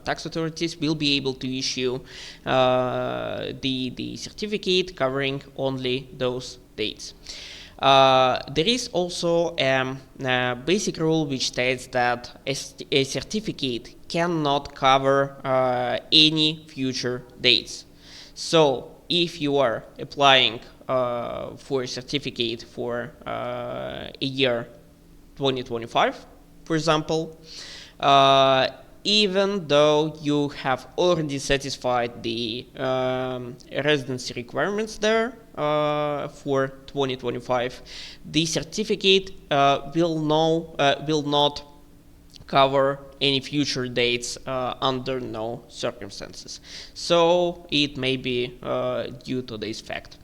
tax authorities will be able to issue the certificate covering only those dates. There is also a basic rule which states that a certificate cannot cover any future dates. So if you are applying for a certificate for a year 2025, for example, uh, even though you have already satisfied the residency requirements there for 2025, the certificate will not cover any future dates under no circumstances. So it may be due to this fact.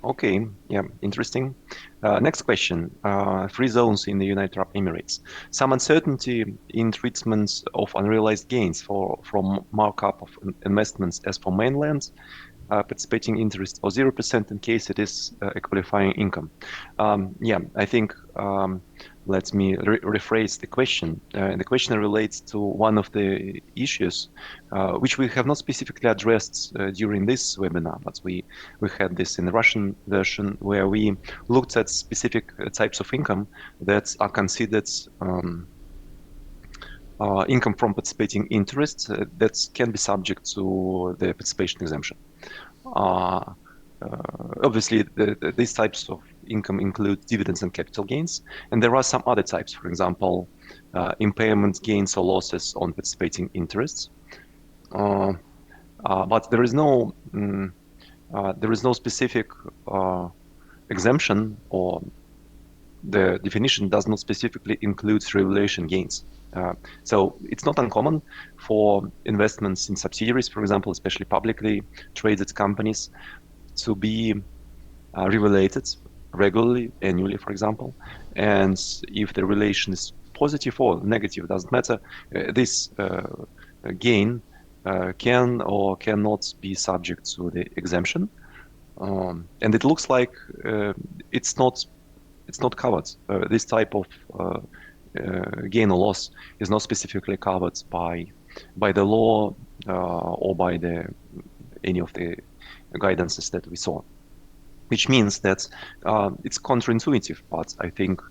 Okay, yeah, interesting. Next question. Free zones in the United Arab Emirates. Some uncertainty in treatments of unrealized gains from markup of investments as for mainland participating interest, or 0% in case it is a qualifying income. Yeah, I think let me rephrase the question. The question relates to one of the issues which we have not specifically addressed during this webinar, but we had this in the Russian version where we looked at specific types of income that are considered income from participating interests that can be subject to the participation exemption. Uh, Obviously, these types of income include dividends and capital gains, and there are some other types, for example, impairment gains or losses on participating interests. But there is no specific exemption, or the definition does not specifically include revaluation gains. So it's not uncommon for investments in subsidiaries, for example, especially publicly traded companies, to be revaluated regularly, annually, for example. And if the relation is positive or negative, doesn't matter, this gain can or cannot be subject to the exemption. And it looks like it's not covered. This type of gain or loss is not specifically covered by the law or by any of the guidances that we saw, which means that it's counterintuitive, but I think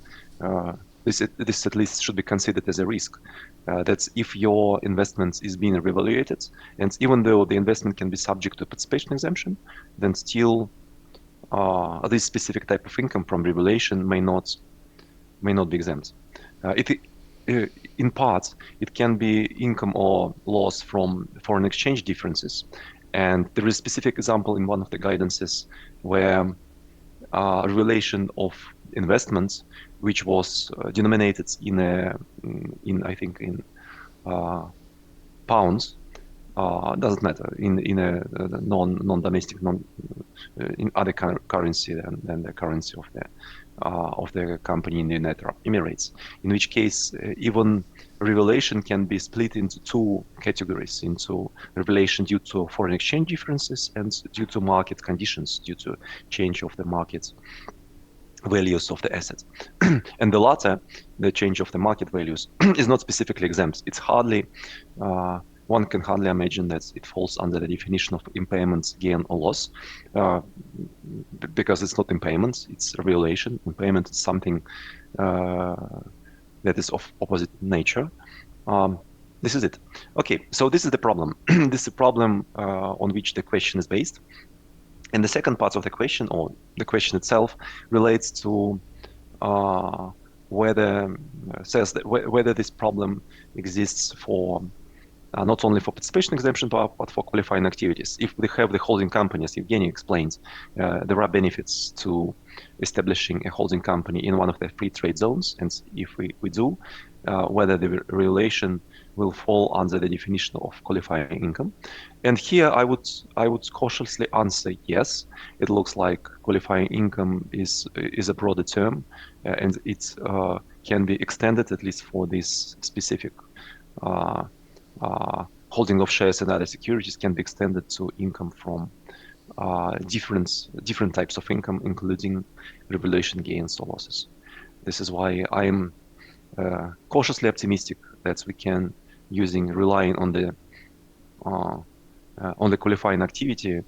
this at least should be considered as a risk. That if your investment is being revaluated, and even though the investment can be subject to participation exemption, then still this specific type of income from revaluation may not be exempt. In part, it can be income or loss from foreign exchange differences. And there is a specific example in one of the guidances where relation of investments, which was denominated in I think in pounds, doesn't matter in a non-domestic in other currency than the currency of the company in the United Arab Emirates. In which case, even revelation can be split into two categories: into revelation due to foreign exchange differences and due to market conditions, due to change of the market values of the asset. And the latter, the change of the market values, is not specifically exempt. It's hardly one can hardly imagine that it falls under the definition of impairment, gain, or loss, because it's not impairment, it's revaluation. Impairment is something that is of opposite nature. This is it. Okay, so this is the problem. This is the problem on which the question is based. And the second part of the question, or the question itself, relates to whether this problem exists for not only for participation exemption, but for qualifying activities. If we have the holding company, as Evgeny explained, there are benefits to establishing a holding company in one of the free trade zones. And if we do, whether the relation will fall under the definition of qualifying income. And here I would cautiously answer yes. It looks like qualifying income is a broader term, and it can be extended, at least for this specific holding of shares and other securities, can be extended to income from different types of income, including revaluation gains or losses. This is why I am cautiously optimistic that we can, relying on the qualifying activity,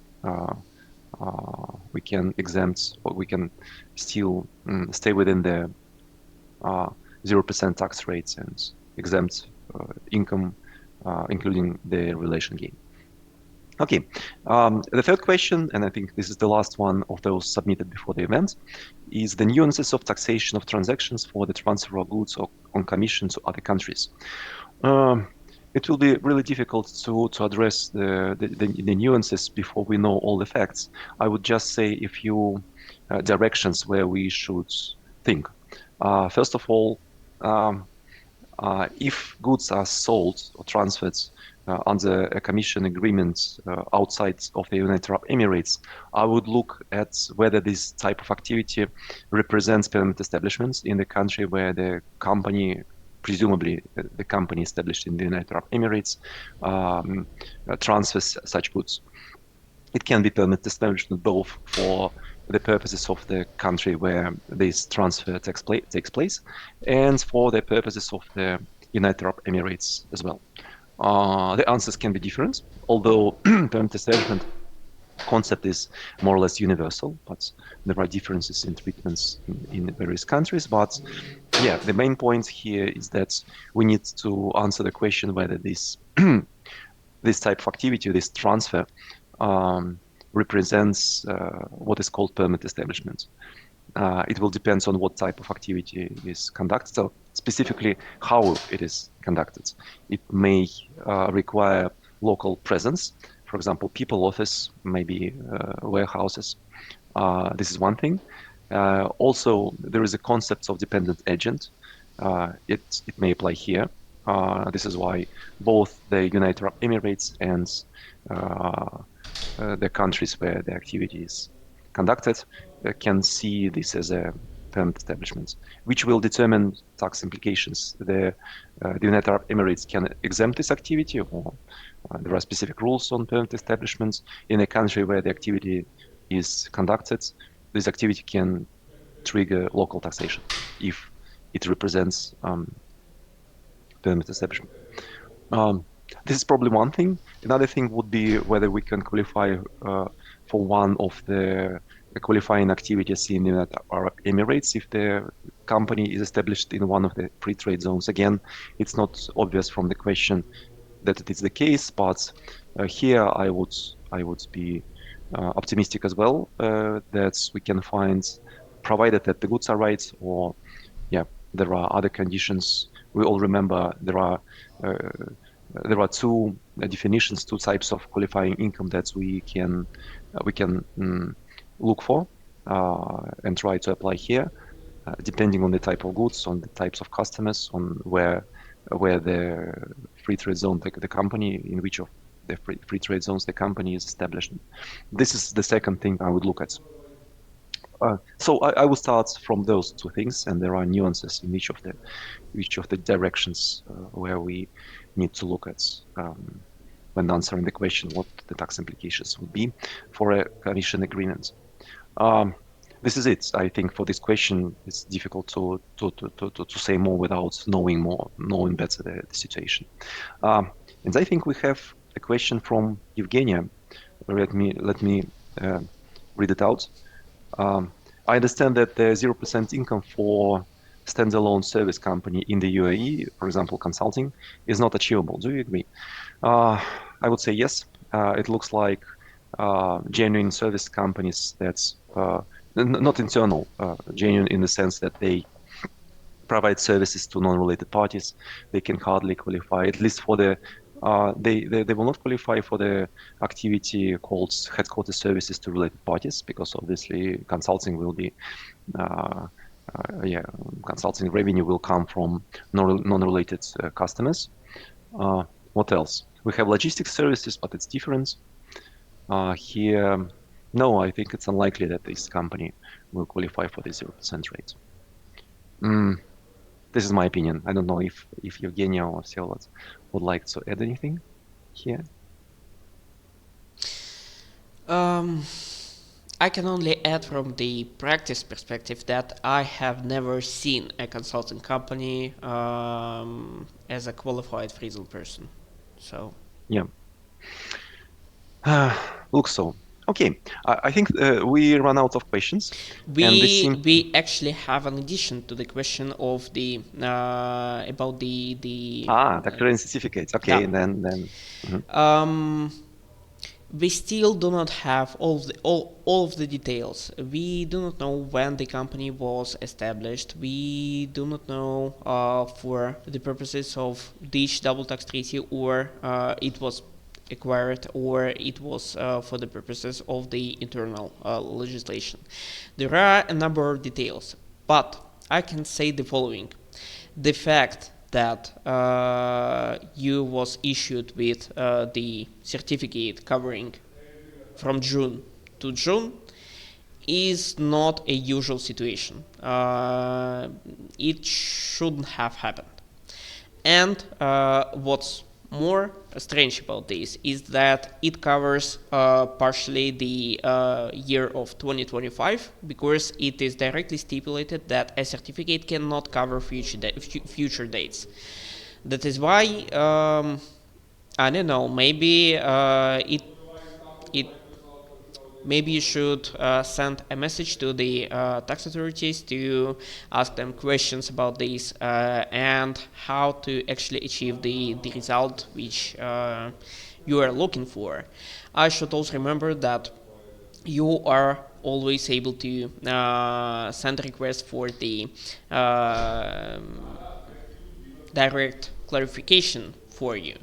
we can exempt, or we can still stay within the 0% tax rates and exempt income, including the revaluation gain. Okay. The third question, and I think this is the last one of those submitted before the event, is the nuances of taxation of transactions for the transfer of goods or on commission to other countries. Um, it will be really difficult to address the nuances before we know all the facts. I would just say a few directions where we should think. First of all, um, if goods are sold or transferred under a commission agreement outside of the United Arab Emirates, I would look at whether this type of activity represents permanent establishments in the country where the company, presumably the company established in the United Arab Emirates, transfers such goods. It can be permanent establishment both for the purposes of the country where this transfer takes place and for the purposes of the United Arab Emirates as well. The answers can be different, although permanent establishment concept is more or less universal, but there are differences in treatments in various countries. But yeah, the main point here is that we need to answer the question whether this this type of activity, this transfer, represents what is called permanent establishment. It will depend on what type of activity is conducted. So specifically how it is conducted. It may require local presence. For example, people office, maybe warehouses. This is one thing. Also, there is a concept of dependent agent. It may apply here. This is why both the United Arab Emirates and the countries where the activity is conducted can see this as a permanent establishment, which will determine tax implications. The United Arab Emirates can exempt this activity, or there are specific rules on permanent establishments. In a country where the activity is conducted, this activity can trigger local taxation if it represents permanent establishment. This is probably one thing. Another thing would be whether we can qualify for one of the qualifying activities in the United Arab Emirates if the company is established in one of the free trade zones. Again, it's not obvious from the question that it is the case, but here I would be optimistic as well that we can find, provided that the goods are right, or yeah, there are other conditions. We all remember there are two definitions, two types of qualifying income that we can look for and try to apply here, depending on the type of goods, on the types of customers, on where the free trade zone, the company in which of the free trade zones the company is established. This is the second thing I would look at. So I will start from those two things, and there are nuances in each of the directions where we need to look at when answering the question what the tax implications would be for a commission agreement. Um, this is it. I think for this question, it's difficult to say more without knowing better the situation. And I think we have a question from Evgenia. Let me read it out. I understand that the 0% income for standalone service company in the UAE, for example, consulting, is not achievable. Do you agree? I would say yes. It looks like genuine service companies that's not internal, genuine in the sense that they provide services to non-related parties. They can hardly qualify, at least for the they will not qualify for the activity called headquarters services to related parties, because obviously consulting will be yeah, consulting revenue will come from non-related customers. What else? We have logistics services, but it's different. Here, no, I think it's unlikely that this company will qualify for the 0% rate. Mm, this is my opinion. I don't know if Evgenia or Vsevolod would like to add anything here. Um, I can only add from the practice perspective that I have never seen a consulting company as a qualified freelance person. So Yeah. Looks so. Okay, I think we run out of questions, and this seems. we actually have an addition to the question of the about the Tax credit certificates. yeah. Okay, then. Mhm. Um, we still do not have all of the details. We do not know when the company was established. We do not know for the purposes of Dutch double tax treaty, or it was acquired, or it was for the purposes of the internal legislation. There are a number of details, but I can say the following. The fact that you was issued with the certificate covering from June to June is not a usual situation. It shouldn't have happened. And what's more strange about this is that it covers partially the year of 2025, because it is directly stipulated that a certificate cannot cover future dates. That is why I don't know. It maybe you should send a message to the tax authorities to ask them questions about this and how to actually achieve the result which you are looking for. I should also remember that you are always able to send a request for the direct clarification for you.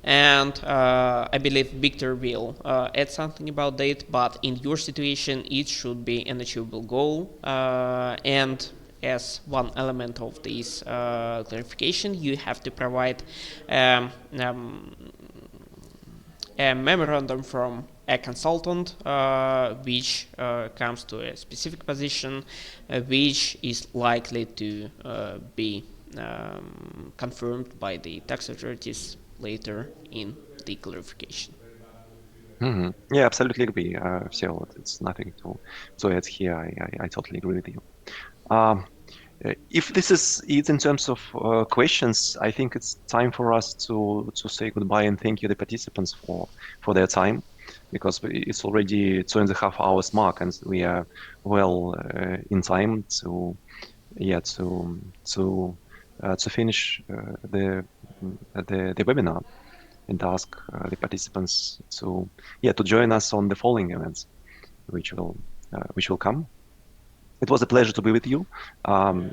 And I believe Victor will add something about that, but in your situation, it should be an achievable goal. And as one element of this clarification, you have to provide a memorandum from a consultant which comes to a specific position which is likely to be confirmed by the tax authorities later in the clarification. Yeah, absolutely agree. So it's nothing to add here. I totally agree with you. Um, if this is it in terms of questions, I think it's time for us to say goodbye and thank you the participants for their time, because it's already 2.5 hours mark, and we are well in time to finish the webinar, and ask the participants to join us on the following events, which will come. It was a pleasure to be with you. I'm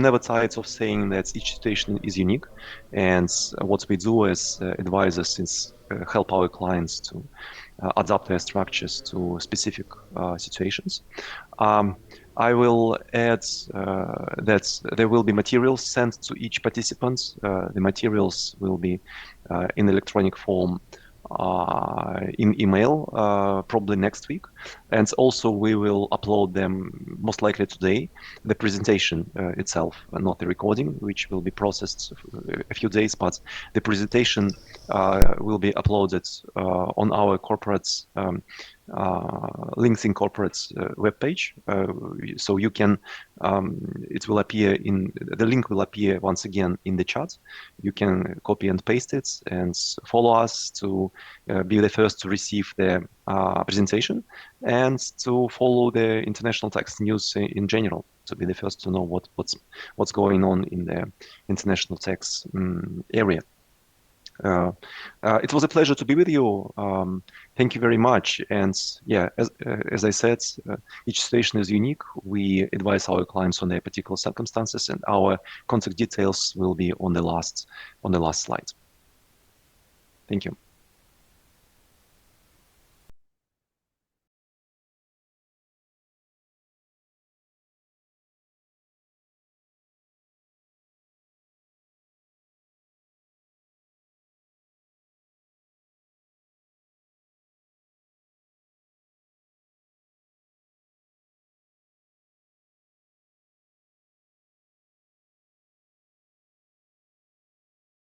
never tired of saying that each situation is unique, and what we do as advisors is help our clients to adapt their structures to specific situations. Um, I will add that there will be materials sent to each participant. The materials will be in electronic form in email probably next week, and also we will upload them most likely today, the presentation itself, not the recording, which will be processed a few days, but the presentation will be uploaded on our corporate links in corporate webpage, so you can it will appear in the link will appear once again in the chat. You can copy and paste it and follow us to be the first to receive the presentation, and to follow the international tax news in general, to be the first to know what's going on in the international tax area. It was a pleasure to be with you. Thank you very much. And yeah, as I said, each situation is unique. We advise our clients on their particular circumstances, and our contact details will be on the last slide. Thank you.